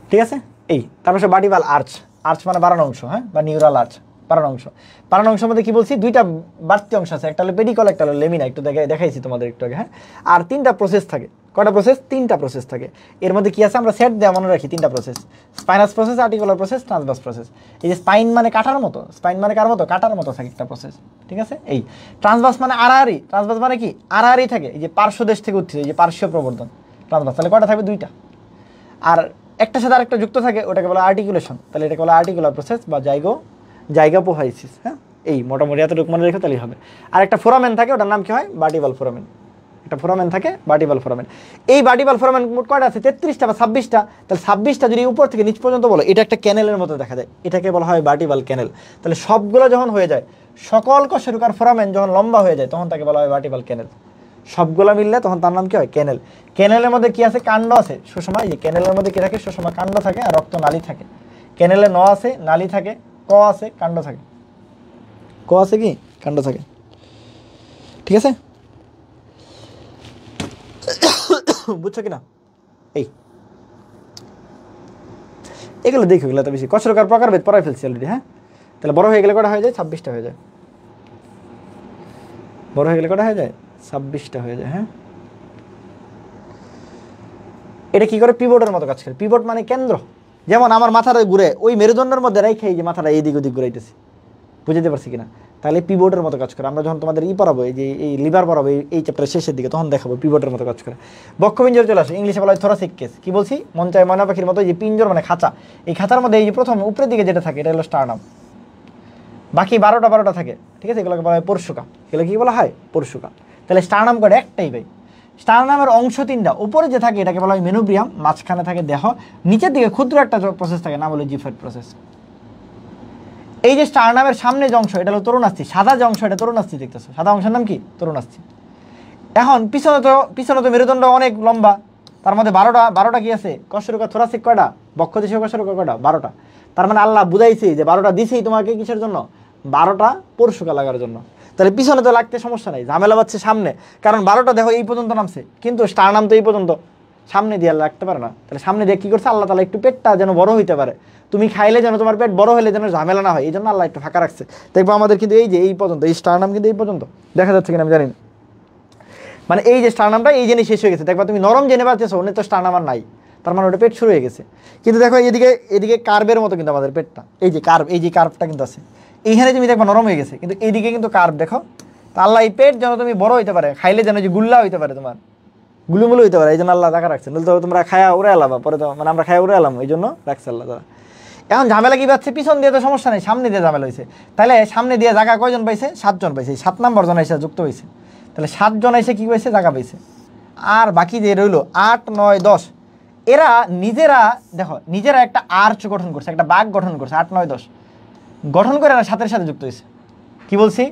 ঠিক আছে? এই তারপর ভার্টিব্রাল আর্চ, আর্চ মানে বাড়ানো অংশ, হ্যাঁ, বা নিউরাল আর্চ, বাড়ানো অংশ। বাড়ানো অংশের মধ্যে কি বলছি? দুইটা বাড়তি অংশ আছে, একটা হলো পেডিকল, একটা হলো লেমিনা, একটু দেখাইছি তোমাদের একটু আগে, হ্যাঁ। আর তিনটা প্রসেস থাকে। কয়টা প্রসেস? তিনটা প্রসেস থাকে। এর মধ্যে কি আছে আমরা সেট দেওয়া মনে রাখি, তিনটা process: spinous process, articular process, transverse process. এই যে স্পাইন মানে কাটার মতো, স্পাইন মানে কার মতো? কাটার মতো থাকে একটা প্রসেস, ঠিক আছে? এই ট্রান্সভার্স মানে আড়াআড়ি, ট্রান্সভার্স মানে কি? আড়াআড়ি থাকে, এই যে পার্শ্ব দেশ থেকে উঠছে, এই যে পার্শ্বীয় প্রবর্তন, ট্রান্সভার্স। তাহলে কয়টা থাকবে? দুইটা। আর একটার সাথে আরেকটা যুক্ত থাকে, ওটাকে বলা আর্টিকুলেশন। তাহলে এটাকে বলা আর্টিকুলার প্রসেস বা জাইগোপোহাইসিস, হ্যাঁ। এই মোটামুটি এতটুকু মনে রেখে তাহলেই হবে। আর একটা ফোরামেন থাকে, ওটার নাম কি হয়? Vertebral foramen. একটা ফোরামেন থাকে, ভার্টিব্রাল ফোরামেন। এই ভার্টিব্রাল ফোরামেন মোট কয়টা আছে? 33টা বা 26টা। তাহলে 26টা যদি উপর থেকে নিচ পর্যন্ত বলো, এটা একটা ক্যানেলের মতো দেখা যায়, এটাকে বলা হয় ভার্টিব্রাল ক্যানেল। তাহলে সবগুলো যখন হয়ে যায়, সকল কশেরুকার ফোরামেন যখন লম্বা হয়ে যায়, তখন তাকে বলা হয় ভার্টিব্রাল ক্যানেল। সবগুলো মিললে তখন তার নাম কি হয়? ক্যানেল। ক্যানেলের মধ্যে কি আছে? কাণ্ড আছে, সুষমা। এই ক্যানেলের মধ্যে কি থাকে? সুষমা কাণ্ড থাকে আর রক্ত নালী থাকে। ক্যানেলে ন আছে, নালী থাকে, ক আছে, কাণ্ড থাকে। ক আছে কি? কাণ্ড থাকে, ঠিক আছে? বুঝছো কিনা? এই এগুলো দেখো, এগুলো তো বেশি কশেরুকার প্রকারভেদ পড়াই ফেলছি অলরেডি, হ্যাঁ। তাহলে বড় হয়ে গেলে কটা হয়ে যায়? 26টা হয়ে যায়। বড় হয়ে গেলে কটা হয়ে যায়? 26টা হয়ে যায়, হ্যাঁ। এটা কি করে? পিভটের মতো কাজ করে। পিভট মানে কেন্দ্র। যেমন আমার মাথাটা ঘুরে, ওই মেরুদণ্ডের মধ্যে রেখে এই যে মাথাটা এইদিক ওদিক ঘুরাইতেছি, বুঝতে পারছি কিনা? তাহলে পিভটের মতো কাজ করে। আমরা যখন তোমাদের পড়াবো, এই যে এই লিভার পড়াবো এই চ্যাপ্টারের শেষের দিকে, তখন দেখাবো পিভটের মতো কাজ করে। বক্ষপিঞ্জর চলে আসে, ইংলিশে বলা হয় থোরাসিক কেস। কি বলছি? মন চায় ময়না পাখির মতো, এই যে পিঞ্জর মানে খাঁচা, এই খাঁচার মধ্যে এই যে প্রথম উপরের দিকে যেটা থাকে, এটা হলো স্টার্নাম। বাকি 12টা থাকে, ঠিক আছে? এগুলোকে বলা হয় পরশুকা। এগুলো কি বলা হয়? পরশুকা। তাহলে স্টার্নাম করে একটাই ভাই। স্টার্নামের অংশ তিনটা। উপরে যে থাকে এটাকে বলা হয় মেনোব্রিয়াম, মাঝখানে থাকে দেহ, নিচের দিকে ক্ষুদ্র একটা প্রসেস থাকে, নাম হলো জিফয়েড প্রসেস। এই যে স্টার্নামের সামনে যে অংশ, এটা হলো তরুণাস্থি। সাদা যে অংশ, এটা তরুণাস্থি দেখতেছো, সাদা অংশের নাম কি? তরুণাস্থি। এখন পিছনে তো মেরুদণ্ড অনেক লম্বা, তার মধ্যে 12টা কি আছে? কশেরুকা, থোরাসিক কয়টা? বক্ষদেশীয় কশেরুকা কয়টা? 12টা। তার মানে আল্লাহ বুঝাইছে যে 12টা দিছেই তোমাকে কিসের জন্য? 12টা পরশুকা লাগার জন্য। তাহলে পিছনে তো লাগতে সমস্যা নাই, ঝামেলা পাচ্ছে সামনে, কারণ 12টা দেখো এই পর্যন্ত নামছে, কিন্তু স্টার্নাম তো এই পর্যন্ত, সামনে দিয়ে রাখতে পারে না। তাহলে সামনে দিয়ে কি করছে আল্লাহ তাআলা? একটু পেটটা যেন বড় হইতে পারে, তুমি খাইলে যেন তোমার পেট বড় হলে যেন ঝামেলা না হয়, এই জন্য আল্লাহ একটু ফাঁকা রাখছে। দেখবো আমাদের কিন্তু এই যে এই পর্যন্ত, এই স্টার্নাম কিন্তু এই পর্যন্ত দেখা যাচ্ছে কিনা আমি জানি না, মানে এই যে স্টার্নামটা এই জেনে শেষ হয়ে গেছে। দেখবা তুমি নরম জেনে পাচ্ছ, অন্য তো স্টার্নাম আর নাই, তার মানে ওটা পেট শুরু হয়ে গেছে। কিন্তু দেখো এদিকে কার্ভের মতো কিন্তু আমাদের পেটটা, এই যে কার্ভটা কিন্তু আছে, এইখানে তুমি দেখবা নরম হয়ে গেছে, কিন্তু এইদিকে কিন্তু কার্ভ দেখো। তা আল্লাহ এই পেট যেন তুমি বড় হইতে পারে, খাইলে যেন যে গুল্লা হইতে পারে, তোমার গুলুমুলু হইতে পারে, এই জন্য আল্লাহ টাকা রাখছে। নইলে তো তোমরা খায়া উড়ে এলাম, পরে তো মানে আমরা খায়া উড়ে এলাম, এই জন্য রাখছে আল্লাহ তাআলা। এখন ঝামেলা কি পাচ্ছে? পিছন দিয়ে তো সমস্যা নেই, সামনে দিয়ে ঝামেলা হয়েছে। তাহলে সামনে দিয়ে জায়গা কয়জন পাইছে? 7 জন পাইছে। 7 নম্বর জন এসে যুক্ত হয়েছে। তাহলে 7 জন এসে কি হয়েছে? জায়গা পাইছে। আর বাকি যে রইলো 8, 9, 10, এরা নিজেরা একটা আর্চ গঠন করছে, একটা বাঘ গঠন করছে। 8, 9, 10 গঠন করে এরা 7-এর সাথে যুক্ত হয়েছে। কি বলছি?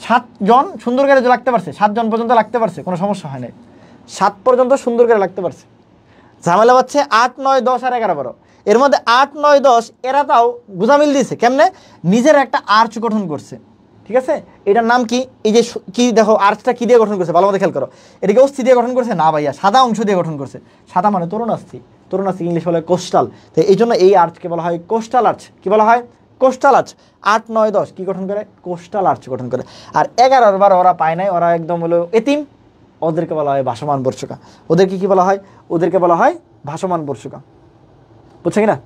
7 জন সুন্দর করে লাগতে পারছে, 7 জন পর্যন্ত লাগতে পারছে, কোনো সমস্যা হয় নাই। 7 পর্যন্ত সুন্দর করে লাগতে পারছে। ঝামেলা পাচ্ছে 8, 9, 10 আর 11, 12। এর মধ্যে 8, 9, 10 এরা তাও গুজামিল দিয়েছে। কেমনে? নিজের একটা আর্চ গঠন করছে, ঠিক আছে? এটার নাম কি? এই যে কি দেখো, আর্চটা কি দিয়ে গঠন করছে? ভালো মতো খেয়াল করো। এটাকে অস্থি দিয়ে গঠন করছে? না ভাইয়া, সাদা অংশ দিয়ে গঠন করছে। সাদা মানে তরুণাস্থি, তরুণাস্থি ইংলিশ বলা হয় কোস্টাল। তো এই জন্য এই আর্চকে বলা হয় কোস্টাল আর্চ। কি বলা হয়? Coastal arch. 8, 9, 10 কি গঠন করে? কোস্টাল আর্চ গঠন করে। আর 11 আর 12 ওরা পায় নাই, ওরা একদম হলো এতিম, ওদেরকে বলা হয় ভাসমান বর্ষকা। ওদেরকে কি বলা হয়? ওদেরকে বলা হয় ভাসমান বর্ষকা। বুঝছে কিনা?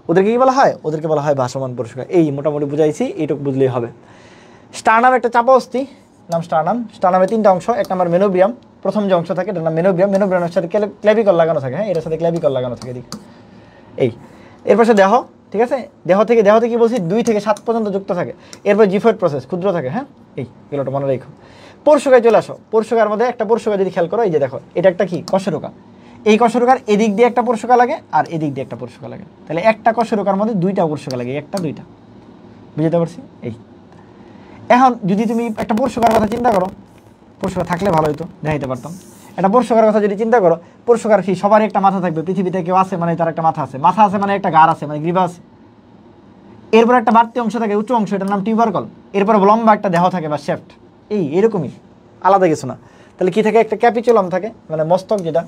ওদেরকে কি বলা হয়? ওদেরকে বলা হয় ভাসমান বর্ষকা। এই মোটামুটি বুঝাইছি, এইটুকু বুঝলেই হবে। স্টার্নাম একটা চাপা অস্থি, নাম স্টার্নাম। স্টার্নামে 3টা অংশ। 1 নম্বর মেনোব্রিয়াম, প্রথম যে অংশ থাকে এটার নাম মেনোব্রিয়াম। মেনোব্রিয়ামের সাথে ক্ল্যাভিকল লাগানো থাকে, হ্যাঁ, এটার সাথে ক্ল্যাভিকল লাগানো থাকে এদিকে। এই এর পাশে দেহ, ঠিক আছে, দেহতে কি বলছি 2 থেকে 7 পর্যন্ত যুক্ত থাকে। এরপর জিফয়েড প্রসেস ক্ষুদ্র থাকে, হ্যাঁ, এগুলোটা মনে রেখো। পরশুকায় চলে আসো। পরশুকার মধ্যে একটা পরশুকা যদি খেয়াল করো, এই যে দেখো এটা একটা কি কশেরুকা, এই কশেরুকার এদিক দিয়ে একটা পরশুকা লাগে আর এদিক দিয়ে একটা পরশুকা লাগে, তাহলে একটা কশেরুকার মধ্যে 2টা পরশুকা লাগে, একটা 2টা, বুঝতে পারছি? এখন যদি তুমি একটা পরশুকার কথা চিন্তা করো, পরশুকা থাকলে ভালো হতো, দেখাইতে পারতাম। একটা পরশুকার কথা যদি চিন্তা করো, পরশুকার কি সবারই একটা মাথা থাকবে, পৃথিবীতে কেউ আছে মানে তার একটা মাথা আছে, মানে একটা গাড় আছে মানে গ্রীবা আছে। এরপর একটা বাড়তি অংশ থাকে, উচ্চ অংশ, এটার নাম টিউবারকল। এরপর লম্বা একটা দেহ থাকে বা শেফট, এরকমই, আলাদা কিছু না। তাহলে কি থাকে, একটা ক্যাপিচুলাম থাকে মানে মস্তক যেটা,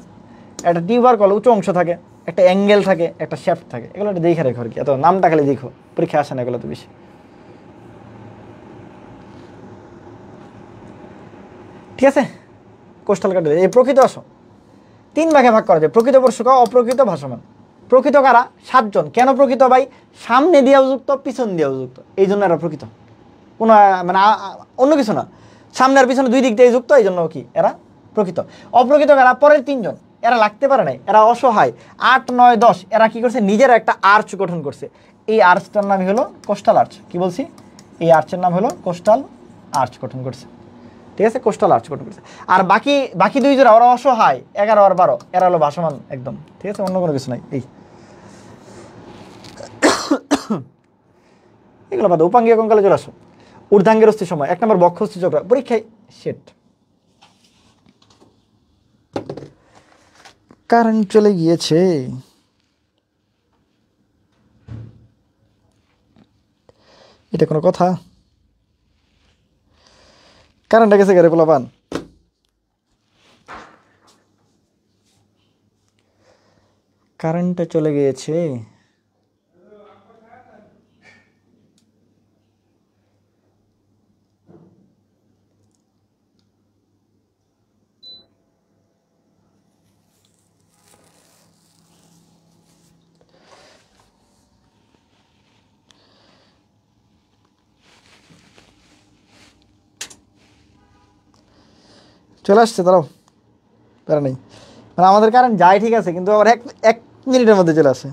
একটা টিউবারকল উচ্চ অংশ থাকে, একটা অ্যাঙ্গেল থাকে, একটা শেফট থাকে। এগুলো একটা দেখে রেখো আর কি, এত নামটা খালি দেখো, পরীক্ষা আসে না এগুলো তো বেশি, ঠিক আছে? কোস্টাল কাটে এই প্রকৃত আসো 3 ভাগে ভাগ করা যায়, প্রকৃত পরশুকা, অপ্রকৃত, ভাসমান। প্রকৃত কারা? 7 জন। কেন প্রকৃত ভাই? সামনে দিয়েও যুক্ত, পিছন দিয়েও যুক্ত, এই জন্য এরা প্রকৃত, কোনো মানে অন্য কিছু না, সামনে আর পিছনে 2 দিক দিয়ে যুক্ত, এই জন্য কি এরা প্রকৃত। অপ্রকৃত কারা? পরের 3 জন, এরা লাগতে পারে নাই, এরা অসহায়। 8, 9, 10 এরা কি করছে, নিজেরা একটা আর্চ গঠন করছে। এই আর্চটার নামই হলো কোস্টাল আর্চ। কি বলছি? এই আর্চের নাম হলো কোস্টাল আর্চ গঠন করছে, ঠিক আছে? কোস্টাল আর্চ গঠন করছে। আর বাকি 2 জোড়া ওরা অসহায়, 11 আর 12, এরা হলো ভাসমান একদম, ঠিক আছে? অন্য কোনো কিছু নাই। এগুলো বাদ, উপাঙ্গীয় কঙ্কালে চলে আসো। ঊর্ধ্বাঙ্গের অস্থি সময় 1 নম্বর বক্ষস্থি চক্র, পরীক্ষায় সেট। কারেন্ট চলে গিয়েছে, এটা কোনো কথা? কারেন্টটা গেছে গাড়ি পোলাপান, কারেন্টটা চলে গিয়েছে। চলে আসছে, দাঁড়াও, প্যারা নেই। মানে আমাদের কারেন্ট যায় ঠিক আছে, কিন্তু আবার 1 মিনিটের মধ্যে চলে আসে।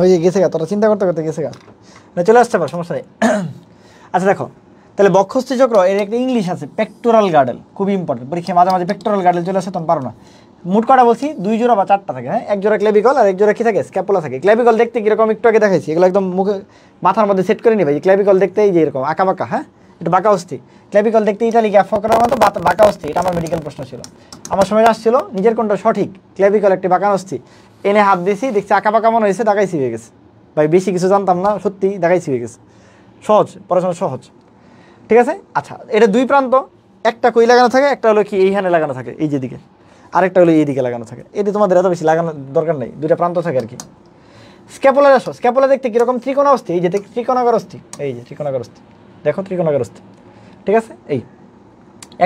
ওই যে গেছে গা, তোরা চিন্তা করতে করতে গেছে গা, চলে আসতে পার, সমস্যা নেই। আচ্ছা দেখো, তাহলে বক্ষস্থি চক্র এর একটা ইংলিশ আছে, পেক্টোরাল গার্ডেল, খুবই ইম্পর্টেন্ট, পরীক্ষায় মাঝে মাঝে পেক্টোরাল গার্ডেল চলে আসে, তখন পারো না। মোট কটা বলছি, 2 জোড়া বা 4টা থাকে, হ্যাঁ, 1 জোড়া ক্লেভিকল আর 1 জোড়া কি থাকে, স্ক্যাপুলা থাকে। ক্লেভিকল দেখতে কিরকম একটু আগে দেখাইছি, এগুলো একদম মুখে মাথার মধ্যে সেট করে নিবে। ক্লেভিকল দেখতে এই যে এরকম আঁকা বাঁকা, হ্যাঁ, একটু বাঁকা অস্থি। ক্লেভিকল দেখতে ইটালি গ্যাপ ফকরার মতো বাঁকা অস্থি। এটা আমার মেডিকেল প্রশ্ন ছিল, আমার সময় আসছিল, নিজের কোনটা সঠিক, ক্লেভিকল একটি বাঁকা অস্থি। এনে হাত দিয়েছি, দেখছি আঁকা বাঁকা মনে হয়েছে, দেখাইছি হয়ে গেছে। ভাই বেশি কিছু জানতাম না, সত্যি দেখাইছি হয়ে গেছে। সহজ, পড়াশোনা সহজ, ঠিক আছে? আচ্ছা, এটা 2 প্রান্ত, একটা কই লাগানো থাকে, একটা হলো কি এইখানে লাগানো থাকে এই যেদিকে, আরেকটা হলো এইদিকে লাগানো থাকে। এটি তোমাদের এত বেশি লাগানোর দরকার নেই, 2টা প্রান্ত থাকে আর কি। স্ক্যাপুলার আসো, স্ক্যাপুলা দেখতে কিরকম, ত্রিকোণাস্থি, এই যে ত্রিকোণাকার অস্থি, এই যে ত্রিকোণাকার অস্থি, দেখো ত্রিকোণাকার অস্থি, ঠিক আছে?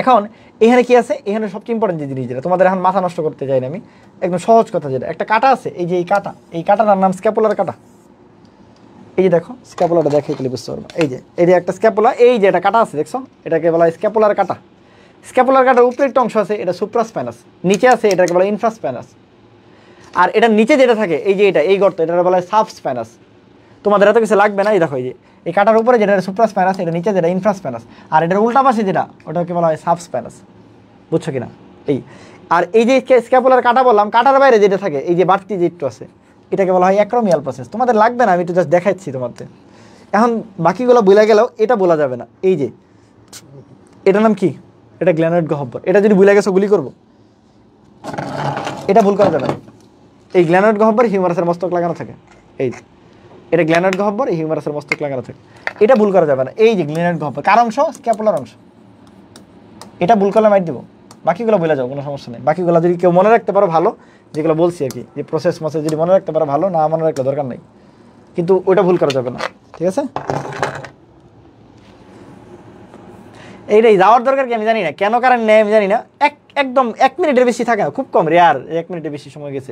এখন এখানে কি আছে, এখানে সবচেয়ে ইম্পর্টেন্ট যে জিনিস, যেটা তোমাদের এখন মাথা নষ্ট করতে চাই না আমি, একদম সহজ কথা, যেটা একটা কাটা আছে, এই যে এই কাটাটার নাম স্ক্যাপুলার কাটা। এই যে দেখো স্ক্যাপুলাটা দেখে গেলে বুঝতে পারবো, এই যে একটা স্ক্যাপুলা, এই যে এটা কাটা আছে দেখছো, এটাকে বলা হয় স্ক্যাপুলার কাটা। স্ক্যাপুলার কাটার উপরে একটা অংশ আছে, এটা সুপ্রাস্পাইনাস, নিচে আছে এটাকে বলা হয় ইনফ্রাস্পাইনাস। আর এটার নিচে যেটা থাকে এই যে এই গর্ত, এটা বলা হয় সাবস্পাইনাস। তোমাদের এত কিছু লাগবে না। এই দেখো, এই যে এই কাটার উপরে যেটা সুপ্রাস্পাইনাস, এটা নিচে যেটা ইনফ্রাস্পাইনাস, আর এটার উল্টা পাশে যেটা ওটাকে বলা হয় সাবস্পাইনাস। বুঝছো কিনা? এই আর এই যে স্ক্যাপুলার কাটা বললাম, কাটার বাইরে যেটা থাকে এই যে বাড়তি যে একটু আছে, এটাকে বলা হয় অ্যাক্রোমিয়াল প্রসেস। তোমাদের লাগবে না, আমি একটু জাস্ট দেখাচ্ছি তোমাদের। এখন বাকিগুলো বলে গেলেও এটা বলা যাবে না। এই যে এটার নাম কি? এটা গ্ল্যানয়েড গহ্বর। এটা যদি ভুলে গেছো গুলি করবো, এটা ভুল করা যাবে না। এই গ্ল্যানয়েড গহ্বর হিউমারাসের মস্তক লাগানো থাকে। এই এটা গ্ল্যানয়েড গহ্বর, এই হিউমারাসের মস্তক লাগানো থাকে। এটা ভুল করা যাবে না। এই যে গ্ল্যানয়েড গহ্বর কার অংশ? স্ক্যাপুলার অংশ। এটা ভুল করলে মাইট দিব, বাকিগুলো বলে যাও, কোনো সমস্যা নেই। বাকিগুলো যদি কেউ মনে রাখতে পারো ভালো, যেগুলো বলছি আর কি, যে প্রসেস মসেস যদি মনে রাখতে পারো ভালো, না মনে রাখলে দরকার নেই, কিন্তু ওইটা ভুল করা যাবে না। ঠিক আছে? এইটাই যাওয়ার দরকার কি আমি জানি না, কেন কারণ নেই আমি জানি না। একদম 1 মিনিটের বেশি থাকে না, খুব কম, রেয়ার 1 মিনিটের বেশি সময় গেছে।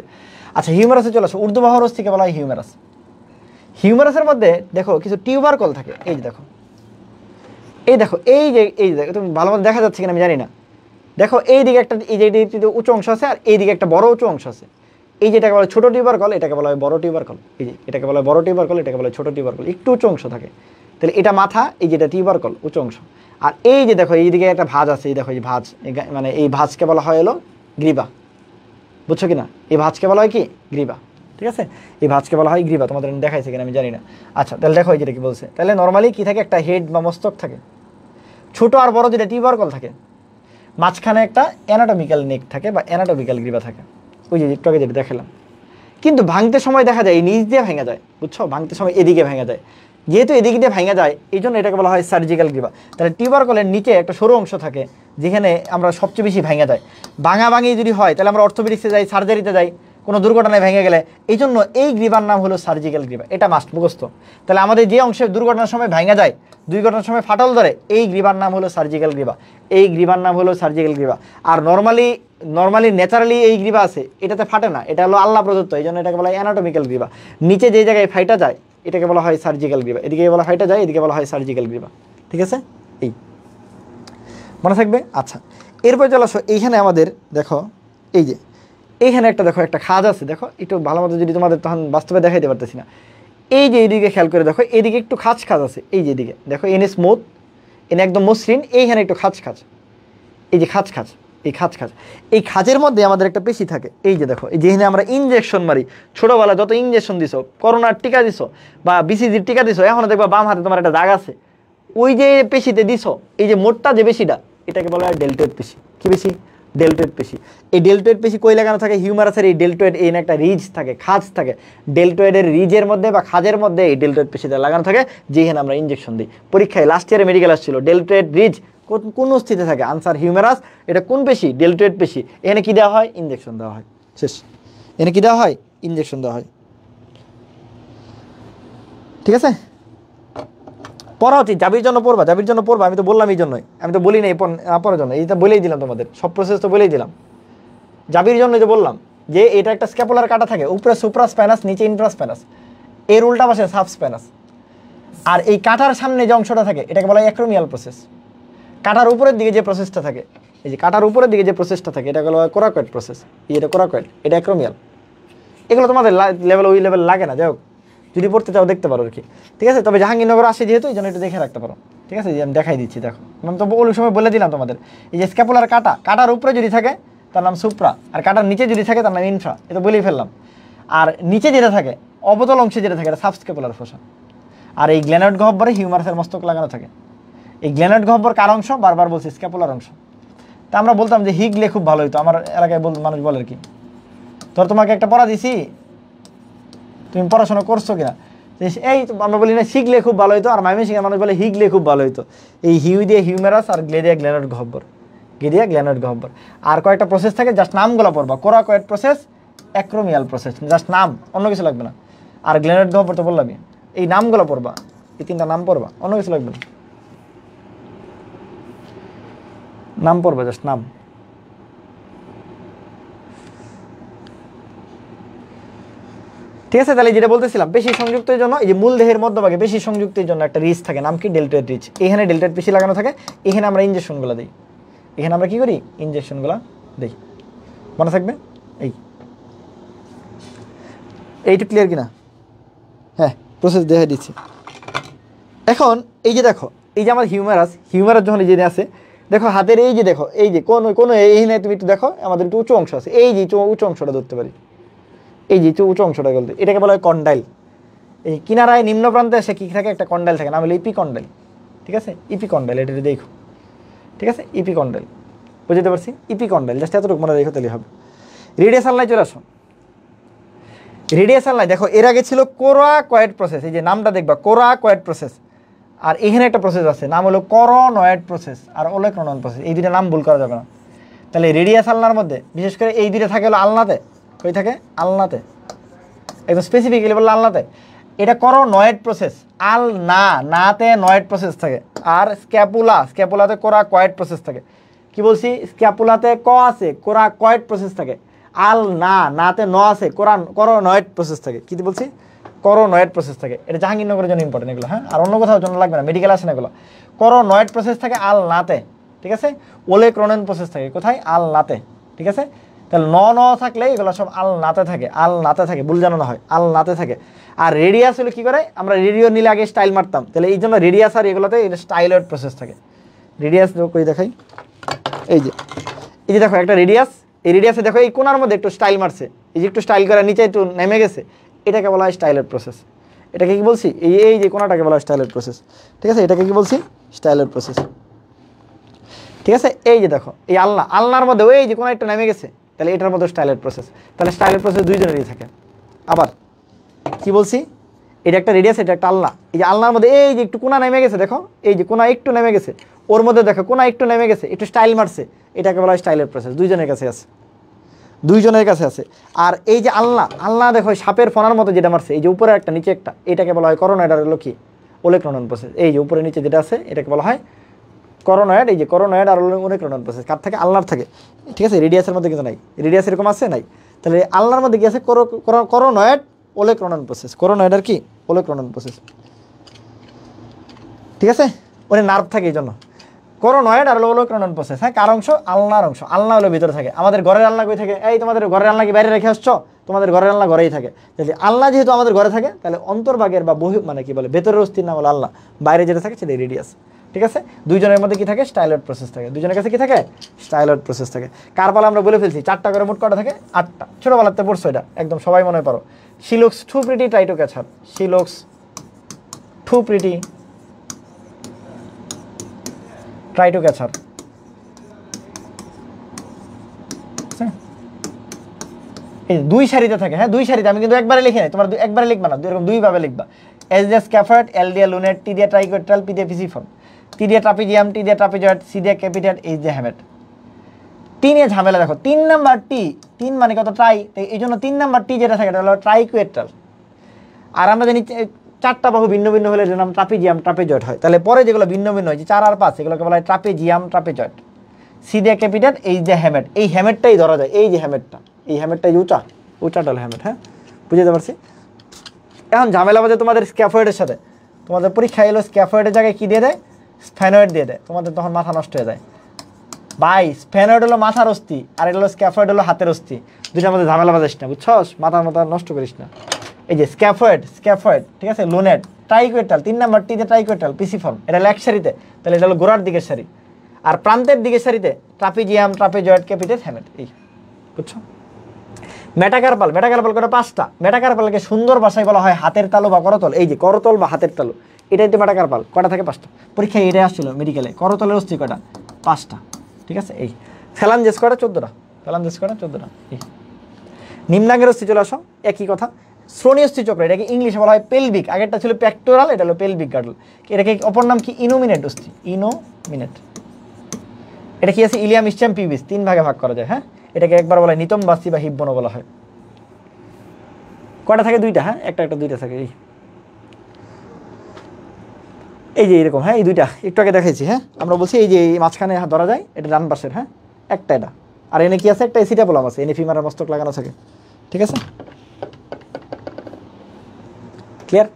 আচ্ছা, হিউমারাসে চলে আসো। ঊর্ধ্ববাহুর অস্থিকে বলা হয় হিউমারাস। হিউমারাসের মধ্যে দেখো কিছু টিউবারকল থাকে। এই যে দেখো, এই দেখো, এই যে দেখো, তুমি ভালো মতো দেখা যাচ্ছে কিনা আমি জানি না। দেখো এই দিকে একটা, এই যে উঁচু অংশ আছে, আর এই দিকে একটা বড় উঁচু অংশ আছে। এই যেটাকে বলা হয় ছোট টিউবারকল, এটাকে বলা হয় বড় টিউবারকল। এই যে এটাকে বলা হয় বড় টিউবারকল, এটাকে বলা হয় ছোট টিউবারকল। একটু উঁচু অংশ থাকে, তাহলে এটা মাথা, এই যেটা টিউবারকল উঁচু অংশ। আর এই যে দেখো এইদিকে একটা ভাঁজ আছে, এই দেখো এই ভাঁজ, মানে এই ভাঁজকে বলা হয় হলো গ্রীবা। বুঝছো কিনা? এই ভাঁজকে বলা হয় কি? গ্রীবা। ঠিক আছে? এই ভাঁজকে বলা হয় গ্রীবা। তোমাদের দেখাইছে কিনা আমি জানি না। আচ্ছা, তাহলে দেখো এই যেটা কি বলছে, তাহলে নর্মালি কি থাকে? একটা হেড বা মস্তক থাকে, ছোট আর বড় যেটা টিউবারকল থাকে, মাঝখানে একটা অ্যানাটমিক্যাল নেক থাকে বা অ্যানাটমিক্যাল গ্রীবা থাকে। ওই যে একটু আগে যেটা দেখালাম। কিন্তু ভাঙতে সময় দেখা যায় এই নিচ দিয়ে ভেঙে যায়। বুঝছো? ভাঙতে সময় এদিকে ভেঙে যায়। যেহেতু এদিকে দিয়ে ভেঙে যায়, এই জন্য এটাকে বলা হয় সার্জিক্যাল গ্রীবা। তাহলে টিউবারকলের নিচে একটা সরু অংশ থাকে, যেখানে আমরা সবচেয়ে বেশি ভেঙে যায়। ভাঙাভাঙি যদি হয় তাহলে আমরা অর্থোপেডিক্সে যাই, সার্জারিতে যাই, কোনো দুর্ঘটনায় ভেঙে গেলে। এই জন্য এই গ্রীবার নাম হলো সার্জিক্যাল গ্রীবা। এটা মাস্ট মুখস্থ। তাহলে আমাদের যে অংশে দুর্ঘটনার সময় ভেঙে যায়, দুর্ঘটনার সময় ফাটল ধরে, এই গ্রীবার নাম হলো সার্জিক্যাল গ্রীবা। এই গ্রীবার নাম হলো সার্জিক্যাল গ্রীবা। আর নর্মালি ন্যাচারালি এই গ্রীবা আছে, এটাতে ফাটে না, এটা হলো আল্লাহ প্রদত্ত। এই জন্য এটাকে বলা হয় অ্যানাটমিক্যাল গ্রীবা। নিচে যে জায়গায় ফাইটা যায় এটাকে বলা হয় সার্জিক্যাল গ্রীবা। এদিকে বলা ফাইটা যায়, এদিকে বলা হয় সার্জিক্যাল গ্রীবা। ঠিক আছে? এই মনে থাকবে। আচ্ছা, এরপর চলে আসো। এইখানে আমাদের দেখো, এই যে এইখানে একটা দেখো একটা খাজ আছে। দেখো একটু ভালো মতো, যদি তোমাদের তখন বাস্তবে দেখাইতে পারতেছি না। এই যে এইদিকে খেয়াল করে দেখো, এইদিকে একটু খাজ আছে। এই যে এদিকে দেখো, এনে স্মুথ, এনে একদম মসৃণ। এইখানে একটু খাজ, এই যে খাজ, এই খাজ, এই খাজের মধ্যে আমাদের একটা পেশি থাকে। এই যে দেখো, এই যেখানে আমরা ইনজেকশন মারি, ছোটোবেলা যত ইনজেকশন দিছো, করোনার টিকা দিছো বা বিসিজির টিকা দিছো, এখনও দেখবা বাম হাতে তোমার একটা দাগ আছে। ওই যে পেশিতে দিছো, এই যে মোটটা যে পেশিটা, এটাকে বলা হয় ডেল্টয়েড পেশি। কি পেশি? ডেল্টয়েড পেশি। এই ডেল্টয়েড পেশি কই লাগানো থাকে? হিউমারাসের এই ডেল্টয়েড, এই একটা রিজ থাকে, খাজ থাকে। ডেল্টয়েডের রিজের মধ্যে বা খাজের মধ্যে এই ডেল্টয়েড পেশিটা লাগানো থাকে, যেখানে আমরা ইনজেকশন দিই। পরীক্ষায় লাস্ট ইয়ারে মেডিকেল আসছিল, ডেল্টয়েড রিজ কোন স্থিতি থাকে? Answer humorous. এটা কোন পেশি? ডেল্টয়েড পেশি। এখানে কি দেওয়া হয়? ইনজেকশন দেওয়া হয়। শেষ। এখানে কি দেওয়া হয়? ইনজেকশন দেওয়া হয়। ঠিক আছে? পড়া উচিত, জাবির জন্য পড়বা, জাবির জন্য পড়বা। আমি তো বললাম এই জন্যই, আমি তো বলি না এই পড়ার জন্য, এইটা বলেই দিলাম তোমাদের, সব প্রসেস তো বলেই দিলাম। জাবির জন্য যে বললাম যে এটা একটা স্ক্যাপুলার কাটা থাকে, উপরে সুপ্রাস্পাইনাস, নিচে ইনফ্রাস্পাইনাস, এর উল্টা পাশে সাবস্পাইনাস। আর এই কাটার সামনে যে অংশটা থাকে এটাকে বলা হয় অ্যাক্রোমিয়াল প্রসেস। কাটার উপরের দিকে যে প্রসেসটা থাকে, এই যে কাটার উপরের দিকে যে প্রসেসটা থাকে, এটা বলা হয় কোরাকয়েড প্রসেস। এটা কোরাকয়েড, এটা অ্যাক্রোমিয়াল। এগুলো তোমাদের লেভেল ওই লেভেল লাগে না, যাই হোক, যদি পড়তে চাও দেখতে পারো আর কি। ঠিক আছে? তবে জাহাঙ্গীরনগর আসে যেহেতু, এই জন্য একটু দেখে রাখতে পারো। ঠিক আছে? আমি দেখাই দিচ্ছি। দেখো, আমি তো ওই সময় বলে দিলাম তোমাদের, এই যে স্ক্যাপুলার কাটার উপরে যদি থাকে তার নাম সুপ্রা, আর কাটার নিচে যদি থাকে তার নাম ইনফ্রা। এটা বলেই ফেললাম। আর নিচে যেটা থাকে, অবতল অংশে যেটা থাকে, এটা সাবস্ক্যাপুলার ফোসা। আর এই গ্ল্যানয়েড গহ্বরে হিউমারাসের মস্তক লাগানো থাকে। এই গ্ল্যানয়েড গহ্বর কার অংশ? বারবার বলছি স্ক্যাপুলার অংশ। তা আমরা বলতাম যে হিগলে খুব ভালো হইতো, আমার এলাকায় মানুষ বলে আর কি। ধর তোমাকে একটা পড়া দিছি, তুমি পড়াশোনা করছো কিনা, এই আমরা বলি না শিখলে খুব ভালো হইতো, আর ময়মনসিংহের মানুষ বলে হিগলে খুব ভালো হইতো। এই হিউ দিয়ে হিউমেরাস, আর গ্লে দিয়ে গ্ল্যানয়েড গহ্বর, গ্ল্যানয়েড গহ্বর। আর কয়েকটা প্রসেস থাকে, জাস্ট নামগুলো পড়বা। Coracoid process, acromial process, just নাম, অন্য কিছু লাগবে না। আর গ্ল্যানয়েড গহ্বর তো বললামই, এই নামগুলো পড়বা, এই 3টা নাম পড়বা, অন্য কিছু লাগবে না। নাম পড়বা, জাস্ট নাম। ঠিক আছে? তাহলে যেটা বলতেছিলাম, পেশি সংযুক্তের জন্য, এই যে মূল দেহের মধ্যভাগে পেশি সংযুক্তের জন্য একটা রিজ থাকে, নাম কি? Deltoid ridge. এখানে ডেল্টয়েড পেশি লাগানো থাকে, এখানে আমরা ইনজেকশনগুলো দিই। এখানে আমরা কি করি? ইনজেকশনগুলো দিই। মনে থাকবে? এইটু ক্লিয়ার কিনা? হ্যাঁ, প্রসেস দেখা দিচ্ছি। এখন এই যে দেখো, এই যে আমার হিউম্যারাস যখন এই যে আছে, দেখো হাতের এই যে দেখো, এই যে কোনো এই নাই, তুমি একটু দেখো আমাদের একটু উঁচু অংশ আছে, এই যে উঁচু অংশটা ধরতে পারি, এই যে উঁচু অংশটা বলতে, এটাকে বলা হয় কন্ডাইল। এই কিনারায় নিম্ন প্রান্তে এসে কী থাকে, একটা কন্ডাইল থাকে, নাম হলো ইপিকন্ডাইল। ঠিক আছে, ইপিকন্ডাইল, এটা দেখো। ঠিক আছে, ইপিকন্ডাইল, বুঝতে পারছি, ইপিকন্ডাইল, জাস্ট এতটুকু মনে রেখে তাহলে হবে। রেডিয়াস আলনায় চলে আসো। রেডিয়াস আলনায় দেখো, এর আগে ছিল কোরাকয়েড প্রসেস, এই যে নামটা দেখবা কোরাকয়েড প্রসেস, আর এখানে একটা প্রসেস আছে নাম হলো করোনয়েড প্রসেস আর ওলেক্রনন প্রসেস। এই দুইটা নাম ভুল করা যাবে না। তাহলে রেডিয়াস আলনার মধ্যে বিশেষ করে এই দুইটা থাকে হলো আলনাতে, কই থাকে, আলনাতে, একদম স্পেসিফিক্যালি বললো আলনাতে। এটা করোনয়েড প্রসেস, আল নাতে নয়েড প্রসেস থাকে। আর স্ক্যাপুলাতে কোরাকয়েড প্রসেস থাকে। কি বলছি, স্ক্যাপুলাতে ক আছে, কোরাকয়েড প্রসেস থাকে। আল নাতে ন আছে, করোনয়েড প্রসেস থাকে। কি বলছি, করোনয়েড প্রসেস থাকে। এটা জাহাঙ্গীরনগরের জন্য ইম্পর্টেন্ট এগুলো, হ্যাঁ, আর অন্য কোথাও জন্য লাগবে না, মেডিকেল আসে না এগুলো। করোনয়েড প্রসেস থাকে আল নাতে, ঠিক আছে। ওলেক্রনন প্রসেস থাকে কোথায়, আল নাতে, ঠিক আছে। তাহলে ন থাকলে এগুলো সব আল নাতে থাকে, ভুল জানো না হয়, আল নাতে থাকে। আর রেডিয়াস হলো কী করে, আমরা রেডিও নিলে আগে স্টাইল মারতাম, তাহলে এই জন্য রেডিয়াস আর এগুলোতে এটা স্টাইলয়েড প্রসেস থাকে। রেডিয়াস কই দেখাই, এই যে দেখো একটা রেডিয়াস, এই রেডিয়াসে দেখো এই কোনার মধ্যে একটু স্টাইল মারছে, এই যে একটু স্টাইল করে নিচে একটু নেমে গেছে, এটাকে বলা হয় স্টাইলয়েড প্রসেস। এটাকে কি বলছি, এই যে কোনাটাকে বলা হয় স্টাইলয়েড প্রসেস, ঠিক আছে। এটাকে কি বলছি, স্টাইলয়েড প্রসেস, ঠিক আছে। এই যে দেখো এই আলনার মধ্যে ওই যে কোনো একটা নেমে গেছে, তাহলে এটার মধ্যে স্টাইলয়েড প্রসেস। তাহলে স্টাইলয়েড প্রসেস দুইজনেরই থাকে। আবার কি বলছি, এটা একটা রেডিয়াস, এটা একটা আলনা। এই যে আলনার মধ্যে এই যে একটু কোনা নেমে গেছে, দেখো এই যে কোনা একটু নেমে গেছে, ওর মধ্যে দেখো কোনা একটু নেমে গেছে, একটু স্টাইল মারছে, এটাকে বলা হয় স্টাইলয়েড প্রসেস। দুইজনের কাছে আছে। আর এই যে আলনা দেখো সাপের ফনার মতো যেটা মারছে, এই যে উপরে একটা নিচে একটা, এটাকে বলা হয় করোনয়েড আর হলো কি ওলেক্রনন প্রসেস। এই যে উপরে নিচে যেটা আছে এটাকে বলা হয় করোনয়েড, এই যে করোনয়েড আর ওলেক্রনন প্রসেস। কার থাকে, আলনার থাকে, ঠিক আছে। রেডিয়াসের মধ্যে কিন্তু নাই, রেডিয়াস এরকম আছে নাই। তাহলে আলনার মধ্যে কি আছে, করোনয়েড ওলেক্রনন প্রসেস, করোনয়েড আর কি ওলেক্রনন প্রসেস, ঠিক আছে। ওখানে নার্ভ থাকে এই জন্য করোনয়েড আর ওলেক্রনন প্রসেস। হ্যাঁ, কার অংশ, আলনার অংশ। আলনা হলো ভিতরে থাকে। আমাদের ঘরের আলনা কই থাকে, এই তোমাদের ঘরের আলনা কি বাইরে রেখে আসছো, তোমাদের ঘরের আলনা ঘরেই থাকে। যদি আলনা যেহেতু আমাদের ঘরে থাকে, তাহলে অন্তর্ভাগের বা মানে কি বলে ভেতরের অস্থির নাম হলো আলনা, বাইরে যেটা থাকে সেটা রেডিয়াস, ঠিক আছে। দুইজনের মধ্যে কি থাকে, স্টাইলয়েড প্রসেস থাকে। দুইজনের কাছে কি থাকে, স্টাইলয়েড প্রসেস থাকে। কার পালা আমরা বলে ফেলছি, 4টা করে মোট কটা থাকে, 8টা। ছোটবেলাতে পড়ছো এটা, একদম সবাই মনে পারো। She looks too pretty try to catch her, she looks too pretty try to catch her. এই দুই সারিতে থাকে, হ্যাঁ, দুই সারিতে। আমি কিন্তু একবারে লিখি নাই, তোমার একবারে লিখবা না, এরকম দুইভাবে লিখবা। এস দিয়ে স্ক্যাফয়েড, এল দিয়ে লুনেট, টি দিয়ে ট্রাইকোয়েট্রাল, পি দিয়ে পিসিফর্ম, টি দিয়ে ট্রাপিজিয়াম, টি দিয়ে ট্রাপিজয়েড, সি দিয়ে ক্যাপিটেট, এইচ দিয়ে হ্যামেট। 3 এ ঝামেলা দেখো, 3 নাম্বার টি, 3 মানে কত, ট্রাই, এই জন্য 3 নাম্বার টি যেটা থাকে এটা হলো ট্রাইকোয়েট্রাল। আর আমরা জানি 4টা বাহু ভিন্ন ভিন্ন হলে এটার নাম ট্রাপিজিয়াম ট্রাপিজয়েড হয়। তাহলে পরে যেগুলো ভিন্ন ভিন্ন হয়, যে 4 আর 5, এগুলোকে বলা হয় ট্রাপিজিয়াম ট্রাপিজয়েড। সি দিয়ে ক্যাপিটেট, এইচ দিয়ে হ্যামেট। এই হ্যামেটটাই ধরা যায়, এই যে হ্যামেটটা, এই হ্যামেটটাই উঁচাটা হলো হ্যামেট, হ্যাঁ, বুঝতে পারছি। এখন ঝামেলা বাজে তোমাদের স্ক্যাফয়েডের সাথে। তোমাদের পরীক্ষা এলো স্ক্যাফয়েডের জায়গায় কি দিয়ে দেয়, স্ফেনয়েড দিয়ে দেয়। তোমাদের তখন মাথা নষ্ট হয়ে যায় ভাই। স্ফেনয়েড হলো মাথার অস্থি, আর এটা হলো স্ক্যাফয়েড হলো হাতের অস্থি। দুইটার মধ্যে ঝামেলা বাজাইস না, বুঝছস, মাথা নষ্ট করিস না। এই যে স্ক্যাফয়েড, ঠিক আছে, লুনেট, ট্রাইকোয়েট্রাল, 3 নাম্বার টিতে ট্রাইকোয়েট্রাল, পিসিফর্ম, এটা হলো এক সারিতে, তাহলে এটা হলো গোড়ার দিকের সারি। আর প্রান্তের দিকের সারিতে ট্রাপিজিয়াম ট্রাপিজয়েড ক্যাপিটেট হ্যামেট, এই বুঝছো। মেটাকার্পাল করে 5টা। মেটাকার্পালকে সুন্দর ভাষায় বলা হয় হাতের তালু বা করতল। এই যে করতল বা হাতের তালু, এটাই তো মেটাকার্পাল। কটা থাকে, 5টা। পরীক্ষায় এটাই আসছিল মেডিকেলে, করতলের অস্থি কটা, 5টা, ঠিক আছে। এই ফ্যালাঞ্জেস কটা, 14টা। এই নিম্নাঙ্গের অস্থি চলে আসো, একই কথা। শ্রোণীয়স্থি চক্র, এটাকে ইংলিশে বলা হয় পেলভিক। আগেরটা ছিল পেক্টোরাল, এটা হলো পেলভিক গার্ডল। এটাকে অপর নাম কি, ইনোমিনেট অস্থি, ইনোমিনেট। এটা কি আছে, ইলিয়াম ইস্টিয়াম পিউবিস, 3 ভাগে ভাগ করা যায়, হ্যাঁ। এটাকে একবার বলা হয় নিতম্বাসী বা হিব্বনো বলা হয়। কটা থাকে, 2টা, হ্যাঁ, একটা 2টা থাকে। এই যে এরকম, হ্যাঁ, এই 2টা একটু আগে দেখাইছি, হ্যাঁ। আমরা বলছি এই যে এই মাঝখানে ধরা যায়, এটা ডান পাশের, হ্যাঁ, একটা এটা। আর এনে কি আছে, একটা এসিটাপোলাম আছে, এনে ফিমারের মস্তক লাগানো থাকে, ঠিক আছে, ক্লিয়ার।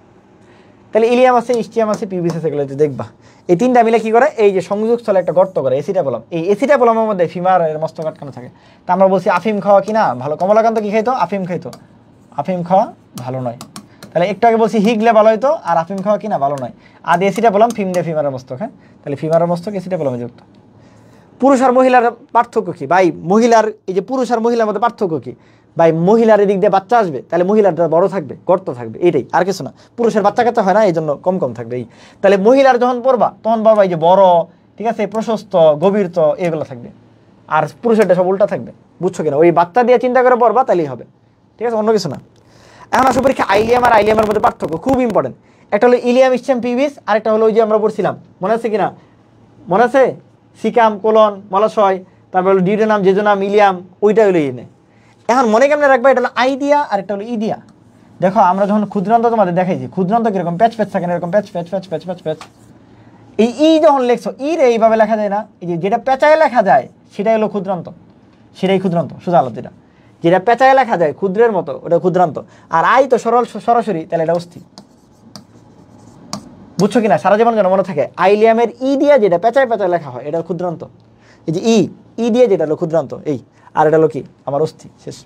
তাহলে ইলিয়াম আছে, ইস্টিয়াম আছে, পিউবিস আছে, এগুলো দেখবা। এই 3টা মিলে কি করে, এই যে সংযোগস্থলে একটা গর্ত করে, এসিটাপোলাম। এই এসিটাপোলামের মধ্যে ফিমারের মস্তক আটকানো থাকে। তা আমরা বলছি আফিম খাওয়া কি না ভালো, কমলাকান্ত কি খাইতো, আফিম খাইতো। আফিম খাওয়া ভালো নয়। তাহলে একটু আগে বলছি হিগলে ভালো হইতো, আর আফিম খাওয়া কিনা ভালো নয়। আদি এসিটা বললাম, ফিম দিয়ে ফিমারের মস্তক, হ্যাঁ, তাহলে ফিমারের মস্তক এসিটা বললাম যুক্ত। পুরুষ আর মহিলার পার্থক্য কি ভাই? মহিলার এই যে পুরুষ আর মহিলার মধ্যে পার্থক্য কি ভাই? মহিলার এদিক দিয়ে বাচ্চা আসবে, তাহলে মহিলারটা বড় থাকবে, গর্ত থাকবে, এইটাই, আর কিছু না। পুরুষের বাচ্চা কাচ্চা হয় না, এই জন্য কম কম থাকবে। এই তাহলে মহিলার যখন পড়বা তখন পড়বা এই যে বড়, ঠিক আছে, প্রশস্ত, গভীরত, এগুলো থাকবে। আর পুরুষেরটা সব উল্টা থাকবে, বুঝছো কিনা? ওই বাচ্চা দিয়ে চিন্তা করে পড়বা, তাহলেই হবে, ঠিক আছে, অন্য কিছু না। এখন আসো পরীক্ষা আইলিয়াম আর আইলিয়ামের মধ্যে পার্থক্য খুব ইম্পর্টেন্ট। একটা হলো ইলিয়াম ইসচাম পিভিস, আর একটা হলো ওই যে আমরা পড়ছিলাম, মনে আছে কিনা? মনে আছে? সিকাম, কোলন, মলাশয়, তারপর হলো ডিউডেনাম, জেজোনাম, ইলিয়াম, ওইটা হলো ইনে। এখন মনে কেমনে রাখবা? এটা হলো আইডিয়া আর একটা হলো ইডিয়া। দেখো আমরা যখন ক্ষুদ্রান্ত তোমাদের দেখাইছি, ক্ষুদ্রান্ত কিরকম প্যাচ প্যাচ থাকে না, এরকম প্যাচ প্যাচ প্যাচ প্যাচ প্যাচ প্যাচ। এই ই যখন লেখছো, ই রে এইভাবে লেখা যায় না, এই যে যেটা পেঁচায় লেখা যায় সেটাই হলো ক্ষুদ্রান্ত, সেটাই ক্ষুদ্রান্ত, সোজা আলো যেটা, যেটা পেঁচায় লেখা যায় ক্ষুদ্রের মতো, ওটা ক্ষুদ্রান্ত। আর আই তো সরাসরি, তাহলে এটা অস্থি, বুঝছো কিনা? সারা জীবন যেন মনে থাকে, আইলিয়ামের ই দিয়ে যেটা পেঁচায় পেঁচায় লেখা হয় এটা ক্ষুদ্রান্ত। এই যে ই দিয়ে যেটা হলো ক্ষুদ্রান্ত, এই, আর এটা হলো কি আমার অস্থি, শেষ।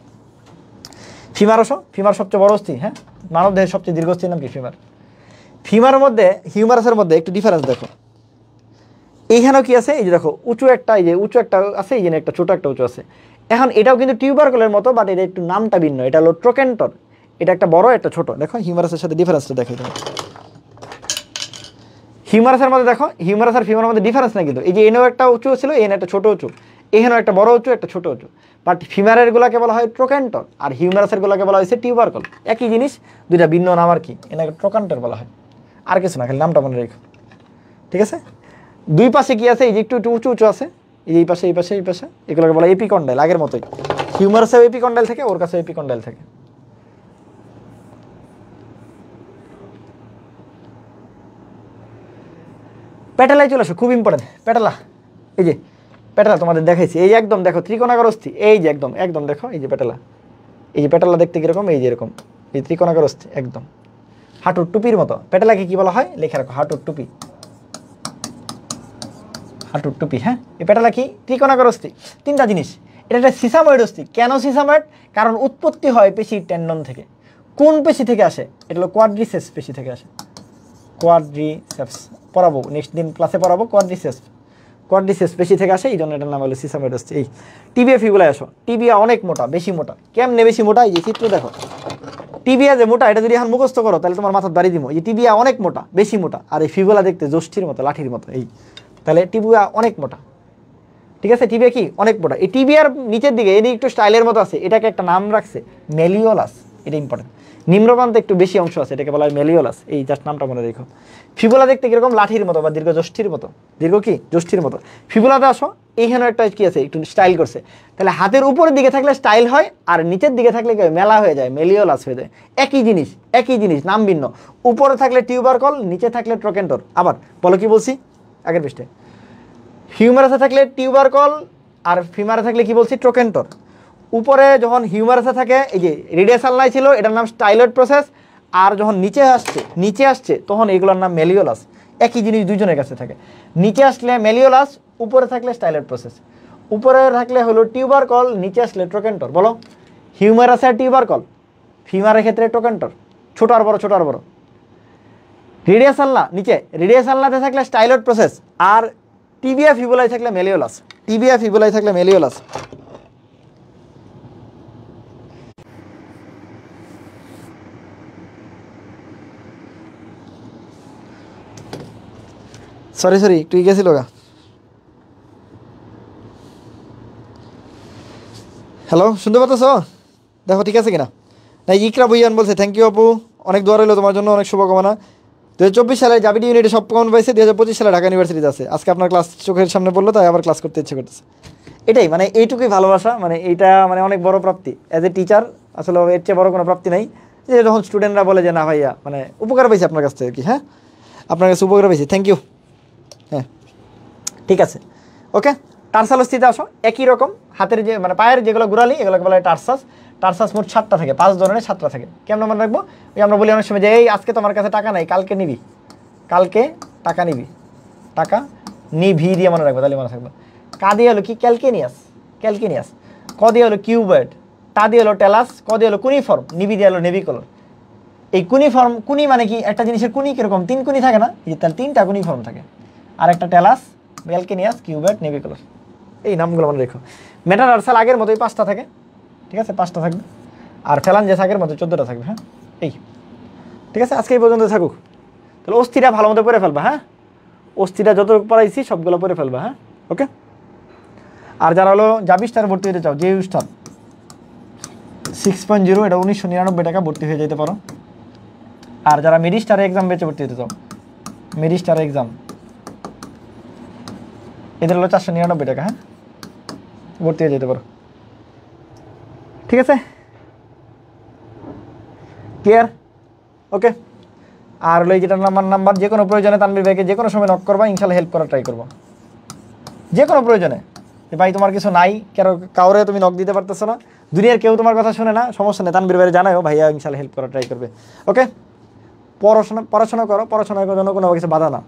ফিমারসও, ফিমার সবচেয়ে বড় অস্থি, হ্যাঁ, মানব দেহের সবচেয়ে দীর্ঘ অস্থির নাম কি? ফিমার। ফিমারের মধ্যে হিউমারাসের মধ্যে একটু ডিফারেন্স দেখো। এইখানেও কি আছে? এই যে দেখো উঁচু একটা, এই যে উঁচু একটা আছে, এই যে একটা ছোট একটা উঁচু আছে। এখন এটাও কিন্তু টিউবারকলের মতো, বাট এটা একটু নামটা ভিন্ন। এটা হলো ট্রোকেন্টর, এটা একটা বড় একটা ছোট। দেখো হিউমারাসের সাথে ডিফারেন্সটা দেখো। হিউমারাসের মধ্যে দেখো, হিউমারাস আর ফিমারের মধ্যে ডিফারেন্স নাই কিন্তু। এই যে এনেও একটা উঁচু ছিল, এনে একটা ছোট উঁচু, এখানেও একটা বড় উঁচু, একটা ছোট উঁচু। বাট ফিমারের গুলাকে বলা হয় ট্রোকেন্টর, আর হিউমারাসের গুলাকে বলা হয়েছে টিউবারকল। একই জিনিস, দুইটা ভিন্ন নাম আর কি। এনাকে ট্রোকেন্টর বলা হয়, আর কিছু না, খালি নামটা মনে রেখো, ঠিক আছে? দুই পাশে কি আছে? এই যে একটু একটু উঁচু উঁচু আছে, এই পাশে এই পাশে এই পাশে, এগুলোকে বলা এপিকন্ডাইল। আগের মতোই হিউমারাসেও এপিকন্ডাইল থাকে, ওর কাছে এপিকন্ডাইল থাকে। প্যাটেলায় চলে আসো, খুব ইম্পর্টেন্ট প্যাটেলা। এই যে প্যাটেলা তোমাদের দেখাইছি, এই যে একদম দেখো ত্রিকোণাকার অস্থি, এই যে একদম একদম দেখো, এই যে প্যাটেলা, এই যে প্যাটেলা দেখতে কিরকম, এই যে এরকম, এই ত্রিকোণাকার অস্থি একদম হাঁটুর টুপির মতো। প্যাটেলাকে কি বলা হয়? লেখা রাখো, হাঁটুর টুপি, হাঁটুর টুপি, হ্যাঁ। এই প্যাটেলা কি? ত্রিকোণাকার অস্থি। তিনটা জিনিস, এটা একটা সিসাময়েড অস্থি। কেন সিসাময়েড? কারণ উৎপত্তি হয় পেশির টেন্ডন থেকে। কোন পেশি থেকে আসে? এটা হলো কোয়াড্রিসেপস পেশি থেকে আসে। কোয়াড্রিসেপস পড়াবো, নেক্সট দিন ক্লাসে পড়াবো। কোয়াড্রিসেপস পেশি থেকে আসে, এই জন্য এটার নাম হলো সিসাময়েড অস্থি। এই টিবিয়া ফিবুলায় আসো, টিবিয়া অনেক মোটা, বেশি মোটা। কেমনে বেশি মোটা? এই যে চিত্র দেখো, টিবিয়া যে মোটা, এটা যদি এখন মুখস্থ করো তাহলে তোমার মাথার দাঁড়িয়ে দিব। এই যে টিবিয়া অনেক মোটা, বেশি মোটা, আর এই ফিবুলা দেখতে যষ্ঠির মতো, লাঠির মতো। এই তাহলে টিবিয়া অনেক মোটা, ঠিক আছে? টিবিয়া কি? অনেক মোটা। এই টিবিয়ার নিচের দিকে এদিকে একটু স্টাইলের মতো আছে, এটাকে একটা নাম রাখছে মেলিওলাস, এটা ইম্পর্টেন্ট। নিম্নপ্রান্তে একটু বেশি অংশ আছে, এটাকে বলা হয় মেলিওলাস। এই জাস্ট নামটা মনে রেখো। ফিবুলা দেখতে কিরকম? লাঠির মতো বা দীর্ঘ যষ্ঠির মতো। দীর্ঘ কি? যষ্ঠির মতো। ফিবুলাতে আসো, এইখানে একটা কি আছে? একটু স্টাইল করছে। তাহলে হাতের উপরের দিকে থাকলে স্টাইল হয়, আর নিচের দিকে থাকলে কি হয়? মেলা হয়ে যায়, মেলিওলাস হয়ে যায়। একই জিনিস, একই জিনিস, নাম ভিন্ন। উপরে থাকলে টিউবারকল, নিচে থাকলে ট্রোকেন্টর। আবার বলো কি বলছি আগের পৃষ্ঠে? হিউমারাসে থাকলে টিউবারকল, আর ফিমারে থাকলে কি বলছি? ট্রোকেন্টর। উপরে যখন হিউমারাসে থাকে, এই যে রেডিয়াস আলনাই ছিল, এটার নাম স্টাইলয়েড প্রসেস। আর যখন নিচে আসছে তখন এগুলোর নাম মেলিওলাস। একই জিনিস দুইজনের কাছে থাকে। নিচে আসলে মেলিওলাস, উপরে থাকলে স্টাইলয়েড প্রসেস। উপরে থাকলে হলো টিউবারকল, নিচে আসলে ট্রোকেন্টর। বলো হিউমারাসে টিউবারকল, ফিমারের ক্ষেত্রে ট্রোকেন্টর। ছোট আর বড়, ছোট আর বড়। রেডিয়াস আলনা নিচে, রেডিয়াস আলনাতে থাকলে স্টাইলয়েড প্রসেস, আর টিবিয়া ফিবুলাই থাকলে মেলিওলাস। টিবিয়া ফিবুলাই থাকলে মেলিওলাস। সরি একটু গেছিল গা। হ্যালো, শুনতে পাচ্ছ? দেখো ঠিক আছে কিনা। না, ইকরা বইয়ান বলছে থ্যাংক ইউ আপু, অনেক দোয়া রইলো তোমার জন্য, অনেক শুভকামনা। 2024 সালে জাবিডি ইউনিটে সব কমন পাইছে, 2025 সালে ঢাকা ইউনিভার্সিটিতে আছে। আজকে আপনার ক্লাস চোখের সামনে পড়লো, তাই আবার ক্লাস করতে ইচ্ছে করতেছে। এটাই মানে এইটুকুই ভালোবাসা, মানে এইটা মানে অনেক বড় প্রাপ্তি অ্যাজ এ টিচার। আসলে এর চেয়ে বড় কোনো প্রাপ্তি নাই, যে যখন স্টুডেন্টরা বলে যে না ভাইয়া মানে উপকার পেয়েছি আপনার কাছ থেকে কি। হ্যাঁ, আপনার কাছে উপকার পেয়েছি, থ্যাংক ইউ। হ্যাঁ ঠিক আছে, ওকে। টার্সাল অস্থিতে আসো, একই রকম। হাতের যে মানে পায়ের যেগুলো গোড়ালি, এগুলোকে বলা হয় টার্সাস। টার্সাস মোট 7টা থাকে, 5 ধরনের 7টা থাকে। কেমন মনে রাখবো? ওই আমরা বলি অনেক সময় যে এই আজকে তোমার কাছে টাকা নাই, কালকে নিবি, কালকে টাকা নিবি, টাকা নিভি দিয়ে মনে রাখবো, তাহলে মনে থাকবে। কা দিয়ে হলো কি? Calcaneus, calcaneus. ক দিয়ে হলো কিউবয়েড, টা দিয়ে হলো টেলাস, ক দিয়ে হলো কুনিফর্ম, নিবি দিয়ে হলো নেভিকলর। এই কুনিফর্ম, কুনি মানে কি, একটা জিনিসের কুনি কীরকম, 3 কুনি থাকে না, এই তাহলে 3টা কুনিফর্ম থাকে। আর একটা টেলাস, ব্যালকেনিয়াস, কিউবেট, নেভিকুলাস, এই নামগুলো মনে রেখো। মেটাটার্সাল আগের মতোই 5টা থাকে, ঠিক আছে, 5টা থাকবে। আর ফ্যালাঞ্জেস আগের মতো 14টা থাকবে। হ্যাঁ, এই ঠিক আছে, আজকে এই পর্যন্ত থাকুক। তাহলে অস্থিটা ভালো মতো পড়ে ফেলবা। হ্যাঁ, অস্থিটা যত পড়াইছি সবগুলো পড়ে ফেলবা। হ্যাঁ, ওকে। আর যারা হলো জাবি স্টার ভর্তি হতে চাও, জেইউ স্টার 6.0, এটা 1999 টাকা, ভর্তি হয়ে যেতে পারো। আর যারা মেডি স্টার এক্সাম বেচে ভর্তি হতে চাও, মেডি স্টার এক্সাম, এদের হলো 499 টাকা। হ্যাঁ, ভর্তি হয়ে যেতে পারো। ঠিক আছে, ক্লিয়ার? ওকে। আর হলো যেটা নাম্বার, যে কোনো প্রয়োজনে তানভীর ভাইকে যে কোনো সময় নক করবা, ইনশাল্লাহ হেল্প করার ট্রাই করবো, যে কোনো প্রয়োজনে। ভাই তোমার কিছু নাই, কাউরে তুমি নক দিতে পারতেছো না, দুনিয়ার কেউ তোমার কথা শুনে না, সমস্যা নেই, তানভীর ভাইরে জানাও, ভাইয়া ইনশাল্লাহ হেল্প করার ট্রাই করবে। ওকে, পড়াশোনা করো, পড়াশোনার জন্য কোনো কিছু বাধা না।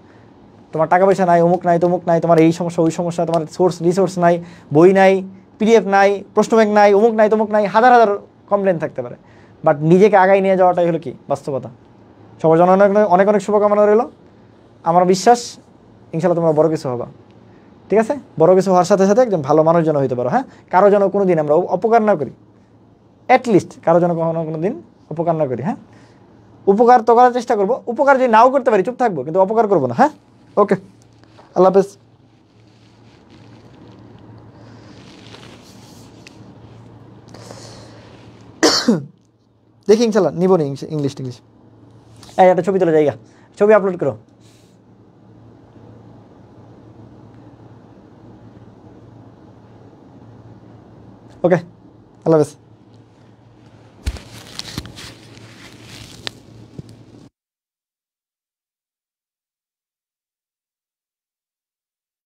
তোমার টাকা পয়সা নাই, অমুক নাই, তমুক নাই, তোমার এই সমস্যা ওই সমস্যা, তোমার রিসোর্স নাই, বই নাই, পিডিএফ নাই, প্রশ্ন ব্যাংক নাই, অমুক নাই, তমুক নাই, হাজার হাজার কমপ্লেন থাকতে পারে, বাট নিজেকে আগাই নিয়ে যাওয়াটাই হলো কি বাস্তবতা। সবার জন্য অনেক অনেক অনেক শুভকামনা রইল। আমার বিশ্বাস ইনশাল্লাহ তোমরা বড় কিছু হবা। ঠিক আছে, বড় কিছু হওয়ার সাথে সাথে একজন ভালো মানুষ যেন হইতে পারো। হ্যাঁ, কারো যেন কোনো দিন আমরা অপকার না করি, অ্যাটলিস্ট কারো যেন কোনো দিন উপকার না করি। হ্যাঁ, উপকার তো করার চেষ্টা করবো, উপকার যদি নাও করতে পারি চুপ থাকবো, কিন্তু অপকার করবো না। হ্যাঁ, ওকে, আল্লাহ হাফেজ। দেখি ইনশাল্লাহ নিব নি ইংলিশ টিংলিশ। একটা ছবি তোলা জায়গা, ছবি আপলোড করো। ওকে, আল্লাহ হাফেজ।